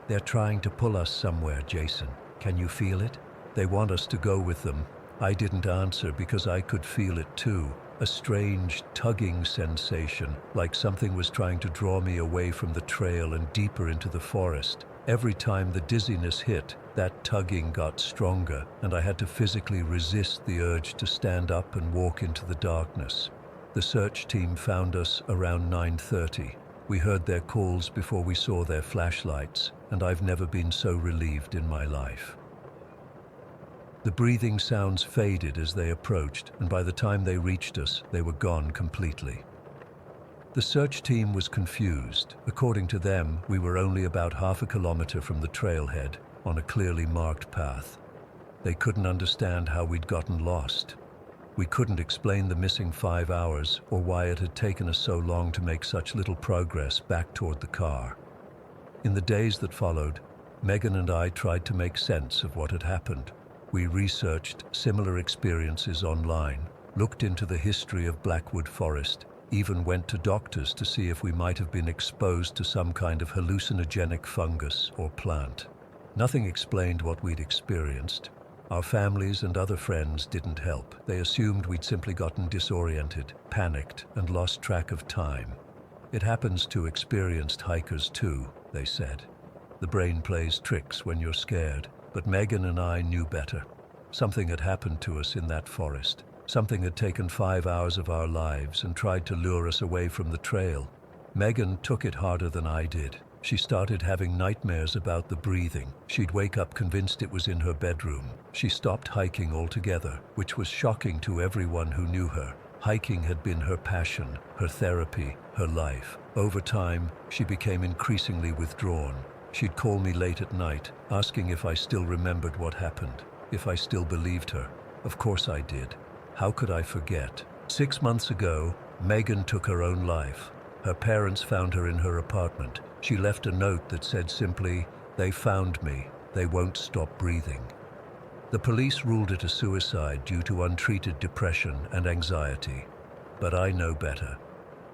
"They're trying to pull us somewhere, Jason. Can you feel it? They want us to go with them." I didn't answer because I could feel it too, a strange tugging sensation, like something was trying to draw me away from the trail and deeper into the forest. Every time the dizziness hit, that tugging got stronger, and I had to physically resist the urge to stand up and walk into the darkness. The search team found us around 9:30. We heard their calls before we saw their flashlights, and I've never been so relieved in my life. The breathing sounds faded as they approached, and by the time they reached us, they were gone completely. The search team was confused. According to them, we were only about half a kilometer from the trailhead, on a clearly marked path. They couldn't understand how we'd gotten lost. We couldn't explain the missing 5 hours or why it had taken us so long to make such little progress back toward the car. In the days that followed, Megan and I tried to make sense of what had happened. We researched similar experiences online, looked into the history of Blackwood Forest, even went to doctors to see if we might have been exposed to some kind of hallucinogenic fungus or plant. Nothing explained what we'd experienced. Our families and other friends didn't help. They assumed we'd simply gotten disoriented, panicked, and lost track of time. "It happens to experienced hikers too," they said. "The brain plays tricks when you're scared." But Megan and I knew better. Something had happened to us in that forest. Something had taken 5 hours of our lives and tried to lure us away from the trail. Megan took it harder than I did. She started having nightmares about the breathing. She'd wake up convinced it was in her bedroom. She stopped hiking altogether, which was shocking to everyone who knew her. Hiking had been her passion, her therapy, her life. Over time, she became increasingly withdrawn. She'd call me late at night, asking if I still remembered what happened, if I still believed her. Of course I did. How could I forget? 6 months ago, Megan took her own life. Her parents found her in her apartment. She left a note that said simply, "They found me. They won't stop breathing." The police ruled it a suicide due to untreated depression and anxiety. But I know better.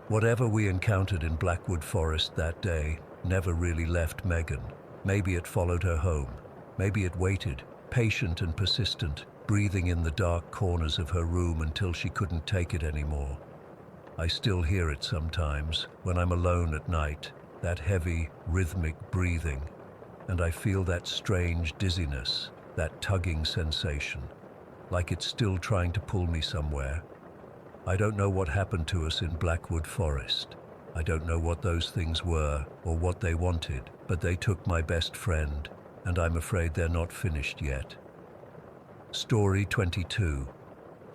Whatever we encountered in Blackwood Forest that day never really left Megan. Maybe it followed her home. Maybe it waited, patient and persistent, breathing in the dark corners of her room until she couldn't take it anymore. I still hear it sometimes, when I'm alone at night, that heavy, rhythmic breathing, and I feel that strange dizziness, that tugging sensation, like it's still trying to pull me somewhere. I don't know what happened to us in Blackwood Forest. I don't know what those things were or what they wanted, but they took my best friend, and I'm afraid they're not finished yet. Story 22.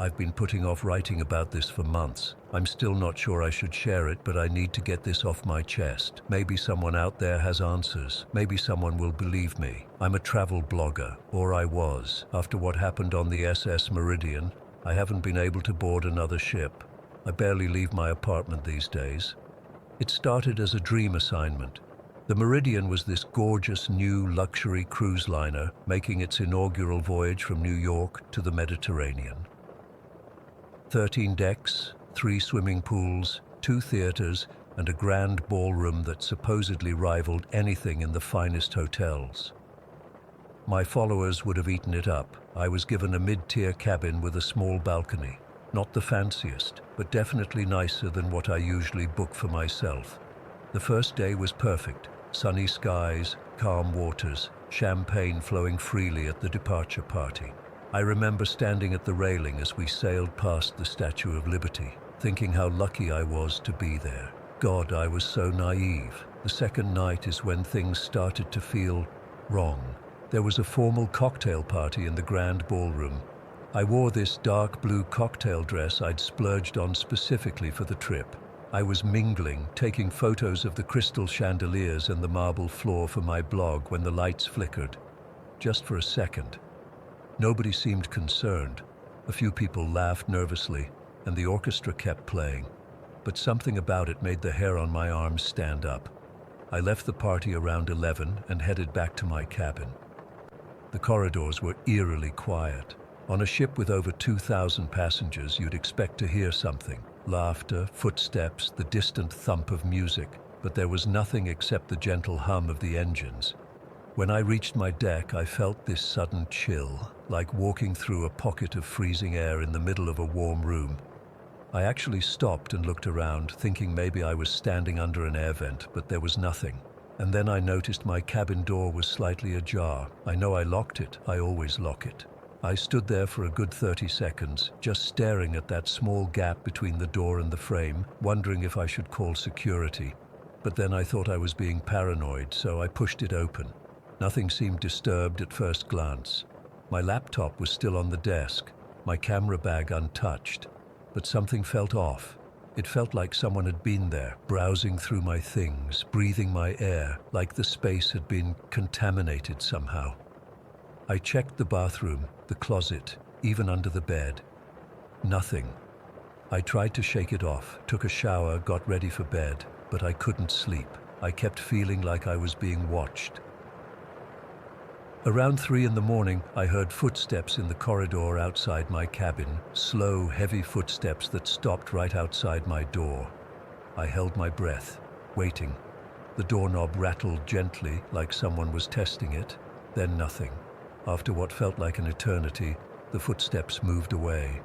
I've been putting off writing about this for months. I'm still not sure I should share it, but I need to get this off my chest. Maybe someone out there has answers. Maybe someone will believe me. I'm a travel blogger, or I was. After what happened on the SS Meridian, I haven't been able to board another ship. I barely leave my apartment these days. It started as a dream assignment. The Meridian was this gorgeous new luxury cruise liner making its inaugural voyage from New York to the Mediterranean. 13 decks, 3 swimming pools, 2 theaters, and a grand ballroom that supposedly rivaled anything in the finest hotels. My followers would have eaten it up. I was given a mid-tier cabin with a small balcony. Not the fanciest, but definitely nicer than what I usually book for myself. The first day was perfect. Sunny skies, calm waters, champagne flowing freely at the departure party. I remember standing at the railing as we sailed past the Statue of Liberty, thinking how lucky I was to be there. God, I was so naive. The second night is when things started to feel wrong. There was a formal cocktail party in the grand ballroom. I wore this dark blue cocktail dress I'd splurged on specifically for the trip. I was mingling, taking photos of the crystal chandeliers and the marble floor for my blog when the lights flickered. Just for a second. Nobody seemed concerned. A few people laughed nervously, and the orchestra kept playing. But something about it made the hair on my arms stand up. I left the party around 11 and headed back to my cabin. The corridors were eerily quiet. On a ship with over 2,000 passengers, you'd expect to hear something. Laughter, footsteps, the distant thump of music. But there was nothing except the gentle hum of the engines. When I reached my deck, I felt this sudden chill, like walking through a pocket of freezing air in the middle of a warm room. I actually stopped and looked around, thinking maybe I was standing under an air vent, but there was nothing. And then I noticed my cabin door was slightly ajar. I know I locked it. I always lock it. I stood there for a good 30 seconds, just staring at that small gap between the door and the frame, wondering if I should call security. But then I thought I was being paranoid, so I pushed it open. Nothing seemed disturbed at first glance. My laptop was still on the desk, my camera bag untouched, but something felt off. It felt like someone had been there, browsing through my things, breathing my air, like the space had been contaminated somehow. I checked the bathroom, the closet, even under the bed. Nothing. I tried to shake it off, took a shower, got ready for bed, but I couldn't sleep. I kept feeling like I was being watched. Around 3 in the morning, I heard footsteps in the corridor outside my cabin, slow, heavy footsteps that stopped right outside my door. I held my breath, waiting. The doorknob rattled gently, like someone was testing it, then nothing. After what felt like an eternity, the footsteps moved away.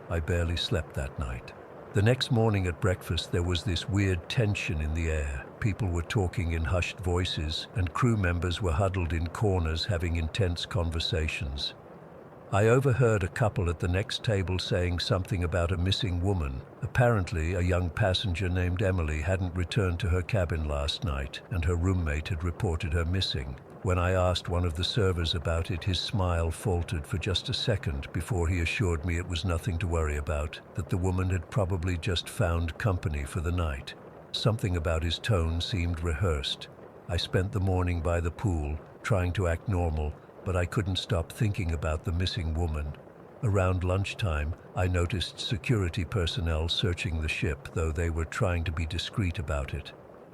I barely slept that night. The next morning at breakfast, there was this weird tension in the air. People were talking in hushed voices, and crew members were huddled in corners having intense conversations. I overheard a couple at the next table saying something about a missing woman. Apparently, a young passenger named Emily hadn't returned to her cabin last night, and her roommate had reported her missing. When I asked one of the servers about it, his smile faltered for just a second before he assured me it was nothing to worry about, that the woman had probably just found company for the night. Something about his tone seemed rehearsed. I spent the morning by the pool, trying to act normal, but I couldn't stop thinking about the missing woman. Around lunchtime, I noticed security personnel searching the ship, though they were trying to be discreet about it.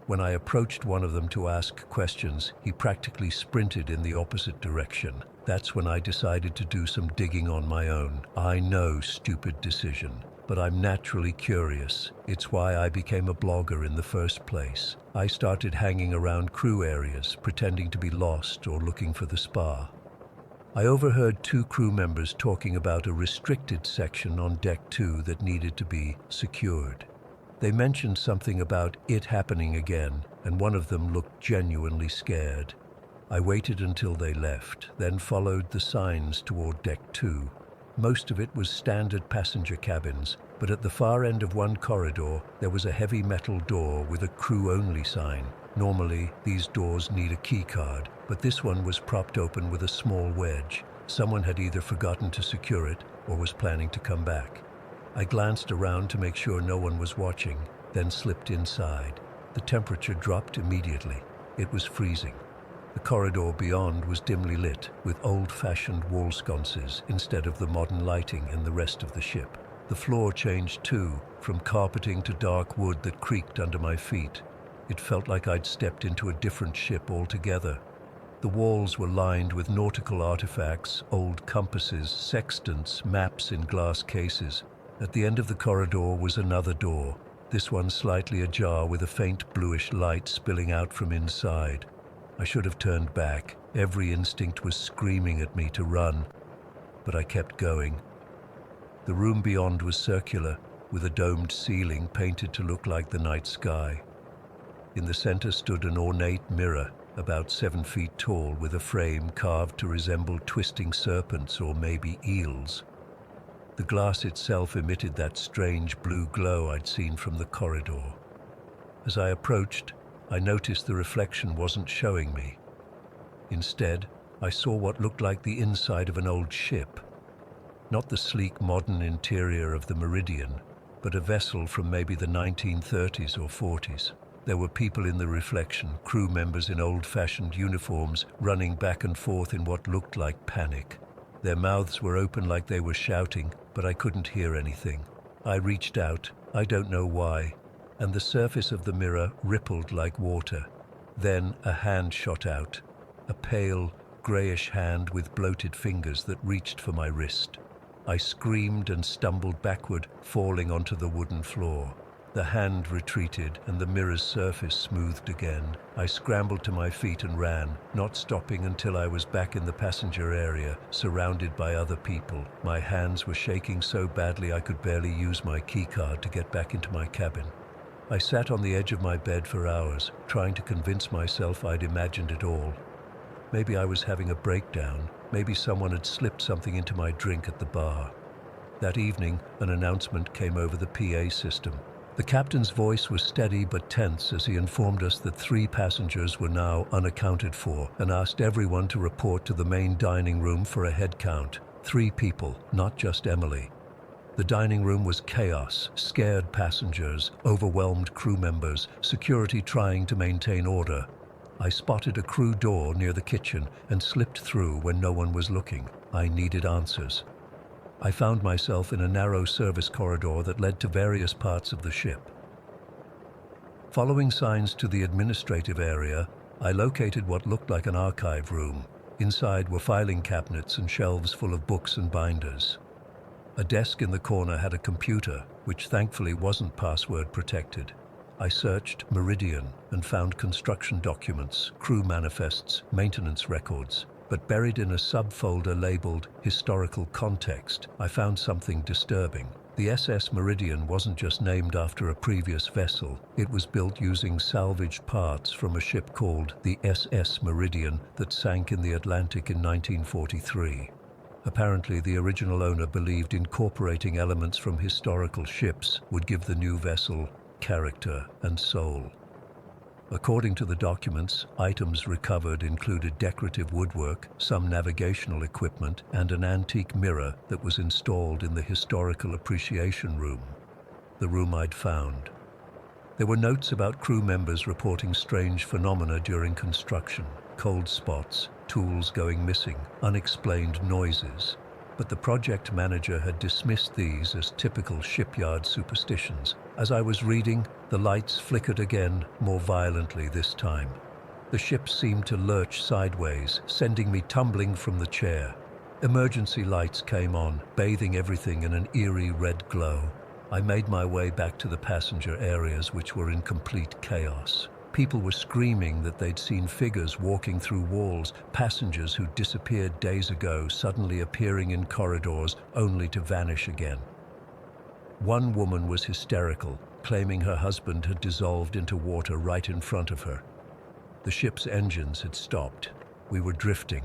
When I approached one of them to ask questions, he practically sprinted in the opposite direction. That's when I decided to do some digging on my own. I know, stupid decision, but I'm naturally curious. It's why I became a blogger in the first place. I started hanging around crew areas, pretending to be lost or looking for the spa. I overheard 2 crew members talking about a restricted section on Deck 2 that needed to be secured. They mentioned something about it happening again, and one of them looked genuinely scared. I waited until they left, then followed the signs toward deck 2. Most of it was standard passenger cabins, but at the far end of one corridor, there was a heavy metal door with a crew-only sign. Normally, these doors need a key card, but this one was propped open with a small wedge. Someone had either forgotten to secure it or was planning to come back. I glanced around to make sure no one was watching, then slipped inside. The temperature dropped immediately. It was freezing. The corridor beyond was dimly lit, with old-fashioned wall sconces instead of the modern lighting in the rest of the ship. The floor changed too, from carpeting to dark wood that creaked under my feet. It felt like I'd stepped into a different ship altogether. The walls were lined with nautical artifacts, old compasses, sextants, maps in glass cases. At the end of the corridor was another door, this one slightly ajar with a faint bluish light spilling out from inside. I should have turned back. Every instinct was screaming at me to run, but I kept going. The room beyond was circular, with a domed ceiling painted to look like the night sky. In the center stood an ornate mirror, about 7 feet tall, with a frame carved to resemble twisting serpents or maybe eels. The glass itself emitted that strange blue glow I'd seen from the corridor. As I approached, I noticed the reflection wasn't showing me. Instead, I saw what looked like the inside of an old ship. Not the sleek modern interior of the Meridian, but a vessel from maybe the 1930s or 40s. There were people in the reflection, crew members in old-fashioned uniforms, running back and forth in what looked like panic. Their mouths were open like they were shouting, but I couldn't hear anything. I reached out, I don't know why, and the surface of the mirror rippled like water. Then a hand shot out, a pale, grayish hand with bloated fingers that reached for my wrist. I screamed and stumbled backward, falling onto the wooden floor. The hand retreated and the mirror's surface smoothed again. I scrambled to my feet and ran, not stopping until I was back in the passenger area, surrounded by other people. My hands were shaking so badly I could barely use my keycard to get back into my cabin. I sat on the edge of my bed for hours, trying to convince myself I'd imagined it all. Maybe I was having a breakdown. Maybe someone had slipped something into my drink at the bar. That evening, an announcement came over the PA system. The captain's voice was steady but tense as he informed us that 3 passengers were now unaccounted for and asked everyone to report to the main dining room for a head count. 3 people, not just Emily. The dining room was chaos, scared passengers, overwhelmed crew members, security trying to maintain order. I spotted a crew door near the kitchen and slipped through when no one was looking. I needed answers. I found myself in a narrow service corridor that led to various parts of the ship. Following signs to the administrative area, I located what looked like an archive room. Inside were filing cabinets and shelves full of books and binders. A desk in the corner had a computer, which thankfully wasn't password protected. I searched Meridian and found construction documents, crew manifests, maintenance records. But buried in a subfolder labeled Historical Context, I found something disturbing. The SS Meridian wasn't just named after a previous vessel. It was built using salvaged parts from a ship called the SS Meridian that sank in the Atlantic in 1943. Apparently, the original owner believed incorporating elements from historical ships would give the new vessel character and soul. According to the documents, items recovered included decorative woodwork, some navigational equipment, and an antique mirror that was installed in the Historical Appreciation Room, the room I'd found. There were notes about crew members reporting strange phenomena during construction, cold spots, tools going missing, unexplained noises. But the project manager had dismissed these as typical shipyard superstitions. As I was reading, the lights flickered again, more violently this time. The ship seemed to lurch sideways, sending me tumbling from the chair. Emergency lights came on, bathing everything in an eerie red glow. I made my way back to the passenger areas, which were in complete chaos. People were screaming that they'd seen figures walking through walls, passengers who disappeared days ago suddenly appearing in corridors only to vanish again. One woman was hysterical, claiming her husband had dissolved into water right in front of her. The ship's engines had stopped. We were drifting.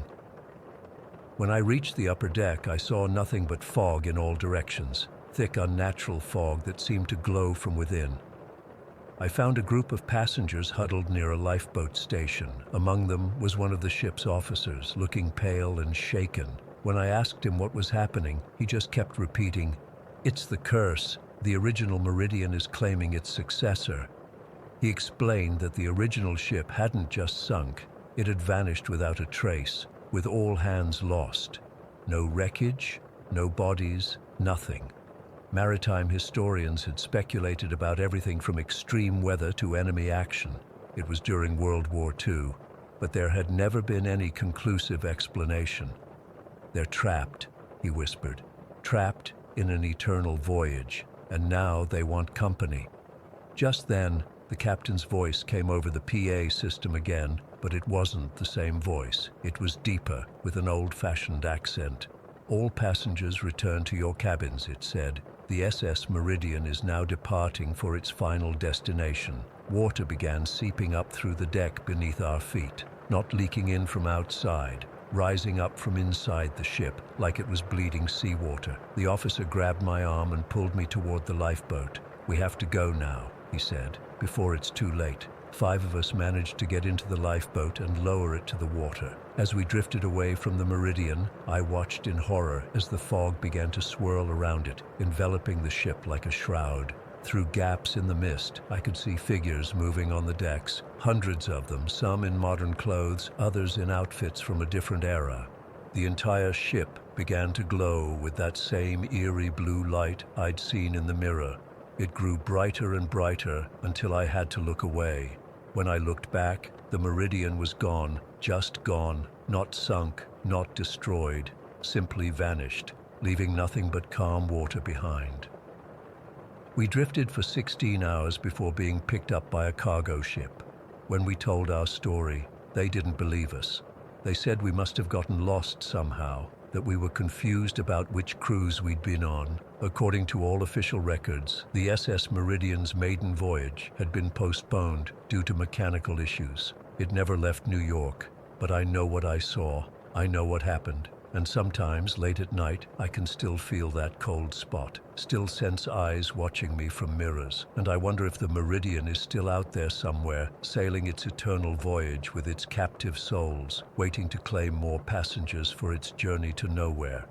When I reached the upper deck, I saw nothing but fog in all directions, thick, unnatural fog that seemed to glow from within. I found a group of passengers huddled near a lifeboat station. Among them was one of the ship's officers, looking pale and shaken. When I asked him what was happening, he just kept repeating, "It's the curse. The original Meridian is claiming its successor." He explained that the original ship hadn't just sunk, it had vanished without a trace, with all hands lost. No wreckage, no bodies, nothing. Maritime historians had speculated about everything from extreme weather to enemy action. It was during World War II, but there had never been any conclusive explanation. "They're trapped," he whispered, "trapped in an eternal voyage, and now they want company." Just then, the captain's voice came over the PA system again, but it wasn't the same voice. It was deeper, with an old-fashioned accent. "All passengers return to your cabins," it said. "The SS Meridian is now departing for its final destination." Water began seeping up through the deck beneath our feet, not leaking in from outside, rising up from inside the ship like it was bleeding seawater. The officer grabbed my arm and pulled me toward the lifeboat. "We have to go now," he said, "before it's too late." 5 of us managed to get into the lifeboat and lower it to the water. As we drifted away from the Meridian, I watched in horror as the fog began to swirl around it, enveloping the ship like a shroud. Through gaps in the mist, I could see figures moving on the decks, hundreds of them, some in modern clothes, others in outfits from a different era. The entire ship began to glow with that same eerie blue light I'd seen in the mirror. It grew brighter and brighter until I had to look away. When I looked back, the Meridian was gone, just gone, not sunk, not destroyed, simply vanished, leaving nothing but calm water behind. We drifted for 16 hours before being picked up by a cargo ship. When we told our story, they didn't believe us. They said we must have gotten lost somehow, that we were confused about which cruise we'd been on. According to all official records, the SS Meridian's maiden voyage had been postponed due to mechanical issues. It never left New York, but I know what I saw. I know what happened. And sometimes, late at night, I can still feel that cold spot, still sense eyes watching me from mirrors. And I wonder if the Meridian is still out there somewhere, sailing its eternal voyage with its captive souls, waiting to claim more passengers for its journey to nowhere.